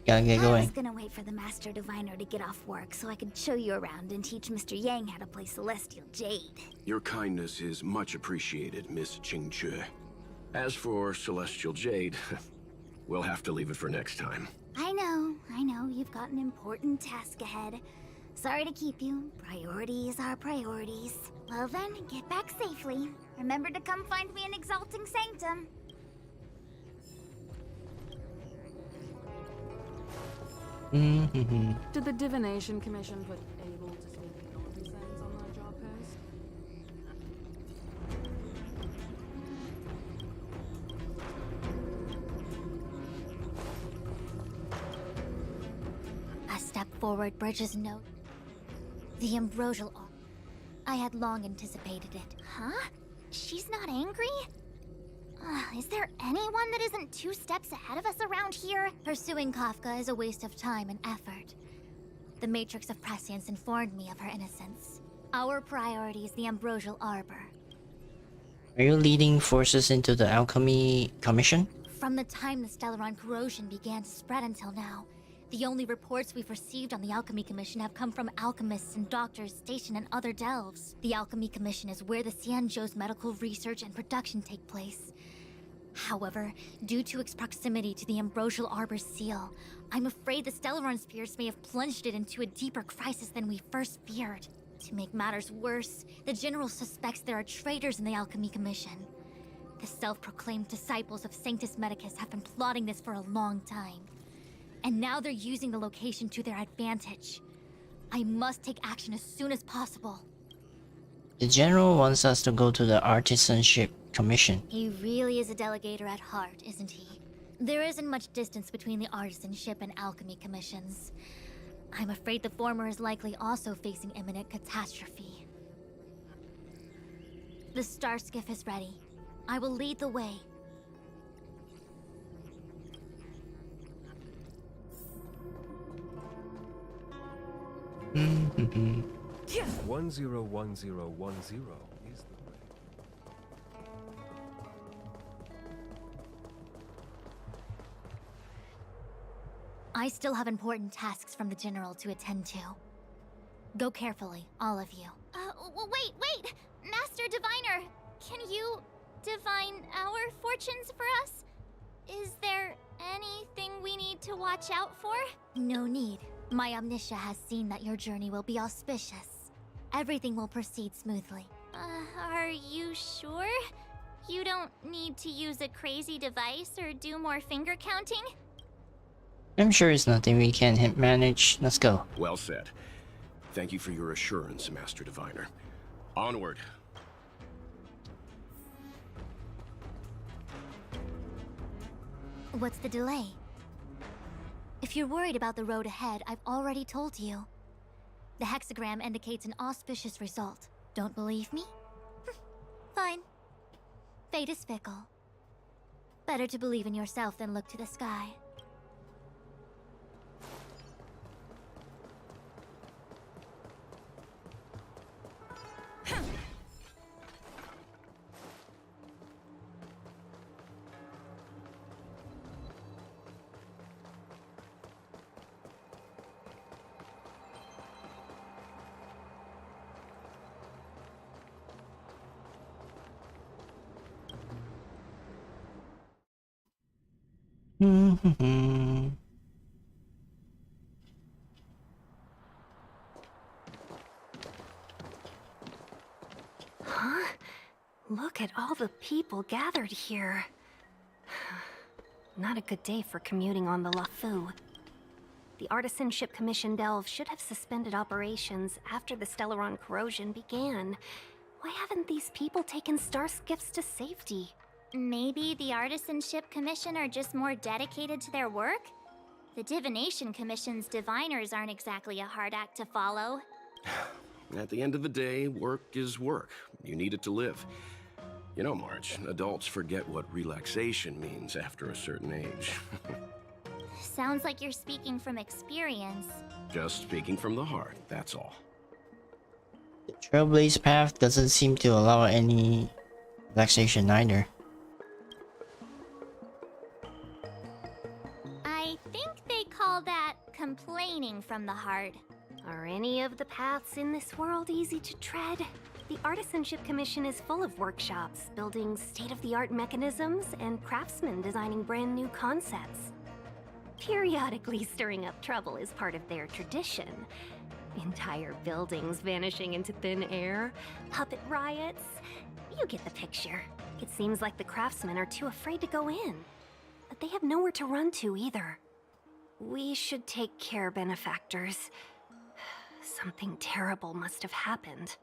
Gotta get I going. was gonna wait for the Master Diviner to get off work so I could show you around and teach Mr. Yang how to play Celestial Jade. Your kindness is much appreciated, Miss Qingque. As for Celestial Jade, we'll have to leave it for next time. I know, you've got an important task ahead. Sorry to keep you. Priorities are priorities. Well then, get back safely. Remember to come find me in Exalting Sanctum. Did the Divination Commission put able to speak ability signs on that job post? A step forward bridges no... The Ambrosial Arbor. I had long anticipated it. Huh? She's not angry? Is there anyone that isn't 2 steps ahead of us around here? Pursuing Kafka is a waste of time and effort. The Matrix of Prescience informed me of her innocence. Our priority is the Ambrosial Arbor. Are you leading forces into the Alchemy Commission? From the time the Stellaron corrosion began to spread until now, the only reports we've received on the Alchemy Commission have come from alchemists and doctors stationed in other delves. The Alchemy Commission is where the Xianzhou's medical research and production take place. However, due to its proximity to the Ambrosial Arbor's seal, I'm afraid the Stellaron spirits may have plunged it into a deeper crisis than we first feared. To make matters worse, the General suspects there are traitors in the Alchemy Commission. The self-proclaimed disciples of Sanctus Medicus have been plotting this for a long time. And now they're using the location to their advantage. I must take action as soon as possible. The General wants us to go to the Artisanship Commission. He really is a delegator at heart, isn't he? There isn't much distance between the Artisanship and Alchemy Commissions. I'm afraid the former is likely also facing imminent catastrophe. The star skiff is ready. I will lead the way. Mm-hmm. 101010 is the way. I still have important tasks from the General to attend to. Go carefully, all of you. Wait! Master Diviner! Can you divine our fortunes for us? Is there anything we need to watch out for? No need. My Omniscia has seen that your journey will be auspicious. Everything will proceed smoothly. Are you sure? You don't need to use a crazy device or do more finger counting? I'm sure it's nothing we can't manage. Let's go. Well said. Thank you for your assurance, Master Diviner. Onward. What's the delay? If you're worried about the road ahead, I've already told you. The hexagram indicates an auspicious result. Don't believe me? Fine. Fate is fickle. Better to believe in yourself than look to the sky. Huh? Look at all the people gathered here. Not a good day for commuting on the LaFu. The Artisanship Commission Delve should have suspended operations after the Stellaron corrosion began. Why haven't these people taken star skiffs to safety? Maybe the Artisanship Commission are just more dedicated to their work? The Divination Commission's diviners aren't exactly a hard act to follow. At the end of the day, work is work. You need it to live. You know, March, adults forget what relaxation means after a certain age. Sounds like you're speaking from experience. Just speaking from the heart, that's all. The Trailblaze path doesn't seem to allow any relaxation either. I think they call that complaining from the heart. Are any of the paths in this world easy to tread? The Artisanship Commission is full of workshops, building state-of-the-art mechanisms, and craftsmen designing brand new concepts. Periodically stirring up trouble is part of their tradition. Entire buildings vanishing into thin air, puppet riots. You get the picture. It seems like the craftsmen are too afraid to go in. But they have nowhere to run to either. We should take care, benefactors. Something terrible must have happened.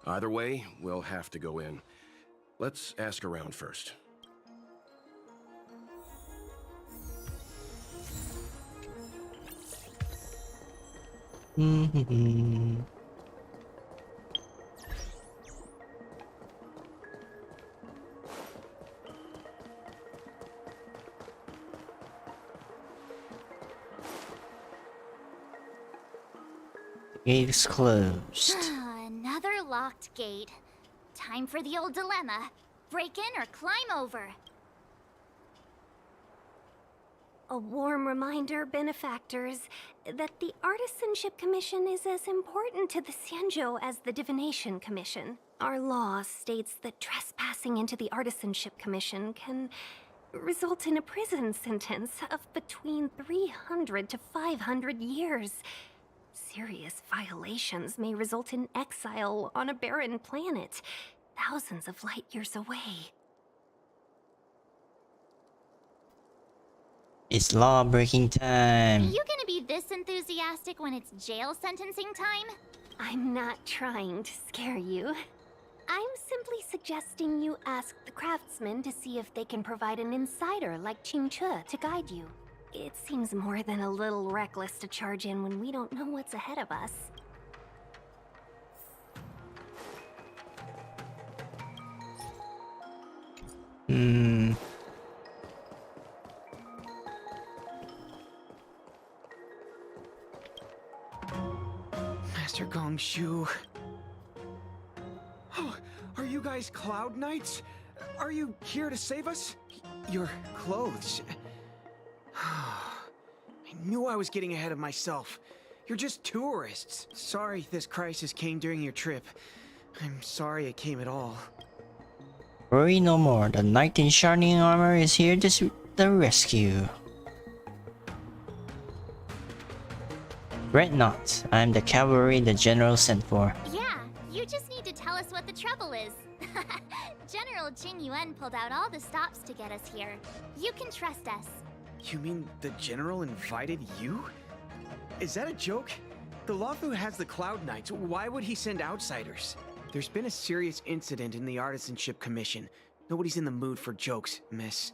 Either way, we'll have to go in. Let's ask around first. Gate is closed. Another locked gate. Time for the old dilemma. Break in or climb over. A warm reminder, benefactors, that the Artisanship Commission is as important to the Xianzhou as the Divination Commission. Our law states that trespassing into the Artisanship Commission can result in a prison sentence of between 300 to 500 years. Serious violations may result in exile on a barren planet, thousands of light years away. It's law-breaking time. Are you gonna be this enthusiastic when it's jail sentencing time? I'm not trying to scare you. I'm simply suggesting you ask the craftsmen to see if they can provide an insider like Qingche to guide you. It seems more than a little reckless to charge in when we don't know what's ahead of us. Master Gongshu. Oh, are you guys Cloud Knights? Are you here to save us? Your clothes. I knew I was getting ahead of myself. You're just tourists. Sorry this crisis came during your trip. I'm sorry it came at all. Worry no more. The knight in shining armor is here to the rescue. Fret not. I am the cavalry the general sent for. Yeah, you just need to tell us what the trouble is. General Jing Yuan pulled out all the stops to get us here. You can trust us. You mean the general invited you? Is that a joke? The Luofu has the Cloud Knights. Why would he send outsiders? There's been a serious incident in the Artisanship Commission. Nobody's in the mood for jokes, miss.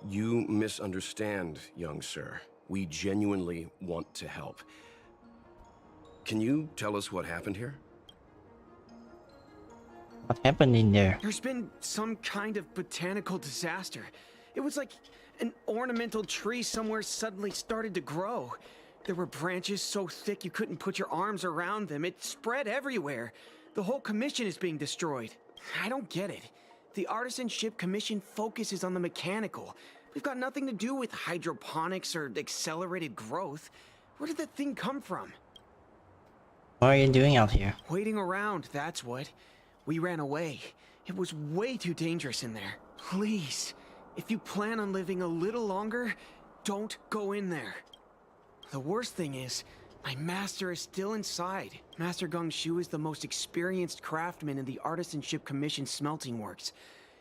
You misunderstand, young sir. We genuinely want to help. Can you tell us what happened here? What happened in there? There's been some kind of botanical disaster. It was like an ornamental tree somewhere suddenly started to grow. There were branches so thick you couldn't put your arms around them. It spread everywhere. The whole commission is being destroyed. I don't get it. The Artisanship Commission focuses on the mechanical. We've got nothing to do with hydroponics or accelerated growth. Where did that thing come from? What are you doing out here? Waiting around, that's what. We ran away. It was way too dangerous in there. Please, if you plan on living a little longer, don't go in there. The worst thing is, my master is still inside. Master Gongshu is the most experienced craftsman in the Artisanship Commission smelting works.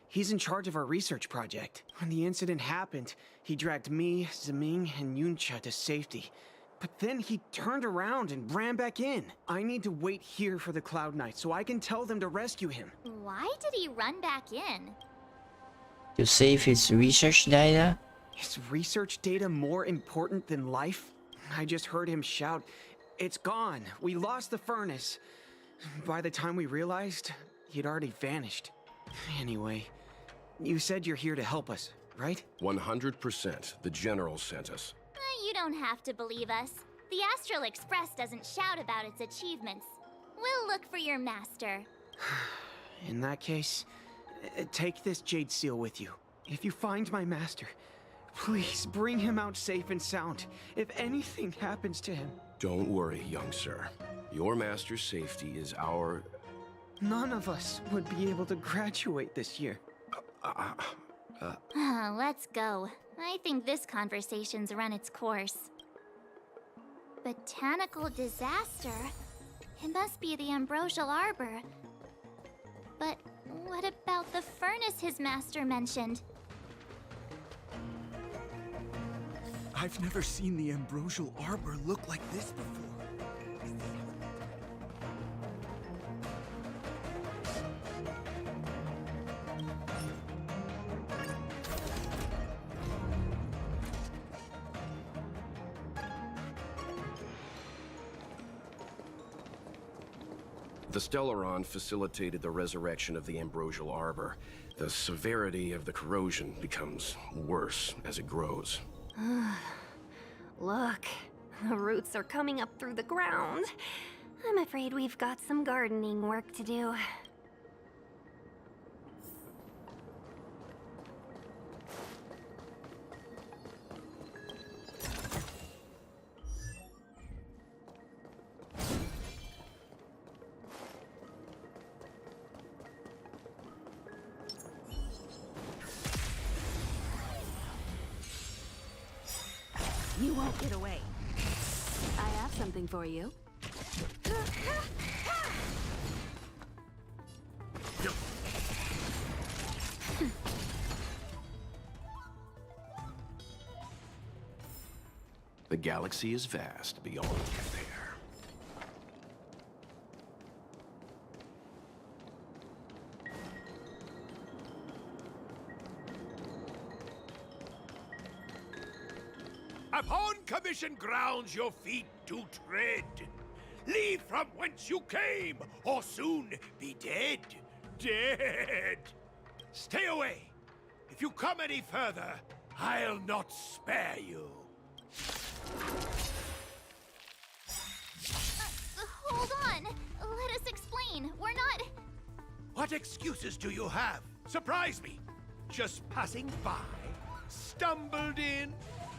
He's in charge of our research project. When the incident happened, he dragged me, Zeming, and Yuncha to safety. But then he turned around and ran back in. I need to wait here for the Cloud Knight so I can tell them to rescue him. Why did he run back in? To save his research data? Is research data more important than life? I just heard him shout, "It's gone! We lost the furnace!" By the time we realized, he'd already vanished. Anyway, you said you're here to help us, right? 100%. The general sent us. You don't have to believe us. The Astral Express doesn't shout about its achievements. We'll look for your master. In that case, take this jade seal with you. If you find my master, please bring him out safe and sound. If anything happens to him... Don't worry, young sir. Your master's safety is our... None of us would be able to graduate this year. Let's go. I think this conversation's run its course. Botanical disaster? It must be the Ambrosial Arbor. But what about the furnace his master mentioned? I've never seen the Ambrosial Arbor look like this before. The Stellaron facilitated the resurrection of the Ambrosial Arbor. The severity of the corrosion becomes worse as it grows. Look, the roots are coming up through the ground. I'm afraid we've got some gardening work to do. You won't get away. I have something for you. The galaxy is vast beyond compare. Upon commission grounds your feet do tread. Leave from whence you came, or soon be dead. Dead! Stay away. If you come any further, I'll not spare you. Hold on. Let us explain. We're not... What excuses do you have? Surprise me. Just passing by? Stumbled in?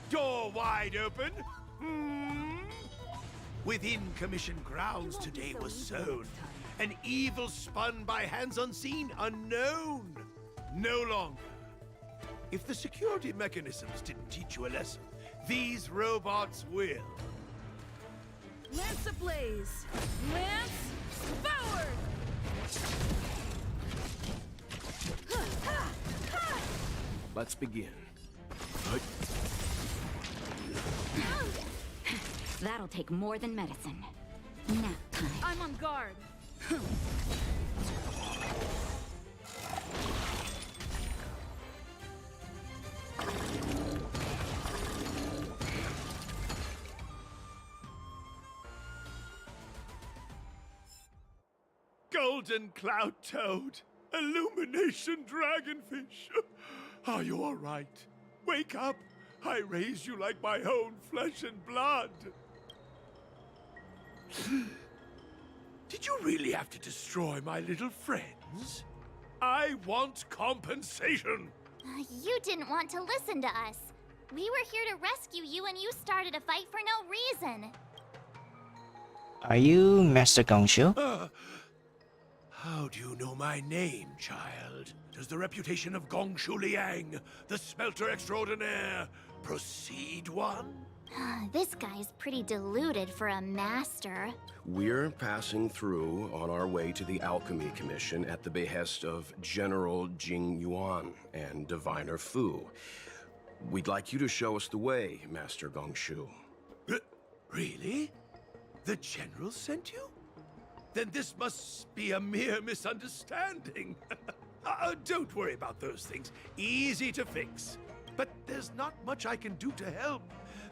Door wide open? Within commission grounds today was sown. An evil spun by hands unseen, unknown. No longer. If the security mechanisms didn't teach you a lesson, these robots will. Lance ablaze! Lance forward! Let's begin. That'll take more than medicine. Nap time. I'm on guard. Golden Cloud Toad, Illumination Dragonfish. Are you all right? Wake up. I raised you like my own flesh and blood. Did you really have to destroy my little friends? I want compensation. You didn't want to listen to us. We were here to rescue you and you started a fight for no reason. Are you Master Gongshu? How do you know my name, child? Does the reputation of Gongshu Liang, the smelter extraordinaire, precede one? This guy's pretty deluded for a master. We're passing through on our way to the Alchemy Commission at the behest of General Jing Yuan and Diviner Fu. We'd like you to show us the way, Master Gongshu. Really? The General sent you? Then this must be a mere misunderstanding. Don't worry about those things. Easy to fix. But there's not much I can do to help.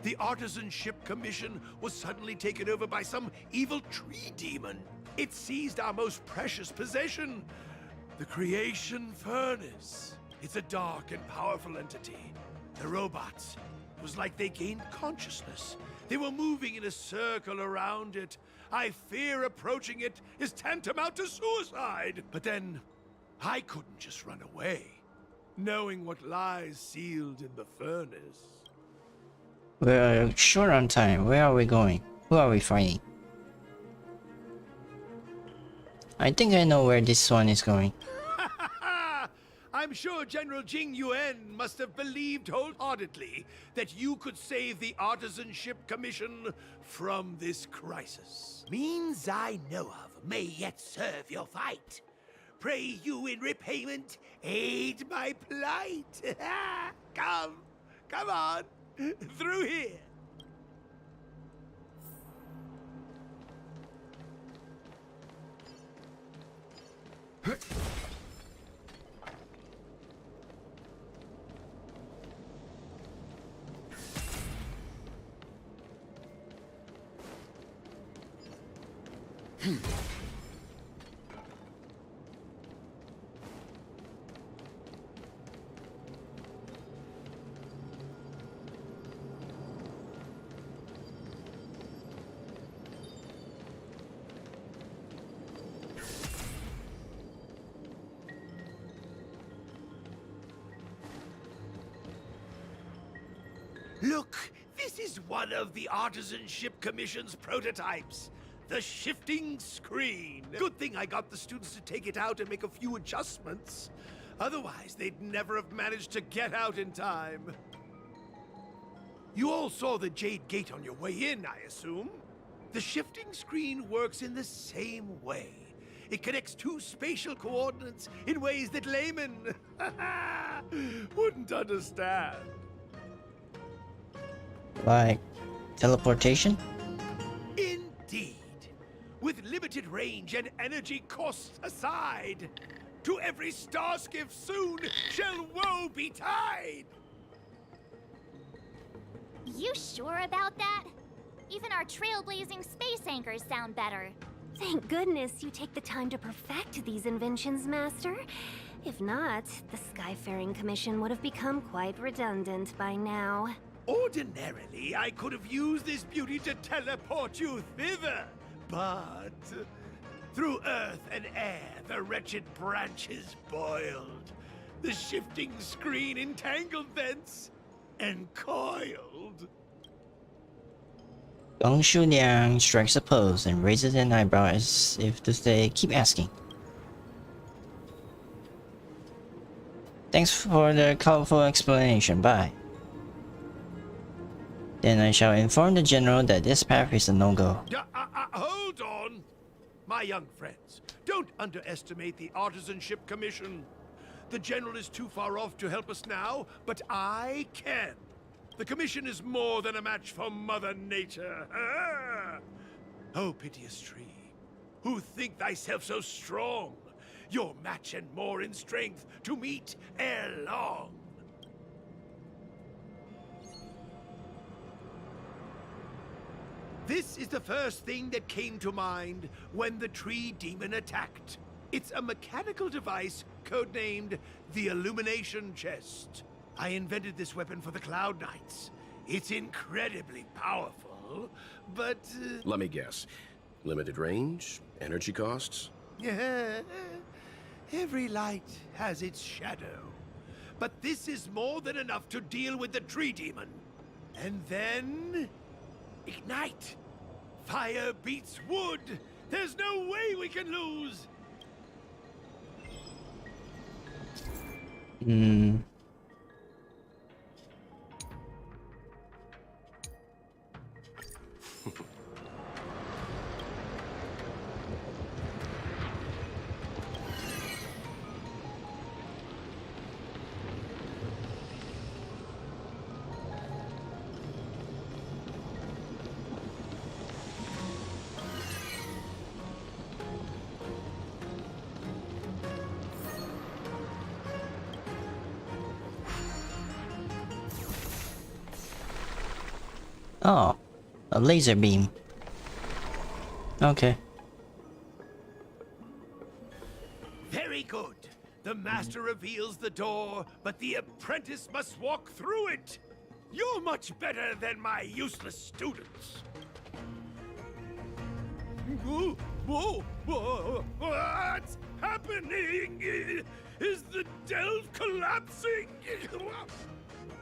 The Artisanship Commission was suddenly taken over by some evil tree demon. It seized our most precious possession, the Creation Furnace. It's a dark and powerful entity. The robots, it was like they gained consciousness. They were moving in a circle around it. I fear approaching it is tantamount to suicide. But then, I couldn't just run away, knowing what lies sealed in the furnace. We're short on time. Where are we going? Who are we fighting? I think I know where this one is going. I'm sure General Jing Yuan must have believed wholeheartedly that you could save the Artisanship Commission from this crisis. Means I know of may yet serve your fight. Pray you in repayment aid my plight. Come on, through here. Look, this is one of the Artisanship Commission's prototypes. The shifting screen. Good thing I got the students to take it out and make a few adjustments. Otherwise, they'd never have managed to get out in time. You all saw the Jade Gate on your way in, I assume? The shifting screen works in the same way. It connects two spatial coordinates in ways that laymen wouldn't understand. Like teleportation? Indeed. With limited range and energy costs aside, to every star skiff soon shall woe betide. You sure about that? Even our trailblazing space anchors sound better. Thank goodness you take the time to perfect these inventions, Master. If not, the Skyfaring Commission would have become quite redundant by now. Ordinarily, I could have used this beauty to teleport you thither, but through earth and air, the wretched branches boiled. The shifting screen entangled thence and coiled. Gongshu Liang strikes a pose and raises an eyebrow as if to say, keep asking. Thanks for the colorful explanation. Bye. Then I shall inform the general that this path is a no-go. Hold on! My young friends, don't underestimate the Artisanship Commission. The General is too far off to help us now, but I can. The Commission is more than a match for Mother Nature. Oh, piteous tree, who think thyself so strong? Your match and more in strength to meet ere long. This is the first thing that came to mind when the tree demon attacked. It's a mechanical device codenamed the Illumination Chest. I invented this weapon for the Cloud Knights. It's incredibly powerful, but... Let me guess. Limited range? Energy costs? Every light has its shadow. But this is more than enough to deal with the tree demon. And then... ignite! Fire beats wood! There's no way we can lose! Oh, a laser beam. Okay. Very good. The master reveals the door, but the apprentice must walk through it. You're much better than my useless students. Whoa, whoa, whoa, what's happening? Is the delve collapsing?